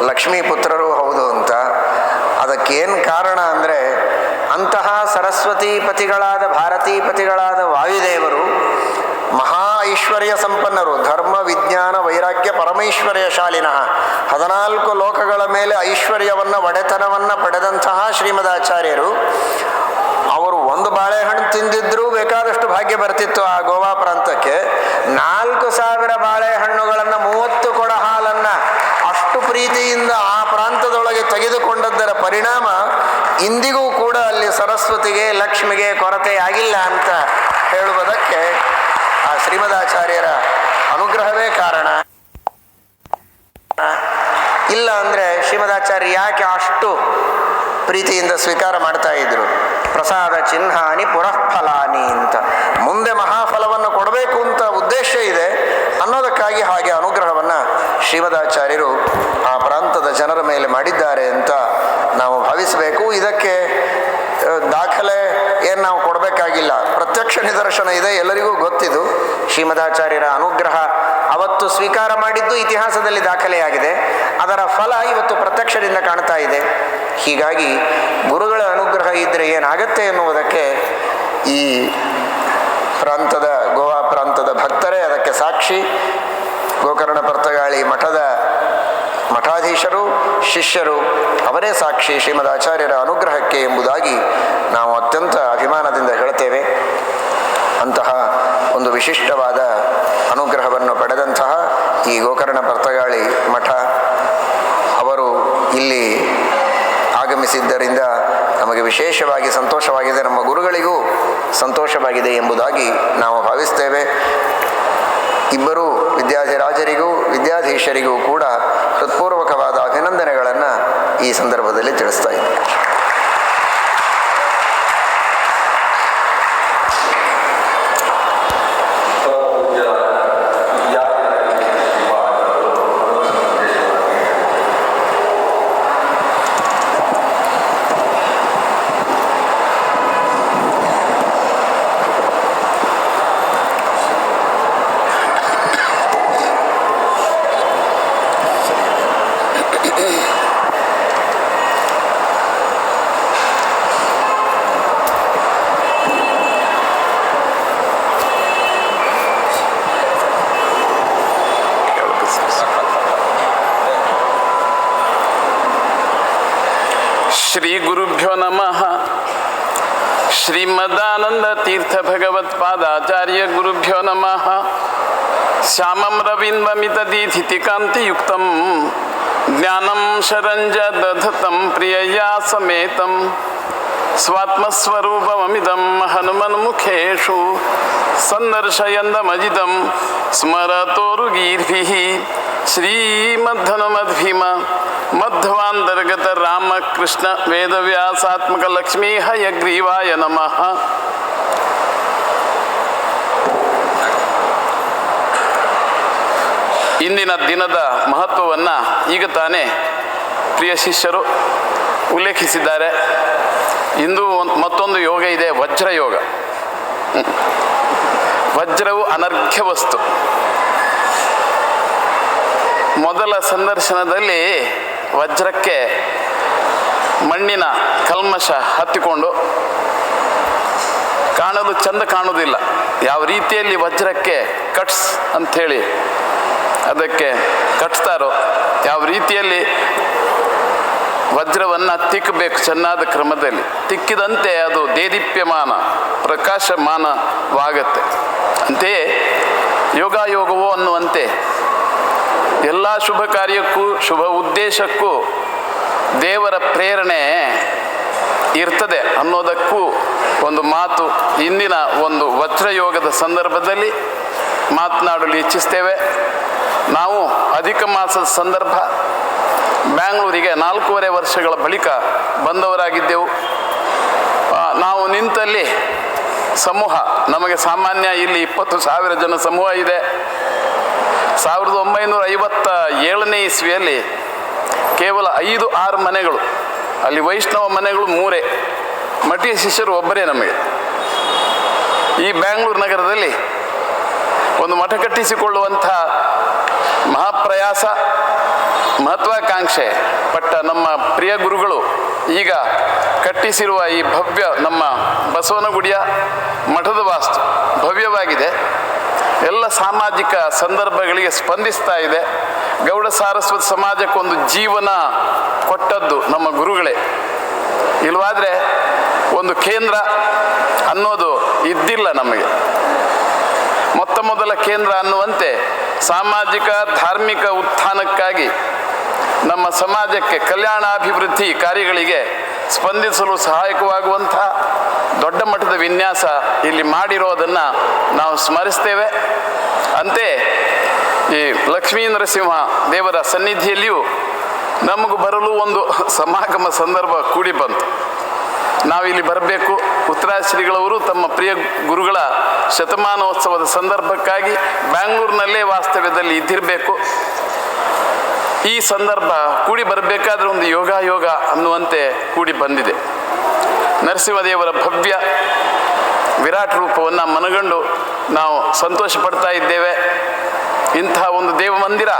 ಲಕ್ಷ್ಮೀ ಪುತ್ರರು ಹೌದು ಅಂತ. ಅದಕ್ಕೇನು ಕಾರಣ ಅಂದರೆ, ಅಂತಹ ಸರಸ್ವತಿ ಪತಿಗಳಾದ ಭಾರತೀ ಪತಿಗಳಾದ ವಾಯುದೇವರು ಮಹಾ ಐಶ್ವರ್ಯ ಸಂಪನ್ನರು, ಧರ್ಮ ವಿಜ್ಞಾನ ವೈರಾಗ್ಯ ಪರಮೈಶ್ವರ್ಯ ಶಾಲಿನಃ, 14 ಲೋಕಗಳ ಮೇಲೆ ಐಶ್ವರ್ಯವನ್ನು, ಒಡೆತನವನ್ನು ಪಡೆದಂತಹ ಶ್ರೀಮದಾಚಾರ್ಯರು. ಅವರು ಒಂದು ಬಾಳೆಹಣ್ಣು ತಿಂದಿದ್ರೂ ಬೇಕಾದಷ್ಟು ಭಾಗ್ಯ ಬರ್ತಿತ್ತು ಆ ಗೋವಾ ಪ್ರಾಂತಕ್ಕೆ. 4000 ಬಾಳೆಹಣ್ಣುಗಳನ್ನು, 30 ಕೊಡ ಹಾಲನ್ನು ಅಷ್ಟು ಪ್ರೀತಿಯಿಂದ ಆ ಪ್ರಾಂತದೊಳಗೆ ತೆಗೆದುಕೊಂಡದ್ದರ ಪರಿಣಾಮ ಇಂದಿಗೂ ಕೂಡ ಅಲ್ಲಿ ಸರಸ್ವತಿಗೆ, ಲಕ್ಷ್ಮಿಗೆ ಕೊರತೆಯಾಗಿಲ್ಲ ಅಂತ ಹೇಳುವುದಕ್ಕೆ ಆ ಶ್ರೀಮದಾಚಾರ್ಯರ ಅನುಗ್ರಹವೇ ಕಾರಣ. ಇಲ್ಲ ಅಂದರೆ ಶ್ರೀಮದಾಚಾರ್ಯ ಯಾಕೆ ಅಷ್ಟು ಪ್ರೀತಿಯಿಂದ ಸ್ವೀಕಾರ ಮಾಡ್ತಾ ಇದ್ರು? ಪ್ರಸಾದ ಚಿಹ್ನಾನಿ ಪುರಃಫಲಾನಿ ಅಂತ, ಮುಂದೆ ಮಹಾಫಲವನ್ನು ಕೊಡಬೇಕು ಅಂತ ಉದ್ದೇಶ ಇದೆ ಅನ್ನೋದಕ್ಕಾಗಿ ಹಾಗೆ ಅನುಗ್ರಹವನ್ನು ಶ್ರೀಮದಾಚಾರ್ಯರು ಆ ಪ್ರಾಂತದ ಜನರ ಮೇಲೆ ಮಾಡಿದ್ದಾರೆ ಅಂತ ನಾವು ಭಾವಿಸಬೇಕು. ಇದಕ್ಕೆ ದಾಖಲೆ ಏನು ನಾವು ಕೊಡಬೇಕಾಗಿಲ್ಲ, ಪ್ರತ್ಯಕ್ಷ ನಿದರ್ಶನ ಇದೆ, ಎಲ್ಲರಿಗೂ ಗೊತ್ತಿದ್ದು. ಶ್ರೀಮದಾಚಾರ್ಯರ ಅನುಗ್ರಹ ಅವತ್ತು ಸ್ವೀಕಾರ ಮಾಡಿದ್ದು ಇತಿಹಾಸದಲ್ಲಿ ದಾಖಲೆಯಾಗಿದೆ, ಅದರ ಫಲ ಇವತ್ತು ಪ್ರತ್ಯಕ್ಷದಿಂದ ಕಾಣ್ತಾ ಇದೆ. ಹೀಗಾಗಿ ಗುರುಗಳ ಅನುಗ್ರಹ ಇದ್ದರೆ ಏನಾಗತ್ತೆ ಎನ್ನುವುದಕ್ಕೆ ಈ ಪ್ರಾಂತದ, ಗೋವಾ ಪ್ರಾಂತದ ಭಕ್ತರೇ ಅದಕ್ಕೆ ಸಾಕ್ಷಿ. ಗೋಕರ್ಣ ಪರ್ತಗಾಳಿ ಮಠದ ಮಠಾಧೀಶರು, ಶಿಷ್ಯರು ಅವರೇ ಸಾಕ್ಷಿ ಶ್ರೀಮದಾಚಾರ್ಯರ ಅನುಗ್ರಹಕ್ಕೆ ಎಂಬುದಾಗಿ ನಾವು ಅತ್ಯಂತ ಅಭಿಮಾನದಿಂದ ಹೇಳ್ತೇವೆ. ಅಂತಹ ಒಂದು ವಿಶಿಷ್ಟವಾದ ಅನುಗ್ರಹವನ್ನು ಪಡೆದಂತಹ ಈ ಗೋಕರ್ಣ ಪರ್ತಗಾಳಿ ಮಠ ಅವರು ಇಲ್ಲಿ ಆಗಮಿಸಿದ್ದರಿಂದ ನಮಗೆ ವಿಶೇಷವಾಗಿ ಸಂತೋಷವಾಗಿದೆ, ನಮ್ಮ ಗುರುಗಳಿಗೂ ಸಂತೋಷವಾಗಿದೆ ಎಂಬುದಾಗಿ ನಾವು ಭಾವಿಸ್ತೇವೆ. ಇಬ್ಬರೂ ವಿದ್ಯಾಧಿರಾಜರಿಗೂ ವಿದ್ಯಾಧೀಶರಿಗೂ ಕೂಡ ಹೃತ್ಪೂರ್ವಕವಾದ ಅಭಿನಂದನೆಗಳನ್ನು ಈ ಸಂದರ್ಭದಲ್ಲಿ ತಿಳಿಸ್ತಾ ಇದ್ದೇವೆ. ಶ್ರೀಮದಾನಂದ ತೀರ್ಥ ಭಗವತ್ಪಾದಾಚಾರ್ಯ ಗುರುಭ್ಯೋ ನಮಃ. ಶ್ಯಾಮಂ ರವೀಂದ್ರಮಿತ ದೀಧಿತಿಕಾಂತಿಯುಕ್ತಂ ಜ್ಞಾನಂ ಶರಂಜ ದಧತಂ ಪ್ರಿಯಯಾ ಸಮೇತಂ ಸ್ವಾತ್ಮಸ್ವರೂಪಮಮಿದಂ ಹನುಮನ್ಮುಖೇಷು ಸಂದರ್ಶಯಂದಮಜಿದಂ ಸ್ಮರತೋರುಗೀರ್ಭಿಃ ಶ್ರೀಮದ್ಧನುಮದ್ಭೀಮ ಮಧ್ವಾಂತರ್ಗತ ರಾಮಕೃಷ್ಣ ವೇದವ್ಯಾಸಾತ್ಮಕ ಲಕ್ಷ್ಮೀ ಹಯಗ್ರೀವಾಯ ನಮಃ. ಇಂದಿನ ದಿನದ ಮಹತ್ವವನ್ನು ಈಗ ತಾನೇ ಪ್ರಿಯ ಶಿಷ್ಯರು ಉಲ್ಲೇಖಿಸಿದ್ದಾರೆ. ಇಂದು ಮತ್ತೊಂದು ಯೋಗ ಇದೆ, ವಜ್ರಯೋಗ. ವಜ್ರವು ಅನರ್ಘ್ಯ ವಸ್ತು. ಮೊದಲ ಸಂದರ್ಶನದಲ್ಲಿ ವಜ್ರಕ್ಕೆ ಮಣ್ಣಿನ ಕಲ್ಮಶ ಹತ್ತಿಕೊಂಡು ಕಾಣಲು ಚಂದ ಕಾಣುವುದಿಲ್ಲ. ಯಾವ ರೀತಿಯಲ್ಲಿ ವಜ್ರಕ್ಕೆ ಕಟ್ಸ್ ಅಂಥೇಳಿ ಅದಕ್ಕೆ ಕಟ್ತಾರೋ, ಯಾವ ರೀತಿಯಲ್ಲಿ ವಜ್ರವನ್ನು ತಿಕ್ಕಬೇಕು ಚೆನ್ನಾದ ಕ್ರಮದಲ್ಲಿ, ತಿಕ್ಕಿದಂತೆ ಅದು ದೇದೀಪ್ಯಮಾನ ಪ್ರಕಾಶಮಾನವಾಗತ್ತೆ. ಅಂತೆಯೇ ಯೋಗಾಯೋಗವೋ ಅನ್ನುವಂತೆ ಎಲ್ಲ ಶುಭ ಕಾರ್ಯಕ್ಕೂ ಶುಭ ಉದ್ದೇಶಕ್ಕೂ ದೇವರ ಪ್ರೇರಣೆ ಇರ್ತದೆ ಅನ್ನೋದಕ್ಕೂ ಒಂದು ಮಾತು ಇಂದಿನ ಒಂದು ವಜ್ರಯೋಗದ ಸಂದರ್ಭದಲ್ಲಿ ಮಾತನಾಡಲು ಇಚ್ಛಿಸ್ತೇವೆ. ನಾವು ಅಧಿಕ ಮಾಸದ ಸಂದರ್ಭ ಬ್ಯಾಂಗ್ಳೂರಿಗೆ 4.5 ವರ್ಷಗಳ ಬಳಿಕ ಬಂದವರಾಗಿದ್ದೆವು. ನಾವು ನಿಂತಲ್ಲಿ ಸಮೂಹ, ನಮಗೆ ಸಾಮಾನ್ಯ ಇಲ್ಲಿ 20,000 ಜನ ಸಮೂಹ ಇದೆ. 1957ನೇ ಇಸ್ವಿಯಲ್ಲಿ ಕೇವಲ 5-6 ಮನೆಗಳು, ಅಲ್ಲಿ ವೈಷ್ಣವ ಮನೆಗಳು 3, ಮಠೀಯ ಶಿಷ್ಯರು ಒಬ್ಬರೇ. ನಮಗೆ ಈ ಬ್ಯಾಂಗ್ಳೂರು ನಗರದಲ್ಲಿ ಒಂದು ಮಠ ಕಟ್ಟಿಸಿಕೊಳ್ಳುವಂಥ ಮಹಾಪ್ರಯಾಸ, ಮಹತ್ವಾಕಾಂಕ್ಷೆ ಪಟ್ಟ ನಮ್ಮ ಪ್ರಿಯ ಗುರುಗಳು ಈಗ ಕಟ್ಟಿಸಿರುವ ಈ ಭವ್ಯ ನಮ್ಮ ಬಸವನಗುಡಿಯ ಮಠದ ವಾಸ್ತು ಭವ್ಯವಾಗಿದೆ. ಎಲ್ಲ ಸಾಮಾಜಿಕ ಸಂದರ್ಭಗಳಿಗೆ ಸ್ಪಂದಿಸ್ತಾ ಇದೆ. ಗೌಡ ಸಾರಸ್ವತ ಸಮಾಜಕ್ಕೊಂದು ಜೀವನ ಕೊಟ್ಟದ್ದು ನಮ್ಮ ಗುರುಗಳೇ. ಇಲ್ವಾದರೆ ಒಂದು ಕೇಂದ್ರ ಅನ್ನೋದು ಇದ್ದಿಲ್ಲ ನಮಗೆ. ಮೊದಲ ಕೇಂದ್ರ ಅನ್ನುವಂತೆ ಸಾಮಾಜಿಕ ಧಾರ್ಮಿಕ ಉತ್ಥಾನಕ್ಕಾಗಿ ನಮ್ಮ ಸಮಾಜಕ್ಕೆ ಕಲ್ಯಾಣಾಭಿವೃದ್ಧಿ ಕಾರ್ಯಗಳಿಗೆ ಸ್ಪಂದಿಸಲು ಸಹಾಯಕವಾಗುವಂಥ ದೊಡ್ಡ ಮಟ್ಟದ ವಿನ್ಯಾಸ ಇಲ್ಲಿ ಮಾಡಿರೋದನ್ನು ನಾವು ಸ್ಮರಿಸ್ತೇವೆ. ಅಂತೆ ಈ ಲಕ್ಷ್ಮೀ ನರಸಿಂಹ ದೇವರ ಸನ್ನಿಧಿಯಲ್ಲಿಯೂ ನಮಗೂ ಬರಲು ಒಂದು ಸಮಾಗಮ ಸಂದರ್ಭ ಕೂಡಿ ಬಂತು. ನಾವಿಲ್ಲಿ ಬರಬೇಕು. ಉತ್ತರಾಶ್ರೀಗಳವರು ತಮ್ಮ ಪ್ರಿಯ ಗುರುಗಳ ಶತಮಾನೋತ್ಸವದ ಸಂದರ್ಭಕ್ಕಾಗಿ ಬ್ಯಾಂಗ್ಳೂರಿನಲ್ಲೇ ವಾಸ್ತವ್ಯದಲ್ಲಿ ಇದ್ದಿರಬೇಕು. ಈ ಸಂದರ್ಭ ಕೂಡಿ ಬರಬೇಕಾದ್ರೆ ಒಂದು ಯೋಗ ಅನ್ನುವಂತೆ ಕೂಡಿ ಬಂದಿದೆ. ನರಸಿಂಹದೇವರ ಭವ್ಯ ವಿರಾಟ್ ರೂಪವನ್ನು ಮನಗಂಡು ನಾವು ಸಂತೋಷ ಪಡ್ತಾ ಇದ್ದೇವೆ. ಇಂತಹ ಒಂದು ದೇವ ಮಂದಿರ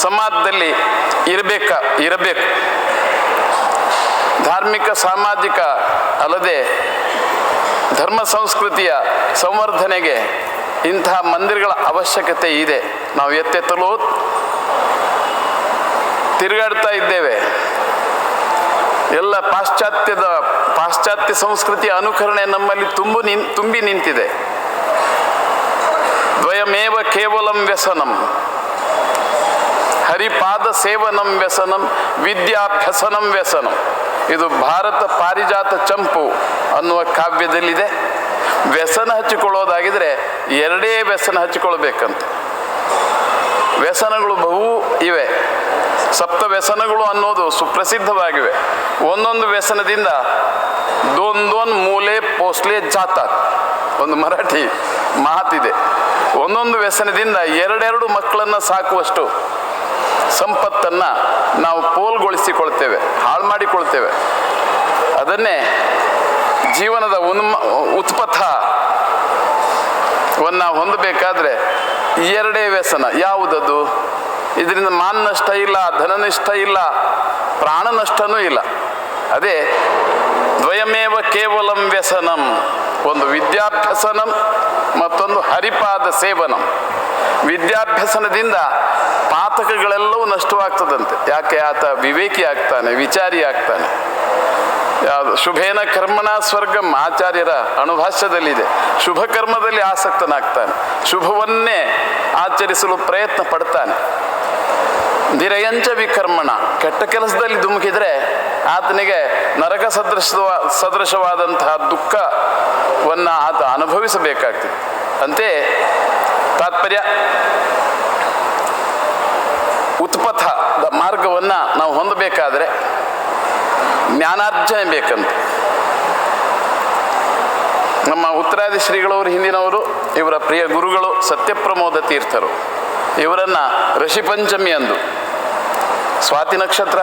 ಸಮಾಜದಲ್ಲಿ ಇರಬೇಕು. ಧಾರ್ಮಿಕ ಸಾಮಾಜಿಕ ಅಲ್ಲದೆ ಧರ್ಮ ಸಂಸ್ಕೃತಿಯ ಸಂವರ್ಧನೆಗೆ ಇಂತಹ ಮಂದಿರಗಳ ಅವಶ್ಯಕತೆ ಇದೆ. ನಾವು ಎತ್ತೆತ್ತಲೂ ತಿರುಗಾಡ್ತಾ ಇದ್ದೇವೆ. ಎಲ್ಲ ಪಾಶ್ಚಾತ್ಯ ಸಂಸ್ಕೃತಿಯ ಅನುಕರಣೆ ನಮ್ಮಲ್ಲಿ ತುಂಬಿ ನಿಂತಿದೆ. ದ್ವಯಮೇವ ಕೇವಲಂ ವ್ಯಸನಂ, ಹರಿಪಾದ ಸೇವನಂ ವ್ಯಸನಂ, ವಿದ್ಯಾಭ್ಯಸನಂ ವ್ಯಸನಂ. ಇದು ಭಾರತ ಪಾರಿಜಾತ ಚಂಪು ಅನ್ನುವ ಕಾವ್ಯದಲ್ಲಿದೆ. ವ್ಯಸನ ಹಚ್ಚಿಕೊಳ್ಳೋದಾಗಿದ್ರೆ 2 ವ್ಯಸನ ಹಚ್ಚಿಕೊಳ್ಬೇಕಂತ. ವ್ಯಸನಗಳು ಬಹು ಇವೆ. ಸಪ್ತ ವ್ಯಸನಗಳು ಅನ್ನೋದು ಸುಪ್ರಸಿದ್ಧವಾಗಿವೆ. ಒಂದೊಂದು ವ್ಯಸನದಿಂದ ದೋನ್ ಮೂಲೆ ಪೋಸ್ಲೆ ಜಾತ, ಒಂದು ಮರಾಠಿ ಮಾತಿದೆ. ಒಂದೊಂದು ವ್ಯಸನದಿಂದ 2 ಮಕ್ಕಳನ್ನು ಸಾಕುವಷ್ಟು ಸಂಪತ್ತನ್ನು ನಾವು ಪೋಲ್ಗೊಳಿಸಿಕೊಳ್ತೇವೆ, ಹಾಳು ಮಾಡಿಕೊಳ್ತೇವೆ. ಅದನ್ನೇ ಜೀವನದ ಉತ್ಪಥವನ್ನು ಹೊಂದಬೇಕಾದ್ರೆ 2 ವ್ಯಸನ. ಯಾವುದದು? ಇದರಿಂದ ಮಾನ ನಷ್ಟ ಇಲ್ಲ, ಧನ ನಷ್ಟ ಇಲ್ಲ, ಪ್ರಾಣ ನಷ್ಟನೂ ಇಲ್ಲ. ಅದೇ ದ್ವಯಮೇವ ಕೇವಲಂ ವ್ಯಸನಂ. ಒಂದು ವಿದ್ಯಾಭ್ಯಸನಂ, ಮತ್ತೊಂದು ಹರಿಪಾದ ಸೇವನಂ. ವಿದ್ಯಾಭ್ಯಸನದಿಂದ ಪಾತಕಗಳೆಲ್ಲವೂ ನಷ್ಟವಾಗ್ತದಂತೆ. ಯಾಕೆ? ಆತ ವಿವೇಕಿ ಆಗ್ತಾನೆ, ವಿಚಾರಿ ಆಗ್ತಾನೆ. ಯಾವುದು ಶುಭೇನ ಕರ್ಮಣ ಸ್ವರ್ಗಂ ಆಚಾರ್ಯರ ಅಣುಭಾಷ್ಯದಲ್ಲಿದೆ. ಶುಭ ಕರ್ಮದಲ್ಲಿ ಆಸಕ್ತನಾಗ್ತಾನೆ, ಶುಭವನ್ನೇ ಆಚರಿಸಲು ಪ್ರಯತ್ನ ಪಡ್ತಾನೆ. ಧಿರಯಂಚ ವಿಕರ್ಮಣ, ಕೆಟ್ಟ ಕೆಲಸದಲ್ಲಿ ಧುಮುಕಿದ್ರೆ ಆತನಿಗೆ ನರಕ ಸದೃಶವಾದಂತಹ ದುಃಖವನ್ನು ಆತ ಅನುಭವಿಸಬೇಕಾಗ್ತದೆ. ಅಂತೆ ತಾತ್ಪರ್ಯ, ಉತ್ಪಥದ ಮಾರ್ಗವನ್ನು ನಾವು ಹೊಂದಬೇಕಾದ್ರೆ ಜ್ಞಾನಾರ್ಜನೆ ಬೇಕಂತ. ನಮ್ಮ ಉತ್ತರಾದಿ ಶ್ರೀಗಳವರು ಹಿಂದಿನವರು, ಇವರ ಪ್ರಿಯ ಗುರುಗಳು ಸತ್ಯಪ್ರಮೋದ ತೀರ್ಥರು, ಇವರನ್ನು ಋಷಿಪಂಚಮಿ ಅಂದು. ಸ್ವಾತಿ ನಕ್ಷತ್ರ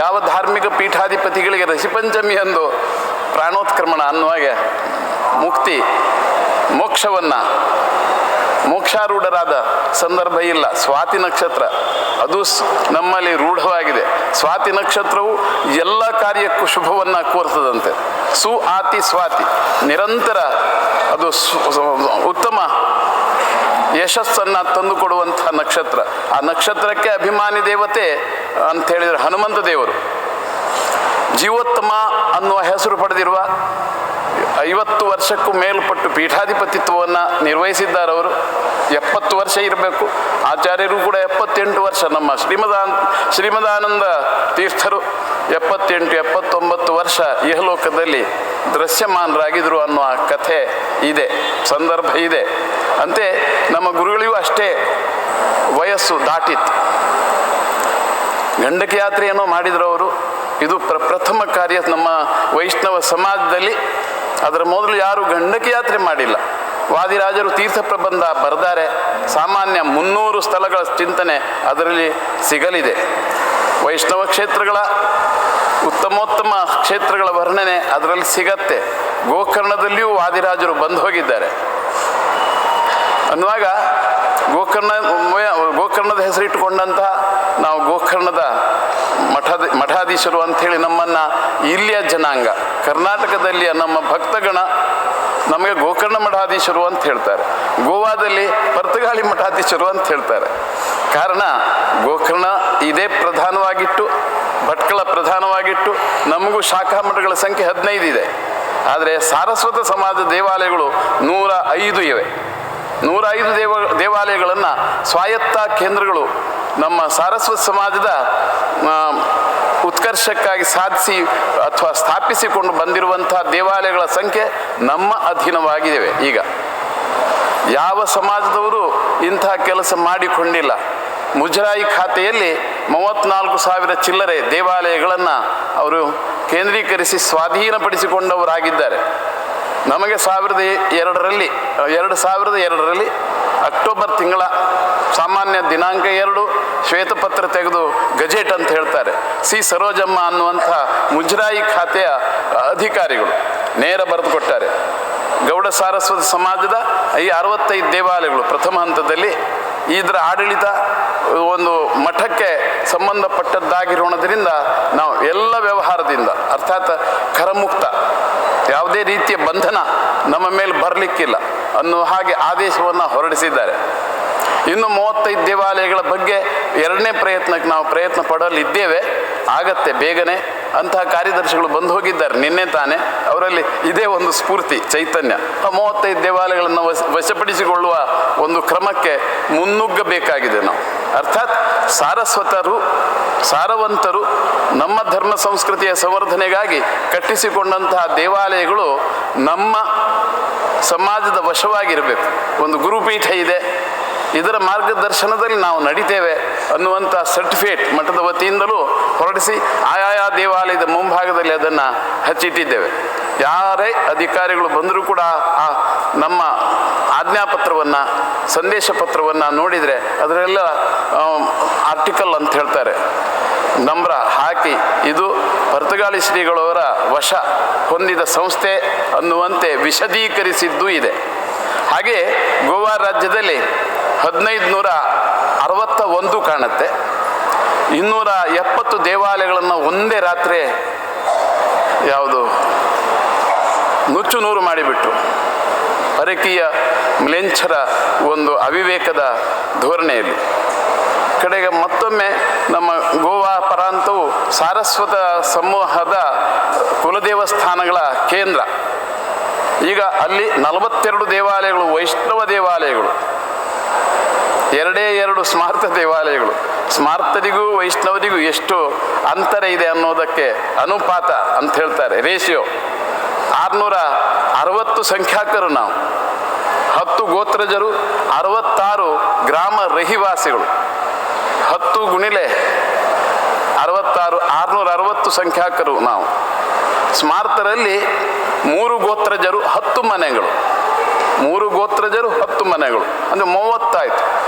ಯಾವ ಧಾರ್ಮಿಕ ಪೀಠಾಧಿಪತಿಗಳಿಗೆ ಋಷಿಪಂಚಮಿ ಅಂದು ಪ್ರಾಣೋತ್ಕ್ರಮಣ ಅನ್ನುವಾಗೆ ಮುಕ್ತಿ ಮೋಕ್ಷವನ್ನು ಮೋಕ್ಷಾರೂಢರಾದ ಸಂದರ್ಭ ಇಲ್ಲ. ಸ್ವಾತಿ ನಕ್ಷತ್ರ ಅದು ನಮ್ಮಲ್ಲಿ ರೂಢವಾಗಿದೆ. ಸ್ವಾತಿ ನಕ್ಷತ್ರವು ಎಲ್ಲ ಕಾರ್ಯಕ್ಕೂ ಶುಭವನ್ನು ಕೋರ್ತದಂತೆ. ಆತಿ ಸ್ವಾತಿ, ನಿರಂತರ ಅದು ಉತ್ತಮ ಯಶಸ್ಸನ್ನು ತಂದುಕೊಡುವಂಥ ನಕ್ಷತ್ರ. ಆ ನಕ್ಷತ್ರಕ್ಕೆ ಅಭಿಮಾನಿ ದೇವತೆ ಅಂತ ಹೇಳಿದರೆ ಹನುಮಂತ ದೇವರು. ಜೀವೋತ್ತಮ ಅನ್ನುವ ಹೆಸರು ಪಡೆದಿರುವ 50 ವರ್ಷಕ್ಕೂ ಮೇಲ್ಪಟ್ಟು ಪೀಠಾಧಿಪತಿತ್ವವನ್ನು ನಿರ್ವಹಿಸಿದ್ದಾರವರು. 70 ವರ್ಷ ಇರಬೇಕು. ಆಚಾರ್ಯರು ಕೂಡ 78 ವರ್ಷ. ನಮ್ಮ ಶ್ರೀಮದಾನಂದ ತೀರ್ಥರು 78-79 ವರ್ಷ ಇಹಲೋಕದಲ್ಲಿ ದೃಶ್ಯಮಾನರಾಗಿದ್ದರು ಅನ್ನುವ ಕಥೆ ಇದೆ, ಸಂದರ್ಭ ಇದೆ. ಅಂತೆ ನಮ್ಮ ಗುರುಗಳಿಗೂ ಅಷ್ಟೇ ವಯಸ್ಸು ದಾಟಿತ್ತು. ಗಂಡಕ ಯಾತ್ರೆಯನ್ನು ಮಾಡಿದ್ರು ಅವರು. ಇದು ಪ್ರಥಮ ಕಾರ್ಯ ನಮ್ಮ ವೈಷ್ಣವ ಸಮಾಜದಲ್ಲಿ. ಅದರ ಮೊದಲು ಯಾರೂ ಗಂಡಕ ಯಾತ್ರೆ ಮಾಡಿಲ್ಲ. ವಾದಿರಾಜರು ತೀರ್ಥ ಪ್ರಬಂಧ ಬರೆದಾರೆ. ಸಾಮಾನ್ಯ 300 ಸ್ಥಳಗಳ ಚಿಂತನೆ ಅದರಲ್ಲಿ ಸಿಗಲಿದೆ. ವೈಷ್ಣವ ಕ್ಷೇತ್ರಗಳ ಉತ್ತಮೋತ್ತಮ ಕ್ಷೇತ್ರಗಳ ವರ್ಣನೆ ಅದರಲ್ಲಿ ಸಿಗತ್ತೆ. ಗೋಕರ್ಣದಲ್ಲಿಯೂ ವಾದಿರಾಜರು ಬಂದು ಹೋಗಿದ್ದಾರೆ ಅನ್ನುವಾಗ ಗೋಕರ್ಣದ ಹೆಸರಿಟ್ಟುಕೊಂಡಂತಹ ನಾವು ಗೋಕರ್ಣದ ಮಠಾಧೀಶರು ಅಂಥೇಳಿ ನಮ್ಮನ್ನು ಇಲ್ಲಿಯ ಜನಾಂಗ, ಕರ್ನಾಟಕದಲ್ಲಿಯ ನಮ್ಮ ಭಕ್ತಗಣ ನಮಗೆ ಗೋಕರ್ಣ ಮಠಾಧೀಶರು ಅಂತ ಹೇಳ್ತಾರೆ. ಗೋವಾದಲ್ಲಿ ಪರ್ತಗಾಳಿ ಮಠಾಧೀಶರು ಅಂತ ಹೇಳ್ತಾರೆ. ಕಾರಣ ಗೋಕರ್ಣ ಇದೇ ಪ್ರಧಾನವಾಗಿಟ್ಟು, ಭಟ್ಕಳ ಪ್ರಧಾನವಾಗಿಟ್ಟು, ನಮಗೂ ಶಾಖಾ ಮಠಗಳ ಸಂಖ್ಯೆ 15 ಇದೆ. ಆದರೆ ಸಾರಸ್ವತ ಸಮಾಜ ದೇವಾಲಯಗಳು 105 ಇವೆ. 105 ದೇವಾಲಯಗಳನ್ನು ಸ್ವಾಯತ್ತ ಕೇಂದ್ರಗಳು ನಮ್ಮ ಸಾರಸ್ವತ ಸಮಾಜದ ಉತ್ಕರ್ಷಕ್ಕಾಗಿ ಸಾಧಿಸಿ ಅಥವಾ ಸ್ಥಾಪಿಸಿಕೊಂಡು ಬಂದಿರುವಂತಹ ದೇವಾಲಯಗಳ ಸಂಖ್ಯೆ ನಮ್ಮ ಅಧೀನವಾಗಿವೆ. ಈಗ ಯಾವ ಸಮಾಜದವರು ಇಂತಹ ಕೆಲಸ ಮಾಡಿಕೊಂಡಿಲ್ಲ. ಮುಜರಾಯಿ ಖಾತೆಯಲ್ಲಿ 34,000 ಚಿಲ್ಲರೆ ದೇವಾಲಯಗಳನ್ನು ಅವರು ಕೇಂದ್ರೀಕರಿಸಿ ಸ್ವಾಧೀನಪಡಿಸಿಕೊಂಡವರಾಗಿದ್ದಾರೆ. ನಮಗೆ 2002ರಲ್ಲಿ ಅಕ್ಟೋಬರ್ ತಿಂಗಳ ಸಾಮಾನ್ಯ ದಿನಾಂಕ 2 ಶ್ವೇತಪತ್ರ ತೆಗೆದು ಗಜೆಟ್ ಅಂತ ಹೇಳ್ತಾರೆ. ಸರೋಜಮ್ಮ ಅನ್ನುವಂಥ ಮುಜರಾಯಿ ಖಾತೆಯ ಅಧಿಕಾರಿಗಳು ನೇರ ಬರೆದು ಕೊಟ್ಟಾರೆ. ಗೌಡ ಸಾರಸ್ವತ ಸಮಾಜದ ಈ 65 ದೇವಾಲಯಗಳು ಪ್ರಥಮ ಹಂತದಲ್ಲಿ ಇದರ ಆಡಳಿತ ಒಂದು ಮಠಕ್ಕೆ ಸಂಬಂಧಪಟ್ಟದ್ದಾಗಿರೋಣದ್ರಿಂದ ನಾವು ಎಲ್ಲ ವ್ಯವಹಾರದಿಂದ ಅರ್ಥಾತ್ ಕರಮುಕ್ತ, ಯಾವುದೇ ರೀತಿಯ ಬಂಧನ ನಮ್ಮ ಮೇಲೆ ಬರಲಿಕ್ಕಿಲ್ಲ ಅನ್ನುವ ಹಾಗೆ ಆದೇಶವನ್ನು ಹೊರಡಿಸಿದ್ದಾರೆ. ಇನ್ನು 35 ದೇವಾಲಯಗಳ ಬಗ್ಗೆ 2ನೇ ಪ್ರಯತ್ನಕ್ಕೆ ನಾವು ಪ್ರಯತ್ನ ಪಡಲಿದ್ದೇವೆ. ಆಗತ್ತೆ ಬೇಗನೆ. ಅಂತಹ ಕಾರ್ಯದರ್ಶಿಗಳು ಬಂದು ಹೋಗಿದ್ದಾರೆ ನಿನ್ನೆ ತಾನೇ. ಅವರಲ್ಲಿ ಇದೇ ಒಂದು ಸ್ಫೂರ್ತಿ, ಚೈತನ್ಯ. 35 ದೇವಾಲಯಗಳನ್ನು ವಶಪಡಿಸಿಕೊಳ್ಳುವ ಒಂದು ಕ್ರಮಕ್ಕೆ ಮುನ್ನುಗ್ಗಬೇಕಾಗಿದೆ ನಾವು. ಅರ್ಥಾತ್ ಸಾರವಂತರು ನಮ್ಮ ಧರ್ಮ ಸಂಸ್ಕೃತಿಯ ಸಂವರ್ಧನೆಗಾಗಿ ಕಟ್ಟಿಸಿಕೊಂಡಂತಹ ದೇವಾಲಯಗಳು ನಮ್ಮ ಸಮಾಜದ ವಶವಾಗಿರಬೇಕು. ಒಂದು ಗುರುಪೀಠ ಇದೆ, ಇದರ ಮಾರ್ಗದರ್ಶನದಲ್ಲಿ ನಾವು ನಡಿತೇವೆ ಅನ್ನುವಂಥ ಸರ್ಟಿಫಿಕೇಟ್ ಮಠದ ವತಿಯಿಂದಲೂ ಹೊರಡಿಸಿ ಆಯಾಯ ದೇವಾಲಯದ ಮುಂಭಾಗದಲ್ಲಿ ಅದನ್ನು ಹಚ್ಚಿಟ್ಟಿದ್ದೇವೆ. ಯಾರೇ ಅಧಿಕಾರಿಗಳು ಬಂದರೂ ಕೂಡ ಆ ನಮ್ಮ ಆಜ್ಞಾಪತ್ರವನ್ನು, ಸಂದೇಶ ಪತ್ರವನ್ನು ನೋಡಿದರೆ ಅದರೆಲ್ಲ ಆರ್ಟಿಕಲ್ ಅಂತ ಹೇಳ್ತಾರೆ, ನಂಬರ ಹಾಕಿ ಇದು ಪರ್ತಗಾಳಿ ಶ್ರೀಗಳವರ ವಶ ಹೊಂದಿದ ಸಂಸ್ಥೆ ಅನ್ನುವಂತೆ ವಿಶದೀಕರಿಸಿದ್ದೂ ಇದೆ. ಹಾಗೆ ಗೋವಾ ರಾಜ್ಯದಲ್ಲಿ 1561 ಕಾಣುತ್ತೆ. 270 ದೇವಾಲಯಗಳನ್ನು ಒಂದೇ ರಾತ್ರಿ ನುಚ್ಚು ನೂರು ಮಾಡಿಬಿಟ್ರು. ಪರಕೀಯ ಮ್ಲೇಚ್ಛರ ಒಂದು ಅವಿವೇಕದ ಧೋರಣೆಯಲ್ಲಿ ಕಡೆಗೆ ಮತ್ತೊಮ್ಮೆ ನಮ್ಮ ಗೋವಾ ಪ್ರಾಂತವು ಸಾರಸ್ವತ ಸಮೂಹದ ಕುಲದೇವಸ್ಥಾನಗಳ ಕೇಂದ್ರ. ಈಗ ಅಲ್ಲಿ 42 ದೇವಾಲಯಗಳು, ವೈಷ್ಣವ ದೇವಾಲಯಗಳು, 2 ಸ್ಮಾರ್ತ ದೇವಾಲಯಗಳು. ಸ್ಮಾರ್ತರಿಗೂ ವೈಷ್ಣವರಿಗೂ ಎಷ್ಟು ಅಂತರ ಇದೆ ಅನ್ನೋದಕ್ಕೆ ಅನುಪಾತ ಅಂತ ಹೇಳ್ತಾರೆ, ರೇಷಿಯೋ. 660 ಸಂಖ್ಯಾಕರು ನಾವು, 10 ಗೋತ್ರಜರು, 66 ಗ್ರಾಮ ರಹಿವಾಸಿಗಳು. 10 ಗುಣಿಲೆ 66, 660 ಸಂಖ್ಯಾಕರು ನಾವು. ಸ್ಮಾರ್ತರಲ್ಲಿ 3 ಗೋತ್ರಜರು 10 ಮನೆಗಳು, 3 ಗೋತ್ರಜರು 10 ಮನೆಗಳು, ಅಂದರೆ 30 ಆಯಿತು.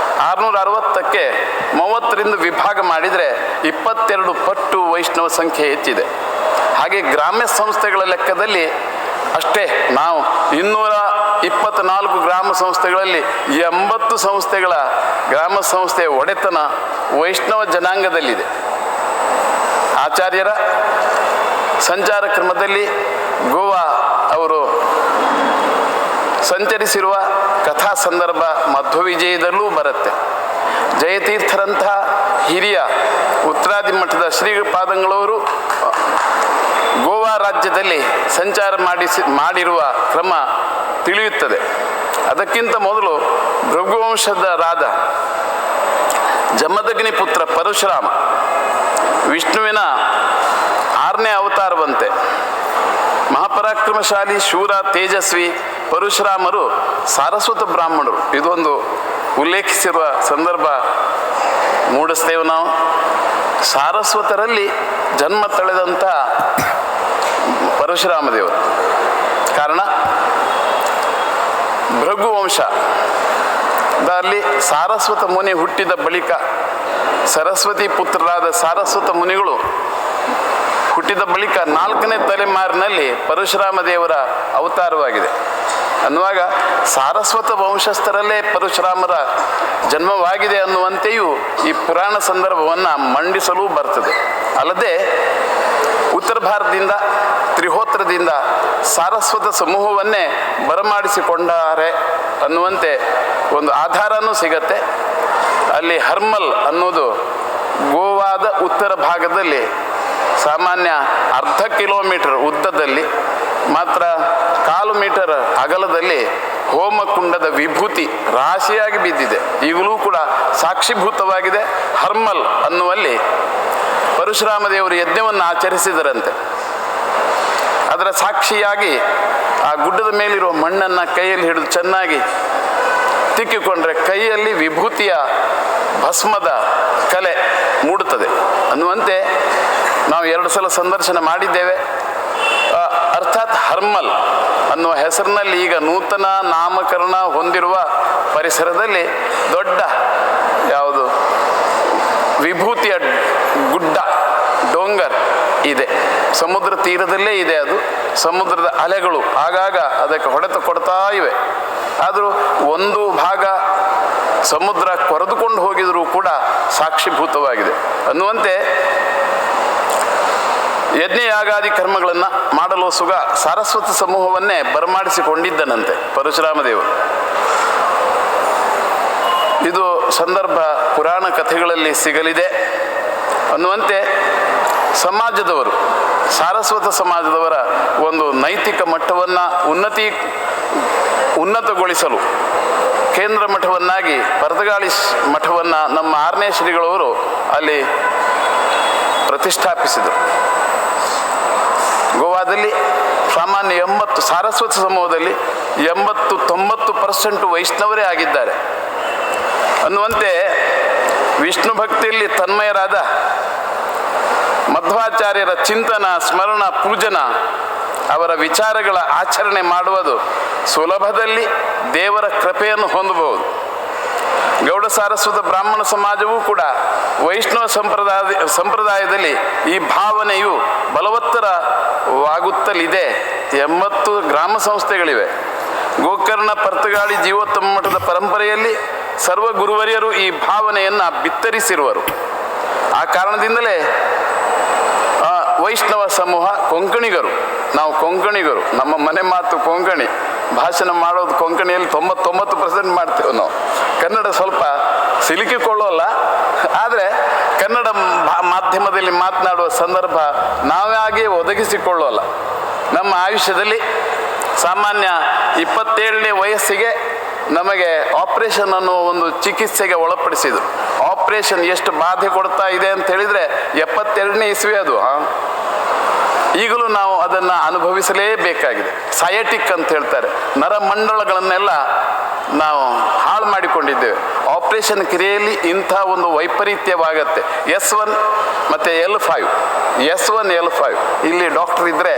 660ಕ್ಕೆ 30ರಿಂದ ವಿಭಾಗ ಮಾಡಿದರೆ 22 ಪಟ್ಟು ವೈಷ್ಣವ ಸಂಖ್ಯೆ ಹೆಚ್ಚಿದೆ. ಹಾಗೆ ಗ್ರಾಮ್ಯ ಸಂಸ್ಥೆಗಳ ಲೆಕ್ಕದಲ್ಲಿ ಅಷ್ಟೇ, ನಾವು 224 ಗ್ರಾಮ ಸಂಸ್ಥೆಗಳಲ್ಲಿ 80 ಸಂಸ್ಥೆಗಳ ಗ್ರಾಮ ಸಂಸ್ಥೆಯ ಒಡೆತನ ವೈಷ್ಣವ ಜನಾಂಗದಲ್ಲಿದೆ. ಆಚಾರ್ಯರ ಸಂಚಾರ ಕ್ರಮದಲ್ಲಿ ಗೋವಾ ಅವರು ಸಂಚರಿಸಿರುವ ಕಥಾ ಸಂದರ್ಭ ಮಧ್ವವಿಜಯದಲ್ಲೂ ಬರುತ್ತೆ. ಜಯತೀರ್ಥರಂಥ ಹಿರಿಯ ಉತ್ತರಾದಿ ಮಠದ ಶ್ರೀಪಾದಂಗಳವರು ಗೋವಾ ರಾಜ್ಯದಲ್ಲಿ ಸಂಚಾರ ಮಾಡಿರುವ ಕ್ರಮ ತಿಳಿಯುತ್ತದೆ. ಅದಕ್ಕಿಂತ ಮೊದಲು ಭೃಗುವಂಶದರಾದ ಜಮದಗ್ನಿ ಪುತ್ರ ಪರಶುರಾಮ, ವಿಷ್ಣುವಿನ 6ನೇ ಅವತಾರವಂತೆ. ಮಹಾಪರಾಕ್ರಮಶಾಲಿ, ಶೂರ, ತೇಜಸ್ವಿ ಪರಶುರಾಮರು ಸಾರಸ್ವತ ಬ್ರಾಹ್ಮಣರು. ಇದೊಂದು ಉಲ್ಲೇಖಿಸಿರುವ ಸಂದರ್ಭ ಮೂಡಿಸ್ತೇವೆ ನಾವು. ಸಾರಸ್ವತರಲ್ಲಿ ಜನ್ಮ ತಳೆದಂಥ ಪರಶುರಾಮ ದೇವರು. ಕಾರಣ ಭೃಗುವಂಶದಲ್ಲಿ ಸಾರಸ್ವತ ಮುನಿ ಹುಟ್ಟಿದ ಬಳಿಕ ಸರಸ್ವತಿ ಪುತ್ರರಾದ ಸಾರಸ್ವತ ಮುನಿಗಳು ಹುಟ್ಟಿದ ಬಳಿಕ 4ನೇ ತಲೆಮಾರಿನಲ್ಲಿ ಪರಶುರಾಮ ದೇವರ ಅವತಾರವಾಗಿದೆ ಅನ್ನುವಾಗ ಸಾರಸ್ವತ ವಂಶಸ್ಥರಲ್ಲೇ ಪರಶುರಾಮರ ಜನ್ಮವಾಗಿದೆ ಅನ್ನುವಂತೆಯೂ ಈ ಪುರಾಣ ಸಂದರ್ಭವನ್ನು ಮಂಡಿಸಲು ಬರ್ತದೆ. ಅಲ್ಲದೆ ಉತ್ತರ ಭಾರತದಿಂದ ತ್ರಿಹೋತ್ರದಿಂದ ಸಾರಸ್ವತ ಸಮೂಹವನ್ನೇ ಬರಮಾಡಿಸಿಕೊಂಡಾರೆ ಅನ್ನುವಂತೆ ಒಂದು ಆಧಾರನೂ ಸಿಗತ್ತೆ. ಅಲ್ಲಿ ಹರ್ಮಲ್ ಅನ್ನೋದು ಗೋವಾದ ಉತ್ತರ ಭಾಗದಲ್ಲಿ ಸಾಮಾನ್ಯ ಅರ್ಧ ಕಿಲೋಮೀಟರ್ ಉದ್ದದಲ್ಲಿ ಮಾತ್ರ 1/4 ಮೀಟರ್ ಅಗಲದಲ್ಲಿ ಹೋಮಕುಂಡದ ವಿಭೂತಿ ರಾಶಿಯಾಗಿ ಬಿದ್ದಿದೆ. ಈಗಲೂ ಕೂಡ ಸಾಕ್ಷಿಭೂತವಾಗಿದೆ. ಹರ್ಮಲ್ ಅನ್ನುವಲ್ಲಿ ಪರಶುರಾಮ ದೇವರು ಯಜ್ಞವನ್ನು ಆಚರಿಸಿದರಂತೆ. ಅದರ ಸಾಕ್ಷಿಯಾಗಿ ಆ ಗುಡ್ಡದ ಮೇಲಿರುವ ಮಣ್ಣನ್ನು ಕೈಯಲ್ಲಿ ಹಿಡಿದು ಚೆನ್ನಾಗಿ ತಿಕ್ಕಿಕೊಂಡ್ರೆ ಕೈಯಲ್ಲಿ ವಿಭೂತಿಯ ಭಸ್ಮದ ಕಲೆ ಮೂಡುತ್ತದೆ ಅನ್ನುವಂತೆ ನಾವು 2 ಸಲ ಸಂದರ್ಶನ ಮಾಡಿದ್ದೇವೆ. ಅರ್ಥಾತ್ ಹರ್ಮಲ್ ಅನ್ನುವ ಹೆಸರಿನಲ್ಲಿ ಈಗ ನೂತನ ನಾಮಕರಣ ಹೊಂದಿರುವ ಪರಿಸರದಲ್ಲಿ ದೊಡ್ಡ ಯಾವುದು ವಿಭೂತಿಯ ಗುಡ್ಡ ಡೋಂಗರ್ ಇದೆ. ಸಮುದ್ರ ತೀರದಲ್ಲೇ ಇದೆ ಅದು. ಸಮುದ್ರದ ಅಲೆಗಳು ಆಗಾಗ ಅದಕ್ಕೆ ಹೊಡೆತ ಕೊಡ್ತಾ ಇವೆ. ಆದರೂ ಒಂದು ಭಾಗ ಸಮುದ್ರ ಕೊರೆದುಕೊಂಡು ಹೋಗಿದರೂ ಕೂಡ ಸಾಕ್ಷಿಭೂತವಾಗಿದೆ ಅನ್ನುವಂತೆ ಯಜ್ಞಯಾಗಾದಿ ಕರ್ಮಗಳನ್ನು ಮಾಡಲು ಸುಗ ಸಾರಸ್ವತ ಸಮೂಹವನ್ನೇ ಬರಮಾಡಿಸಿಕೊಂಡಿದ್ದನಂತೆ ಪರಶುರಾಮ ದೇವರು. ಇದು ಸಂದರ್ಭ ಪುರಾಣ ಕಥೆಗಳಲ್ಲಿ ಸಿಗಲಿದೆ ಅನ್ನುವಂತೆ ಸಮಾಜದವರು, ಸಾರಸ್ವತ ಸಮಾಜದವರ ಒಂದು ನೈತಿಕ ಮಟ್ಟವನ್ನು ಉನ್ನತಗೊಳಿಸಲು ಕೇಂದ್ರ ಮಠವನ್ನಾಗಿ ಪರದಗಾಳಿ ಮಠವನ್ನು ನಮ್ಮ 6ನೇ ಶ್ರೀಗಳವರು ಅಲ್ಲಿ ಪ್ರತಿಷ್ಠಾಪಿಸಿದರು. ಗೋವಾದಲ್ಲಿ ಸಾಮಾನ್ಯ 80 ಸಾರಸ್ವತ ಸಮೂಹದಲ್ಲಿ 80-90% ವೈಷ್ಣವರೇ ಆಗಿದ್ದಾರೆ ಅನ್ನುವಂತೆ ವಿಷ್ಣು ಭಕ್ತಿಯಲ್ಲಿ ತನ್ಮಯರಾದ ಮಧ್ವಾಚಾರ್ಯರ ಚಿಂತನ, ಸ್ಮರಣ, ಪೂಜನ, ಅವರ ವಿಚಾರಗಳ ಆಚರಣೆ ಮಾಡುವುದು ಸುಲಭದಲ್ಲಿ ದೇವರ ಕೃಪೆಯನ್ನು ಹೊಂದಬಹುದು. ಗೌಡ ಸಾರಸ್ವತ ಬ್ರಾಹ್ಮಣ ಸಮಾಜವೂ ಕೂಡ ವೈಷ್ಣವ ಸಂಪ್ರದಾಯದಲ್ಲಿ ಈ ಭಾವನೆಯು ಬಲವತ್ತರವಾಗುತ್ತಲಿದೆ. 80 ಗ್ರಾಮ ಸಂಸ್ಥೆಗಳಿವೆ. ಗೋಕರ್ಣ ಪರ್ತಗಾಳಿ ಜೀವೋತ್ತಮ ಮಠದ ಪರಂಪರೆಯಲ್ಲಿ ಸರ್ವ ಗುರುವರಿಯರು ಈ ಭಾವನೆಯನ್ನು ಬಿತ್ತರಿಸಿರುವರು. ಆ ಕಾರಣದಿಂದಲೇ ವೈಷ್ಣವ ಸಮೂಹ ಕೊಂಕಣಿಗರು, ನಾವು ಕೊಂಕಣಿಗರು, ನಮ್ಮ ಮನೆ ಮಾತು ಕೊಂಕಣಿ, ಭಾಷಣ ಮಾಡೋದು ಕೊಂಕಣಿಯಲ್ಲಿ 99% ಮಾಡ್ತೇವೆ ನಾವು. ಕನ್ನಡ ಸ್ವಲ್ಪ ಸಿಲುಕಿಕೊಳ್ಳೋಲ್ಲ, ಆದರೆ ಕನ್ನಡ ಮಾಧ್ಯಮದಲ್ಲಿ ಮಾತನಾಡುವ ಸಂದರ್ಭ ನಾವಾಗೇ ಒದಗಿಸಿಕೊಳ್ಳೋಲ್ಲ. ನಮ್ಮ ಆಯುಷ್ಯದಲ್ಲಿ ಸಾಮಾನ್ಯ 27ನೇ ವಯಸ್ಸಿಗೆ ನಮಗೆ ಆಪರೇಷನ್ ಅನ್ನೋ ಒಂದು ಚಿಕಿತ್ಸೆಗೆ ಒಳಪಡಿಸಿದ್ರು. ಆಪರೇಷನ್ ಎಷ್ಟು ಬಾಧೆ ಕೊಡ್ತಾ ಇದೆ ಅಂತ ಹೇಳಿದರೆ 72ನೇ ಇಸ್ವಿ ಅದು. ಈಗಲೂ ನಾವು ಅದನ್ನು ಅನುಭವಿಸಲೇಬೇಕಾಗಿದೆ. ಸಯಾಟಿಕ್ ಅಂತ ಹೇಳ್ತಾರೆ, ನರಮಂಡಲಗಳನ್ನೆಲ್ಲ ನಾವು ಹಾಳು ಮಾಡಿಕೊಂಡಿದ್ದೇವೆ. ಆಪರೇಷನ್ ಕ್ರಿಯೆಯಲ್ಲಿ ಇಂಥ ಒಂದು ವೈಪರೀತ್ಯವಾಗತ್ತೆ. S1 ಮತ್ತು L5, S1 L5 ಇಲ್ಲಿ ಡಾಕ್ಟರ್ ಇದ್ದರೆ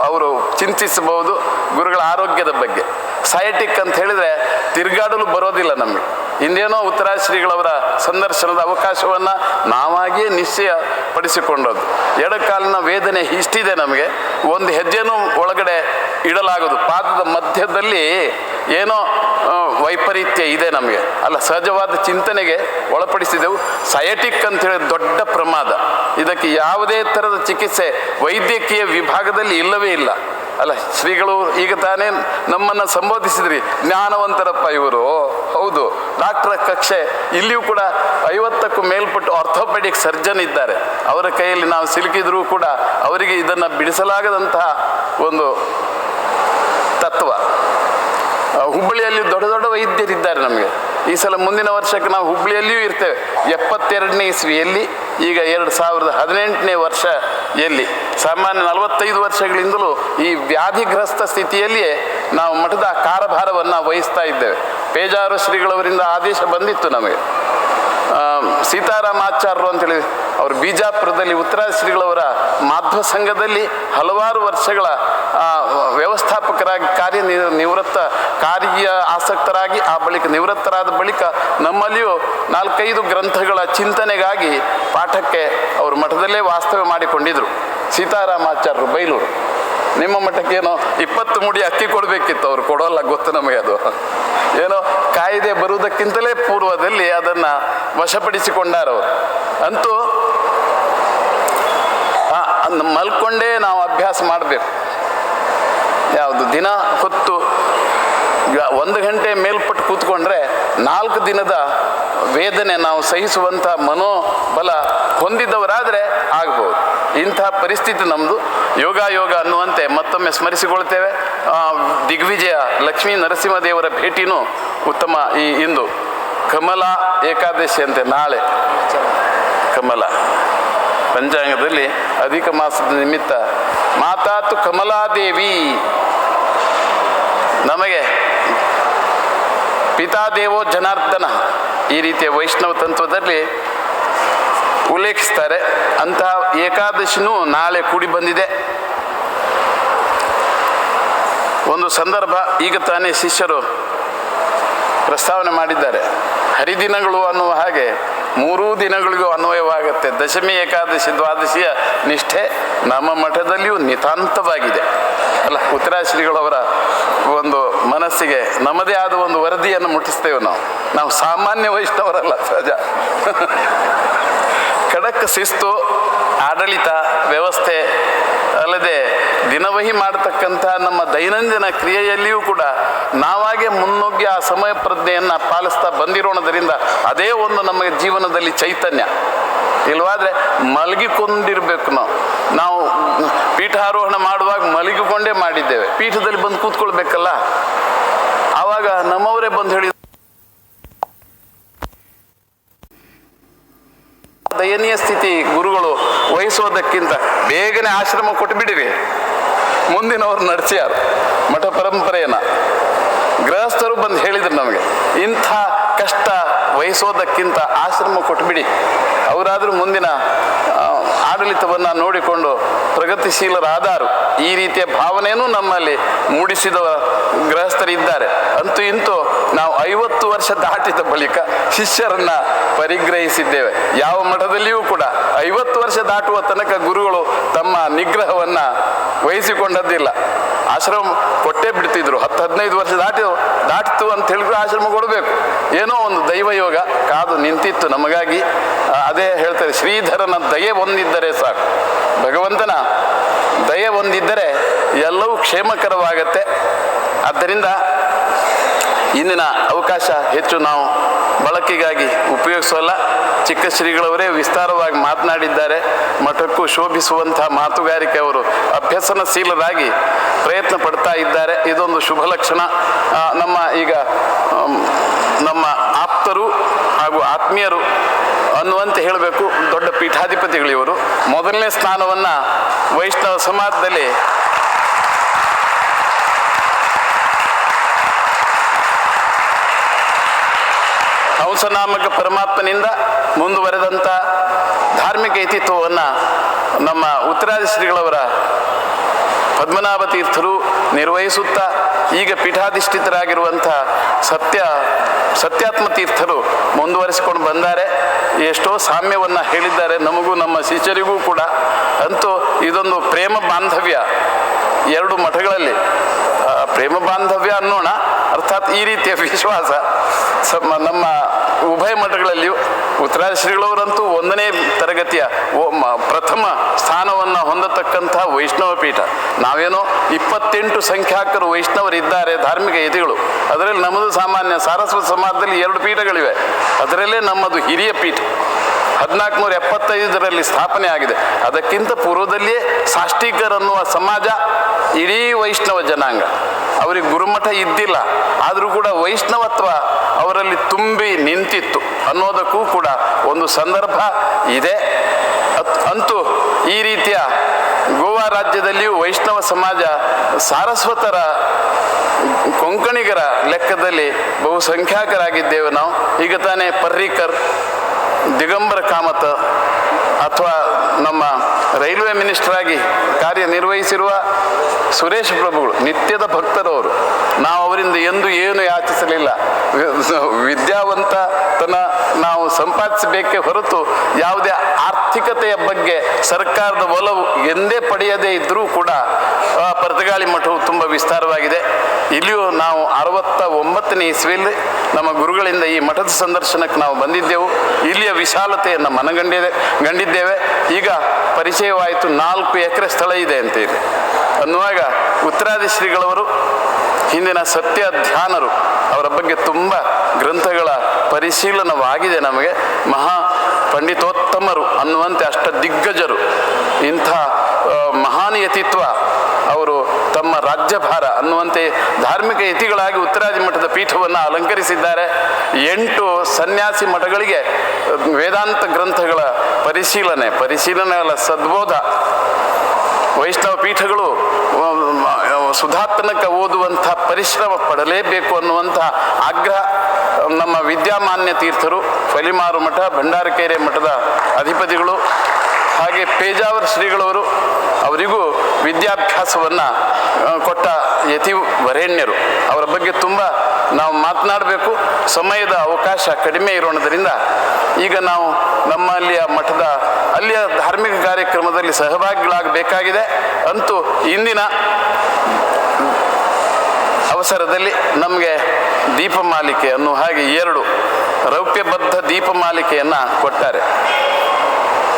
ಅವರು ಚಿಂತಿಸಬಹುದು ಗುರುಗಳ ಆರೋಗ್ಯದ ಬಗ್ಗೆ. ಸಯಾಟಿಕ್ ಅಂತ ಹೇಳಿದರೆ ತಿರುಗಾಡಲು ಬರೋದಿಲ್ಲ ನಮಗೆ. ಇಂದೇನೋ ಉತ್ತರಾಶ್ರೀಗಳವರ ಸಂದರ್ಶನದ ಅವಕಾಶವನ್ನು ನಾವಾಗಿಯೇ ನಿಶ್ಚಯ ಪಡಿಸಿಕೊಂಡದ್ದು. ಎಡಕಾಲಿನ ವೇದನೆ ಇಷ್ಟಿದೆ ನಮಗೆ, ಒಂದು ಹೆಜ್ಜೆನೂ ಒಳಗಡೆ ಇಡಲಾಗೋದು. ಪಾದದ ಮಧ್ಯದಲ್ಲಿ ಏನೋ ವೈಪರೀತ್ಯ ಇದೆ ನಮಗೆ. ಅಲ್ಲ, ಸಹಜವಾದ ಚಿಂತನೆಗೆ ಒಳಪಡಿಸಿದೆವು. ಸಯಾಟಿಕ್ ಅಂತೇಳಿ ದೊಡ್ಡ ಪ್ರಮಾದ. ಇದಕ್ಕೆ ಯಾವುದೇ ಥರದ ಚಿಕಿತ್ಸೆ ವೈದ್ಯಕೀಯ ವಿಭಾಗದಲ್ಲಿ ಇಲ್ಲವೇ ಇಲ್ಲ. ಅಲ್ಲ, ಶ್ರೀಗಳು ಈಗ ತಾನೇ ನಮ್ಮನ್ನು ಸಂಬೋಧಿಸಿದ್ರಿ, ಜ್ಞಾನವಂತರಪ್ಪ ಇವರು. ಹೌದು, ಡಾಕ್ಟರ್ ಕಕ್ಷೆ. ಇಲ್ಲಿಯೂ ಕೂಡ 50ಕ್ಕೂ ಮೇಲ್ಪಟ್ಟು ಆರ್ಥೋಪೆಡಿಕ್ ಸರ್ಜನ್ ಇದ್ದಾರೆ. ಅವರ ಕೈಯಲ್ಲಿ ನಾವು ಸಿಲುಕಿದ್ರೂ ಕೂಡ ಅವರಿಗೆ ಇದನ್ನು ಬಿಡಿಸಲಾಗದಂತಹ ಒಂದು ತತ್ವ. ಹುಬ್ಬಳ್ಳಿಯಲ್ಲಿ ದೊಡ್ಡ ದೊಡ್ಡ ವೈದ್ಯರಿದ್ದಾರೆ ನಮಗೆ. ಈ ಸಲ ಮುಂದಿನ ವರ್ಷಕ್ಕೆ ನಾವು ಹುಬ್ಬಳ್ಳಿಯಲ್ಲಿಯೂ ಇರ್ತೇವೆ. 72ನೇ ಇಸ್ವಿಯಲ್ಲಿ, ಈಗ 2018ನೇ ವರ್ಷ ಎಲ್ಲಿ ಸಾಮಾನ್ಯ 45 ವರ್ಷಗಳಿಂದಲೂ ಈ ವ್ಯಾಧಿಗ್ರಸ್ತ ಸ್ಥಿತಿಯಲ್ಲಿಯೇ ನಾವು ಮಠದ ಕಾರ್ಯಭಾರವನ್ನು ವಹಿಸ್ತಾ ಇದ್ದೇವೆ. ಪೇಜಾರು ಶ್ರೀಗಳವರಿಂದ ಆದೇಶ ಬಂದಿತ್ತು ನಮಗೆ. ಸೀತಾರಾಮಾಚಾರ್ಯರು ಅಂತೇಳಿ ಅವರು ಬಿಜಾಪುರದಲ್ಲಿ ಉತ್ತರ ಶ್ರೀಗಳವರ ಮಾಧ್ವ ಸಂಘದಲ್ಲಿ ಹಲವಾರು ವರ್ಷಗಳ ವ್ಯವಸ್ಥಾಪಕರಾಗಿ ಕಾರ್ಯ ಆಸಕ್ತರಾಗಿ ಆ ಬಳಿಕ ನಿವೃತ್ತರಾದ ಬಳಿಕ ನಮ್ಮಲ್ಲಿಯೂ 4-5 ಗ್ರಂಥಗಳ ಚಿಂತನೆಗಾಗಿ ಪಾಠಕ್ಕೆ ಅವರು ಮಠದಲ್ಲೇ ವಾಸ್ತವ್ಯ ಮಾಡಿಕೊಂಡಿದ್ರು. ಸೀತಾರಾಮಾಚಾರ್ಯರು ಬೈಲೂರು. ನಿಮ್ಮ ಮಠಕ್ಕೇನೋ 20 ಮುಡಿ ಅಕ್ಕಿ ಕೊಡಬೇಕಿತ್ತು, ಅವರು ಕೊಡೋಲ್ಲ, ಗೊತ್ತು ನಮಗೆ. ಅದು ಏನೋ ಕಾಯ್ದೆ ಬರುವುದಕ್ಕಿಂತಲೇ ಪೂರ್ವದಲ್ಲಿ ಅದನ್ನು ವಶಪಡಿಸಿಕೊಂಡಾರವರು. ಅಂತೂ ಮಲ್ಕೊಂಡೇ ನಾವು ಅಭ್ಯಾಸ ಮಾಡಬೇಕು. ಯಾವುದು ದಿನ ಹೊತ್ತು 1 ಗಂಟೆ ಮೇಲ್ಪಟ್ಟು ಕೂತ್ಕೊಂಡ್ರೆ 4 ದಿನದ ವೇದನೆ ನಾವು ಸಹಿಸುವಂಥ ಮನೋಬಲ ಹೊಂದಿದ್ದವರಾದರೆ ಆಗ್ಬೋದು. ಇಂಥ ಪರಿಸ್ಥಿತಿ ನಮ್ಮದು. ಯೋಗ ಅನ್ನುವಂತೆ ಮತ್ತೊಮ್ಮೆ ಸ್ಮರಿಸಿಕೊಳ್ತೇವೆ. ದಿಗ್ವಿಜಯ ಲಕ್ಷ್ಮೀ ನರಸಿಂಹದೇವರ ಭೇಟಿನೂ ಉತ್ತಮ. ಈ ಇಂದು ಕಮಲಾ ಏಕಾದಶಿ ಅಂತೆ, ನಾಳೆ ಕಮಲ ಪಂಚಾಂಗದಲ್ಲಿ ಅಧಿಕ ಮಾಸದ ನಿಮಿತ್ತ ಮಾತಾತು ಕಮಲಾದೇವಿ. ನಮಗೆ ಪಿತಾದೇವೋ ಜನಾರ್ದನ ಈ ರೀತಿಯ ವೈಷ್ಣವ ತತ್ವದಲ್ಲಿ ಉಲ್ಲೇಖಿಸ್ತಾರೆ. ಅಂತಹ ಏಕಾದಶಿನೂ ನಾಳೆ ಕೂಡಿ ಬಂದಿದೆ. ಒಂದು ಸಂದರ್ಭ ಈಗ ತಾನೇ ಶಿಷ್ಯರು ಪ್ರಸ್ತಾವನೆ ಮಾಡಿದ್ದಾರೆ. ಹರಿದಿನಗಳು ಅನ್ನುವ ಹಾಗೆ 3 ದಿನಗಳಿಗೂ ಅನ್ವಯವಾಗುತ್ತೆ. ದಶಮಿ, ಏಕಾದಶಿ, ದ್ವಾದಶಿಯ ನಿಷ್ಠೆ ನಮ್ಮ ಮಠದಲ್ಲಿಯೂ ನಿತಾಂತವಾಗಿದೆ. ಅಲ್ಲ, ಉತ್ತರಾಶ್ರೀಗಳವರ ಒಂದು ಮನಸ್ಸಿಗೆ ನಮ್ಮದೇ ಆದ ಒಂದು ವರದಿಯನ್ನು ಮುಟ್ಟಿಸ್ತೇವೆ. ನಾವು ಸಾಮಾನ್ಯ ವೈಷ್ಣವರಲ್ಲ, ಸಹಜ. ಖಡಕ್ ಶಿಸ್ತು, ಆಡಳಿತ ವ್ಯವಸ್ಥೆ ಅಲ್ಲದೆ ದಿನವಹಿ ಮಾಡತಕ್ಕಂಥ ನಮ್ಮ ದೈನಂದಿನ ಕ್ರಿಯೆಯಲ್ಲಿಯೂ ಕೂಡ ನಾವಾಗೆ ಮುನ್ನುಗ್ಗಿ ಆ ಸಮಯ ಪ್ರಜ್ಞೆಯನ್ನು ಪಾಲಿಸ್ತಾ ಬಂದಿರೋಣದರಿಂದ ಅದೇ ಒಂದು ನಮಗೆ ಜೀವನದಲ್ಲಿ ಚೈತನ್ಯ. ಇಲ್ವಾದರೆ ಮಲಗಿಕೊಂಡಿರ್ಬೇಕು. ನಾವು ಪೀಠಾರೋಹಣ ಮಾಡುವಾಗ ಮಲಗಿಕೊಂಡೇ ಮಾಡಿದ್ದೇವೆ. ಪೀಠದಲ್ಲಿ ಬಂದು ಕೂತ್ಕೊಳ್ಬೇಕಲ್ಲ, ಆವಾಗ ನಮ್ಮವರೇ ಬಂದು ಹೇಳಿ ದಯನೀಯ ಸ್ಥಿತಿ ಗುರುಗಳು ವಹಿಸೋದಕ್ಕಿಂತ ಬೇಗನೆ ಆಶ್ರಮ ಕೊಟ್ಟುಬಿಡಿರಿ, ಮುಂದಿನವರು ನಡೆಸ್ಯಾರು ಮಠ ಪರಂಪರೆಯನ್ನು. ಗೃಹಸ್ಥರು ಬಂದು ಹೇಳಿದ್ರು ನಮಗೆ, ಇಂಥ ಕಷ್ಟ ವಹಿಸೋದಕ್ಕಿಂತ ಆಶ್ರಮ ಕೊಟ್ಟುಬಿಡಿ, ಅವರಾದರೂ ಮುಂದಿನ ಆಡಳಿತವನ್ನು ನೋಡಿಕೊಂಡು ಪ್ರಗತಿಶೀಲರಾದರು. ಈ ರೀತಿಯ ಭಾವನೆಯನ್ನು ನಮ್ಮಲ್ಲಿ ಮೂಡಿಸಿದ ಗೃಹಸ್ಥರಿದ್ದಾರೆ. ಅಂತೂ ಇಂತೂ ನಾವು 50 ವರ್ಷ ದಾಟಿದ ಬಳಿಕ ಶಿಷ್ಯರನ್ನು ಪರಿಗ್ರಹಿಸಿದ್ದೇವೆ. ಯಾವ ಮಠದಲ್ಲಿಯೂ ಕೂಡ 50 ವರ್ಷ ದಾಟುವ ತನಕ ಗುರುಗಳು ತಮ್ಮ ನಿಗ್ರಹವನ್ನು ವಹಿಸಿಕೊಂಡದ್ದಿಲ್ಲ. ಆಶ್ರಮ ಕೊಟ್ಟೇ ಬಿಡ್ತಿದ್ರು. 10-15 ವರ್ಷ ದಾಟಿತು ಅಂತ ಹೇಳಿದ್ರು ಆಶ್ರಮ ಕೊಡಬೇಕು. ಏನೋ ಒಂದು ದೈವಯೋಗ ಕಾದು ನಿಂತಿತ್ತು ನಮಗಾಗಿ. ಅದೇ ಹೇಳ್ತಾರೆ, ಶ್ರೀಧರನ ದಯೆ ಹೊಂದಿದ್ದರೆ ಸಾಕು. ಭಗವಂತನ ದಯೆ ಹೊಂದಿದ್ದರೆ ಎಲ್ಲವೂ ಕ್ಷೇಮಕರವಾಗತ್ತೆ. ಆದ್ದರಿಂದ ಆದ್ದರಿಂದ ಇಂದಿನ ಅವಕಾಶ ಹೆಚ್ಚು ನಾವು ಬಳಕೆಗಾಗಿ ಉಪಯೋಗಿಸೋಲ್ಲ. ಚಿಕ್ಕ ಶ್ರೀಗಳವರೇ ವಿಸ್ತಾರವಾಗಿ ಮಾತನಾಡಿದ್ದಾರೆ. ಮಠಕ್ಕೂ ಶೋಭಿಸುವಂಥ ಮಾತುಗಾರಿಕೆ ಅವರು ಅಭ್ಯಸನಶೀಲರಾಗಿ ಪ್ರಯತ್ನ ಪಡ್ತಾ ಇದ್ದಾರೆ. ಇದೊಂದು ಶುಭ ಲಕ್ಷಣ. ನಮ್ಮ ಆಪ್ತರು ಹಾಗೂ ಆತ್ಮೀಯರು ಅನ್ನುವಂತೆ ಹೇಳಬೇಕು. ದೊಡ್ಡ ಪೀಠಾಧಿಪತಿಗಳಿವರು ಮೊದಲನೇ ಸ್ಥಾನವನ್ನು ವೈಷ್ಣವ ಸಮಾಜದಲ್ಲಿ ಹಂಸನಾಮಕ ಪರಮಾತ್ಮನಿಂದ ಮುಂದುವರೆದಂಥ ಧಾರ್ಮಿಕ ಇತಿತ್ವವನ್ನು ನಮ್ಮ ಉತ್ತರಾದಿ ಶ್ರೀಗಳವರ ಪದ್ಮನಾಭ ತೀರ್ಥರು ನಿರ್ವಹಿಸುತ್ತಾ ಈಗ ಪೀಠಾಧಿಷ್ಠಿತರಾಗಿರುವಂಥ ಸತ್ಯಾತ್ಮ ತೀರ್ಥರು ಮುಂದುವರಿಸಿಕೊಂಡು ಬಂದ್ದಾರೆ. ಎಷ್ಟೋ ಸಾಮ್ಯವನ್ನು ಹೇಳಿದ್ದಾರೆ ನಮಗೂ ನಮ್ಮ ಶಿಷ್ಯರಿಗೂ ಕೂಡ. ಅಂತೂ ಇದೊಂದು ಪ್ರೇಮ ಬಾಂಧವ್ಯ ಎರಡು ಮಠಗಳಲ್ಲಿ, ಪ್ರೇಮ ಬಾಂಧವ್ಯ ಅನ್ನೋಣ, ಅರ್ಥಾತ್ ಈ ರೀತಿಯ ವಿಶ್ವಾಸ ನಮ್ಮ ಉಭಯ ಮಠಗಳಲ್ಲಿಯೂ. ಉತ್ತರಾದಿ ಶ್ರೀಗಳವರಂತೂ 1ನೇ ತರಗತಿಯ ಪ್ರಥಮ ಸ್ಥಾನವನ್ನು ಹೊಂದತಕ್ಕಂಥ ವೈಷ್ಣವ ಪೀಠ. ನಾವೇನೋ 28 ಸಂಖ್ಯಾಕರು ವೈಷ್ಣವರಿದ್ದಾರೆ, ಧಾರ್ಮಿಕ ಯತಿಗಳು. ಅದರಲ್ಲಿ ನಮ್ಮದು ಸಾಮಾನ್ಯ ಸಾರಸ್ವತ ಸಮಾಜದಲ್ಲಿ 2 ಪೀಠಗಳಿವೆ. ಅದರಲ್ಲೇ ನಮ್ಮದು ಹಿರಿಯ ಪೀಠ 1475ರಲ್ಲಿ ಸ್ಥಾಪನೆ ಆಗಿದೆ. ಅದಕ್ಕಿಂತ ಪೂರ್ವದಲ್ಲಿಯೇ ಸಾಷ್ಟಿಕರ್ ಅನ್ನುವ ಸಮಾಜ ಇಡೀ ವೈಷ್ಣವ ಜನಾಂಗ, ಅವರಿಗೆ ಗುರುಮಠ ಇದ್ದಿಲ್ಲ, ಆದರೂ ಕೂಡ ವೈಷ್ಣವತ್ವ ಅವರಲ್ಲಿ ತುಂಬಿ ನಿಂತಿತ್ತು ಅನ್ನೋದಕ್ಕೂ ಕೂಡ ಒಂದು ಸಂದರ್ಭ ಇದೆ. ಅಂತೂ ಈ ರೀತಿಯ ಗೋವಾ ರಾಜ್ಯದಲ್ಲಿಯೂ ವೈಷ್ಣವ ಸಮಾಜ ಸಾರಸ್ವತರ ಕೊಂಕಣಿಗರ ಲೆಕ್ಕದಲ್ಲಿ ಬಹುಸಂಖ್ಯಾಕರಾಗಿದ್ದೇವೆ ನಾವು. ಈಗ ತಾನೇ ಪರ್ರಿಕರ್, ದಿಗಂಬರ ಕಾಮತ್ ಅಥವಾ ನಮ್ಮ ರೈಲ್ವೆ ಮಿನಿಸ್ಟರ್ ಆಗಿ ಕಾರ್ಯನಿರ್ವಹಿಸಿರುವ ಸುರೇಶ್ ಪ್ರಭುಗಳು ನಿತ್ಯದ ಭಕ್ತರವರು. ನಾವು ಅವರಿಂದ ಎಂದು ಏನು ಯಾಚಿಸಲಿಲ್ಲ. ವಿದ್ಯಾವಂತತನ ನಾವು ಸಂಪಾದಿಸಬೇಕೇ ಹೊರತು ಯಾವುದೇ ಆರ್ಥಿಕತೆಯ ಬಗ್ಗೆ ಸರ್ಕಾರದ ಒಲವು ಎಂದೇ ಪಡೆಯದೇ ಇದ್ದರೂ ಕೂಡ ಪರತಗಾಳಿ ಮಠವು ತುಂಬ ವಿಸ್ತಾರವಾಗಿದೆ. ಇಲ್ಲಿಯೂ ನಾವು 69ನೇ ಇಸ್ವಿಯಲ್ಲಿ ನಮ್ಮ ಗುರುಗಳಿಂದ ಈ ಮಠದ ಸಂದರ್ಶನಕ್ಕೆ ನಾವು ಬಂದಿದ್ದೆವು. ಇಲ್ಲಿಯ ವಿಶಾಲತೆಯನ್ನು ಮನಗಂಡಿದ್ದೇವೆ. ಈಗ ಪರಿಚಯವಾಯಿತು 4 ಎಕರೆ ಸ್ಥಳ ಇದೆ ಅಂತ ಇಲ್ಲಿ ಅನ್ನುವಾಗ ಉತ್ತರಾದಿ ಶ್ರೀಗಳವರು ಹಿಂದಿನ ಸತ್ಯ ಧ್ಯಾನರು, ಅವರ ಬಗ್ಗೆ ತುಂಬ ಗ್ರಂಥಗಳ ಪರಿಶೀಲನವಾಗಿದೆ ನಮಗೆ. ಮಹಾ ಪಂಡಿತೋತ್ತಮರು ಅನ್ನುವಂತೆ ಅಷ್ಟ ದಿಗ್ಗಜರು, ಇಂಥ ಮಹಾನ್ ಯತಿತ್ವ ಅವರು ತಮ್ಮ ರಾಜ್ಯಭಾರ ಅನ್ನುವಂತೆ ಧಾರ್ಮಿಕ ಯತಿಗಳಾಗಿ ಉತ್ತರಾದಿ ಮಠದ ಪೀಠವನ್ನು ಅಲಂಕರಿಸಿದ್ದಾರೆ. 8 ಸನ್ಯಾಸಿ ಮಠಗಳಿಗೆ ವೇದಾಂತ ಗ್ರಂಥಗಳ ಪರಿಶೀಲನೆ ಅಲ್ಲ, ಸದ್ಬೋಧ. ವೈಷ್ಣವ ಪೀಠಗಳು ಸುಧಾತ್ಮಕ ಓದುವಂಥ ಪರಿಶ್ರಮ ಪಡಲೇಬೇಕು ಅನ್ನುವಂಥ ಆಗ್ರಹ ನಮ್ಮ ವಿದ್ಯಾಮಾನ್ಯ ತೀರ್ಥರು, ಫಲಿಮಾರು ಮಠ, ಭಂಡಾರಕೆರೆ ಮಠದ ಅಧಿಪತಿಗಳು, ಹಾಗೆ ಪೇಜಾವರ ಶ್ರೀಗಳವರು, ಅವರಿಗೂ ವಿದ್ಯಾಭ್ಯಾಸವನ್ನು ಕೊಟ್ಟ ಯತಿ ವರೇಣ್ಯರು. ಅವರ ಬಗ್ಗೆ ತುಂಬ ನಾವು ಮಾತನಾಡಬೇಕು. ಸಮಯದ ಅವಕಾಶ ಕಡಿಮೆ ಇರೋಣದರಿಂದ ಈಗ ನಾವು ನಮ್ಮಲ್ಲಿಯ ಮಠದ ಅಲ್ಲಿಯ ಧಾರ್ಮಿಕ ಕಾರ್ಯಕ್ರಮದಲ್ಲಿ ಸಹಭಾಗಿಗಳಾಗಬೇಕಾಗಿದೆ. ಅಂತೂ ಇಂದಿನ ಅವಸರದಲ್ಲಿ ನಮಗೆ ದೀಪಮಾಲಿಕೆ ಅನ್ನೋ ಹಾಗೆ 2 ರೌಪ್ಯಬದ್ಧ ದೀಪಮಾಲಿಕೆಯನ್ನು ಕೊಟ್ಟಾರೆ.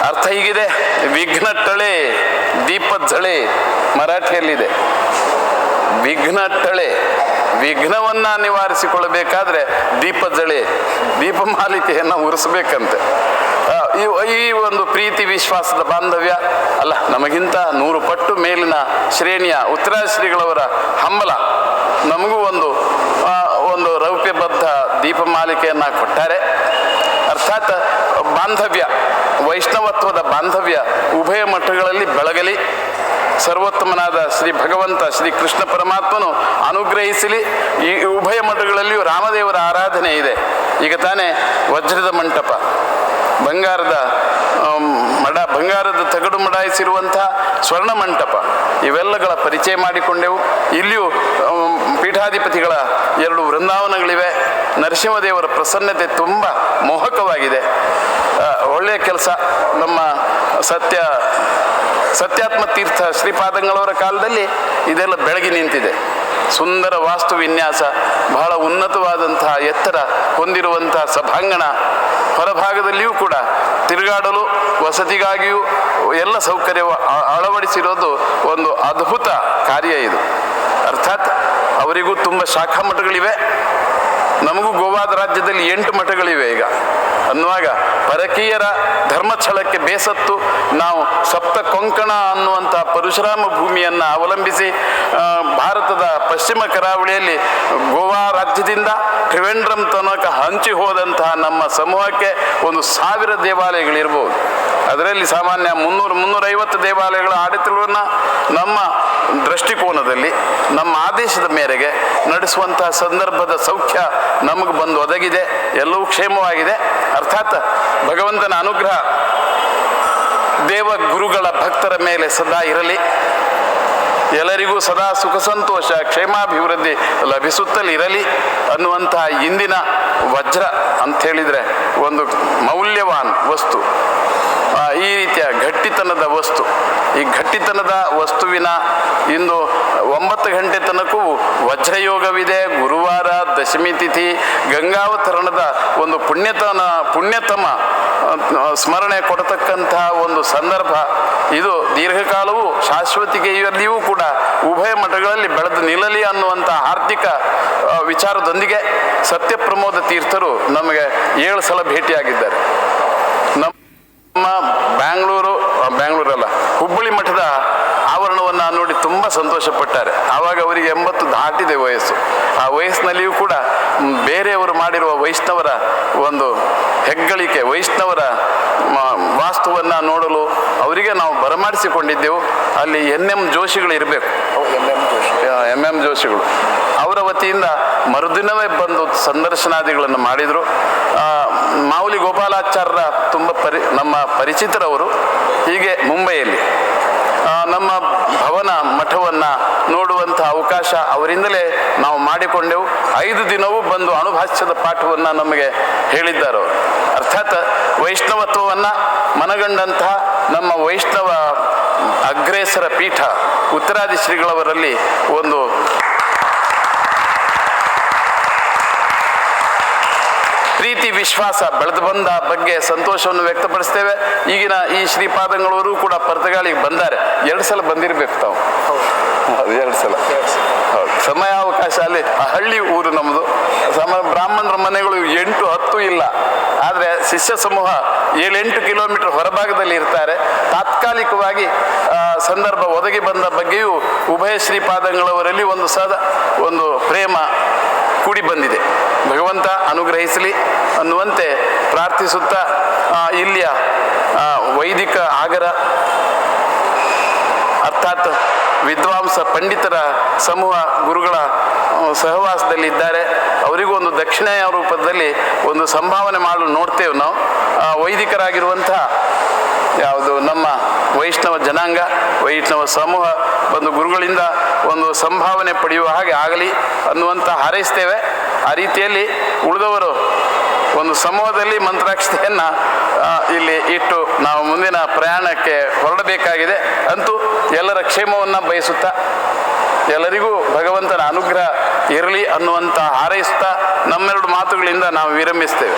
ಅರ್ಥ ಹೀಗಿದೆ: ವಿಘ್ನಟ್ಟಳೆ ದೀಪಜ್ಜಳೆ. ಮರಾಠಿಯಲ್ಲಿದೆ. ವಿಘ್ನಟ್ಟಳೆ, ವಿಘ್ನವನ್ನ ನಿವಾರಿಸಿಕೊಳ್ಳಬೇಕಾದ್ರೆ ದೀಪಜ್ಜಳೆ, ದೀಪಮಾಲಿಕೆಯನ್ನು ಉರಿಸಬೇಕಂತೆ. ಈ ಒಂದು ಪ್ರೀತಿ ವಿಶ್ವಾಸದ ಬಾಂಧವ್ಯ ಅಲ್ಲ, ನಮಗಿಂತ 100 ಪಟ್ಟು ಮೇಲಿನ ಶ್ರೇಣಿಯ ಉತ್ತರಾದಿ ಶ್ರೀಗಳವರ ಹಂಬಲ ನಮಗೂ ಒಂದು ರೌಪ್ಯಬದ್ಧ ದೀಪಮಾಲಿಕೆಯನ್ನು ಕೊಟ್ಟಾರೆ. ಅರ್ಥಾತ್ ಬಾಂಧವ್ಯ, ವೈಷ್ಣವತ್ವದ ಬಾಂಧವ್ಯ ಉಭಯ ಮಠಗಳಲ್ಲಿ ಬೆಳಗಲಿ. ಸರ್ವೋತ್ತಮನಾದ ಶ್ರೀ ಭಗವಂತ ಶ್ರೀ ಕೃಷ್ಣ ಪರಮಾತ್ಮನು ಅನುಗ್ರಹಿಸಲಿ. ಈ ಉಭಯ ಮಠಗಳಲ್ಲಿಯೂ ರಾಮದೇವರ ಆರಾಧನೆ ಇದೆ. ಈಗ ತಾನೇ ವಜ್ರದ ಮಂಟಪ, ಬಂಗಾರದ ತಗಡು ಮಡಾಯಿಸಿರುವಂಥ ಸ್ವರ್ಣ ಮಂಟಪ, ಇವೆಲ್ಲಗಳ ಪರಿಚಯ ಮಾಡಿಕೊಂಡೆವು. ಇಲ್ಲಿಯೂ ಪೀಠಾಧಿಪತಿಗಳ 2 ವೃಂದಾವನಗಳಿವೆ. ನರಸಿಂಹದೇವರ ಪ್ರಸನ್ನತೆ ತುಂಬ ಮೋಹಕವಾಗಿದೆ. ಒಳ್ಳೆಯ ಕೆಲಸ. ನಮ್ಮ ಸತ್ಯಾತ್ಮ ತೀರ್ಥ ಶ್ರೀಪಾದಂಗಳವರ ಕಾಲದಲ್ಲಿ ಇದೆಲ್ಲ ಬೆಳಗಿ ನಿಂತಿದೆ. ಸುಂದರ ವಾಸ್ತು ವಿನ್ಯಾಸ, ಬಹಳ ಉನ್ನತವಾದಂತಹ ಎತ್ತರ ಹೊಂದಿರುವಂತಹ ಸಭಾಂಗಣ, ಹೊರಭಾಗದಲ್ಲಿಯೂ ಕೂಡ ತಿರುಗಾಡಲು ವಸತಿಗಾಗಿಯೂ ಎಲ್ಲ ಸೌಕರ್ಯ ಅಳವಡಿಸಿರೋದು ಒಂದು ಅದ್ಭುತ ಕಾರ್ಯ ಇದು. ಅರ್ಥಾತ್ ಅವರಿಗೂ ತುಂಬ ಶಾಖಾ ಮಠಗಳಿವೆ, ನಮಗೂ ಗೋವಾದ ರಾಜ್ಯದಲ್ಲಿ 8 ಮಠಗಳಿವೆ ಈಗ ಅನ್ನುವಾಗ ಪರಕೀಯರ ಧರ್ಮಛಳಕ್ಕೆ ಬೇಸತ್ತು ನಾವು ಸಪ್ತ ಕೊಂಕಣ ಅನ್ನುವಂಥ ಪರಶುರಾಮ ಭೂಮಿಯನ್ನು ಅವಲಂಬಿಸಿ ಭಾರತದ ಪಶ್ಚಿಮ ಕರಾವಳಿಯಲ್ಲಿ ಗೋವಾ ರಾಜ್ಯದಿಂದ ತ್ರಿವೇಂದ್ರಂ ತನಕ ಹಂಚಿ ಹೋದಂತಹ ನಮ್ಮ ಸಮೂಹಕ್ಕೆ 1000 ದೇವಾಲಯಗಳಿರ್ಬೋದು. ಅದರಲ್ಲಿ ಸಾಮಾನ್ಯ 300-350 ದೇವಾಲಯಗಳ ಆಡಳಿತವನ್ನು ನಮ್ಮ ದೃಷ್ಟಿಕೋನದಲ್ಲಿ ನಮ್ಮ ಆದೇಶದ ಮೇರೆಗೆ ನಡೆಸುವಂತಹ ಸಂದರ್ಭದ ಸೌಖ್ಯ ನಮಗೆ ಬಂದು ಒದಗಿದೆ. ಎಲ್ಲವೂ ಕ್ಷೇಮವಾಗಿದೆ. ಅರ್ಥಾತ್ ಭಗವಂತನ ಅನುಗ್ರಹ ದೇವ ಗುರುಗಳ ಭಕ್ತರ ಮೇಲೆ ಸದಾ ಇರಲಿ. ಎಲ್ಲರಿಗೂ ಸದಾ ಸುಖ ಸಂತೋಷ ಕ್ಷೇಮಾಭಿವೃದ್ಧಿ ಲಭಿಸುತ್ತಲಿರಲಿ ಅನ್ನುವಂತಹ ಇಂದಿನ ವಜ್ರ ಅಂಥೇಳಿದರೆ ಒಂದು ಮೌಲ್ಯವಾನ್ ವಸ್ತು, ಈ ರೀತಿಯ ಗಟ್ಟಿತನದ ವಸ್ತು. ಈ ಗಟ್ಟಿತನದ ವಸ್ತುವಿನ ಇಂದು 9 ಗಂಟೆ ತನಕವೂ ವಜ್ರಯೋಗವಿದೆ. ಗುರುವಾರ ದಶಮಿ ತಿಥಿ ಗಂಗಾವತರಣದ ಒಂದು ಪುಣ್ಯತಮ ಸ್ಮರಣೆ ಕೊಡತಕ್ಕಂತಹ ಒಂದು ಸಂದರ್ಭ ಇದು. ದೀರ್ಘಕಾಲವೂ ಶಾಶ್ವತಿಕೆಯಲ್ಲಿಯೂ ಕೂಡ ಉಭಯ ಮಠಗಳಲ್ಲಿ ಬೆಳೆದು ನಿಲ್ಲಲಿ ಅನ್ನುವಂಥ ಹಾರ್ದಿಕ ವಿಚಾರದೊಂದಿಗೆ ಸತ್ಯಪ್ರಮೋದ ತೀರ್ಥರು ನಮಗೆ 7 ಸಲ ಭೇಟಿಯಾಗಿದ್ದಾರೆ. ನಮ್ಮ ಬ್ಯಾಂಗ್ಳೂರಲ್ಲ ಹುಬ್ಬಳ್ಳಿ ಮಠದ ಆವರಣವನ್ನು ನೋಡಿ ತುಂಬ ಸಂತೋಷಪಟ್ಟಾರೆ. ಆವಾಗ ಅವರಿಗೆ 80 ದಾಟಿದೆ ವಯಸ್ಸು. ಆ ವಯಸ್ಸಿನಲ್ಲಿಯೂ ಕೂಡ ಬೇರೆಯವರು ಮಾಡಿರುವ ವೈಷ್ಣವರ ಒಂದು ಹೆಗ್ಗಳಿಕೆ, ವೈಷ್ಣವರ ವಾಸ್ತುವನ್ನು ನೋಡಲು ಅವರಿಗೆ ನಾವು ಬರಮಾಡಿಸಿಕೊಂಡಿದ್ದೆವು. ಅಲ್ಲಿ NM ಜೋಶಿಗಳು ಇರಬೇಕು, MM ಜೋಶಿಗಳು ಅವರ ವತಿಯಿಂದ ಮರುದಿನವೇ ಬಂದು ಸಂದರ್ಶನಾದಿಗಳನ್ನು ಮಾಡಿದರು. ಮಾವುಲಿ ಗೋಪಾಲಾಚಾರ್ಯರ ತುಂಬ ನಮ್ಮ ಪರಿಚಿತರವರು. ಹೀಗೆ ಮುಂಬೈಯಲ್ಲಿ ನಮ್ಮ ಭವನ ಮಠವನ್ನು ನೋಡುವಂಥ ಅವಕಾಶ ಅವರಿಂದಲೇ ನಾವು ಮಾಡಿಕೊಂಡೆವು. 5 ದಿನವೂ ಬಂದು ಅಣುಭಾಷ್ಯದ ಪಾಠವನ್ನು ನಮಗೆ ಹೇಳಿದ್ದಾರೆ ಅವರು. ಅರ್ಥಾತ್ ವೈಷ್ಣವತ್ವವನ್ನು ಮನಗಂಡಂತಹ ನಮ್ಮ ವೈಷ್ಣವ ಅಗ್ರೇಸರ ಪೀಠ ಉತ್ತರಾದಿ ಶ್ರೀಗಳವರಲ್ಲಿ ಒಂದು ಪ್ರೀತಿ ವಿಶ್ವಾಸ ಬೆಳೆದು ಬಂದ ಬಗ್ಗೆ ಸಂತೋಷವನ್ನು ವ್ಯಕ್ತಪಡಿಸ್ತೇವೆ. ಈಗಿನ ಈ ಶ್ರೀಪಾದಂಗಳವರು ಕೂಡ ಪರ್ತಗಾಳಿಗೆ ಬಂದಾರೆ. 2 ಸಲ ಬಂದಿರಬೇಕು ತಾವು. ಹೌದು, 2 ಸಲ. ಹೌದು, ಸಮಯಾವಕಾಶ ಅಲ್ಲಿ ಹಳ್ಳಿ ಊರು ನಮ್ಮದು. ಬ್ರಾಹ್ಮಣರ ಮನೆಗಳು 8-10 ಇಲ್ಲ. ಆದರೆ ಶಿಷ್ಯ ಸಮೂಹ 7-8 ಕಿಲೋಮೀಟರ್ ಹೊರಭಾಗದಲ್ಲಿ ಇರ್ತಾರೆ. ತಾತ್ಕಾಲಿಕವಾಗಿ ಸಂದರ್ಭ ಒದಗಿ ಬಂದ ಬಗ್ಗೆಯೂ ಉಭಯ ಶ್ರೀಪಾದಂಗಳವರಲ್ಲಿ ಒಂದು ಪ್ರೇಮ ಕೂಡಿ ಬಂದಿದೆ. ಭಗವಂತ ಅನುಗ್ರಹಿಸಲಿ ಅನ್ನುವಂತೆ ಪ್ರಾರ್ಥಿಸುತ್ತಾ ಇಲ್ಲಿಯ ವೈದಿಕ ಆಗರ ಅರ್ಥಾತ್ ವಿದ್ವಾಂಸ ಪಂಡಿತರ ಸಮೂಹ ಗುರುಗಳ ಸಹವಾಸದಲ್ಲಿದ್ದಾರೆ. ಅವರಿಗೂ ಒಂದು ದಕ್ಷಿಣೆಯ ರೂಪದಲ್ಲಿ ಒಂದು ಸಂಭಾವನೆ ಮಾಡಲು ನೋಡ್ತೇವೆ ನಾವು. ವೈದಿಕರಾಗಿರುವಂಥ ಯಾವುದು ನಮ್ಮ ವೈಷ್ಣವ ಜನಾಂಗ, ವೈಷ್ಣವ ಸಮೂಹ ಬಂದು ಗುರುಗಳಿಂದ ಒಂದು ಸಂಭಾವನೆ ಪಡೆಯುವ ಹಾಗೆ ಆಗಲಿ ಅನ್ನುವಂಥ ಹಾರೈಸ್ತೇವೆ. ಆ ರೀತಿಯಲ್ಲಿ ಉಳಿದವರು ಒಂದು ಸಮೂಹದಲ್ಲಿ ಮಂತ್ರಾಕ್ಷತೆಯನ್ನು ಇಲ್ಲಿ ಇಟ್ಟು ನಾವು ಮುಂದಿನ ಪ್ರಯಾಣಕ್ಕೆ ಹೊರಡಬೇಕಾಗಿದೆ. ಅಂತೂ ಎಲ್ಲರ ಕ್ಷೇಮವನ್ನು ಬಯಸುತ್ತಾ ಎಲ್ಲರಿಗೂ ಭಗವಂತನ ಅನುಗ್ರಹ ಇರಲಿ ಅನ್ನುವಂಥ ಹಾರೈಸುತ್ತಾ ನಮ್ಮೆರಡು ಮಾತುಗಳಿಂದ ನಾವು ವಿರಮಿಸ್ತೇವೆ.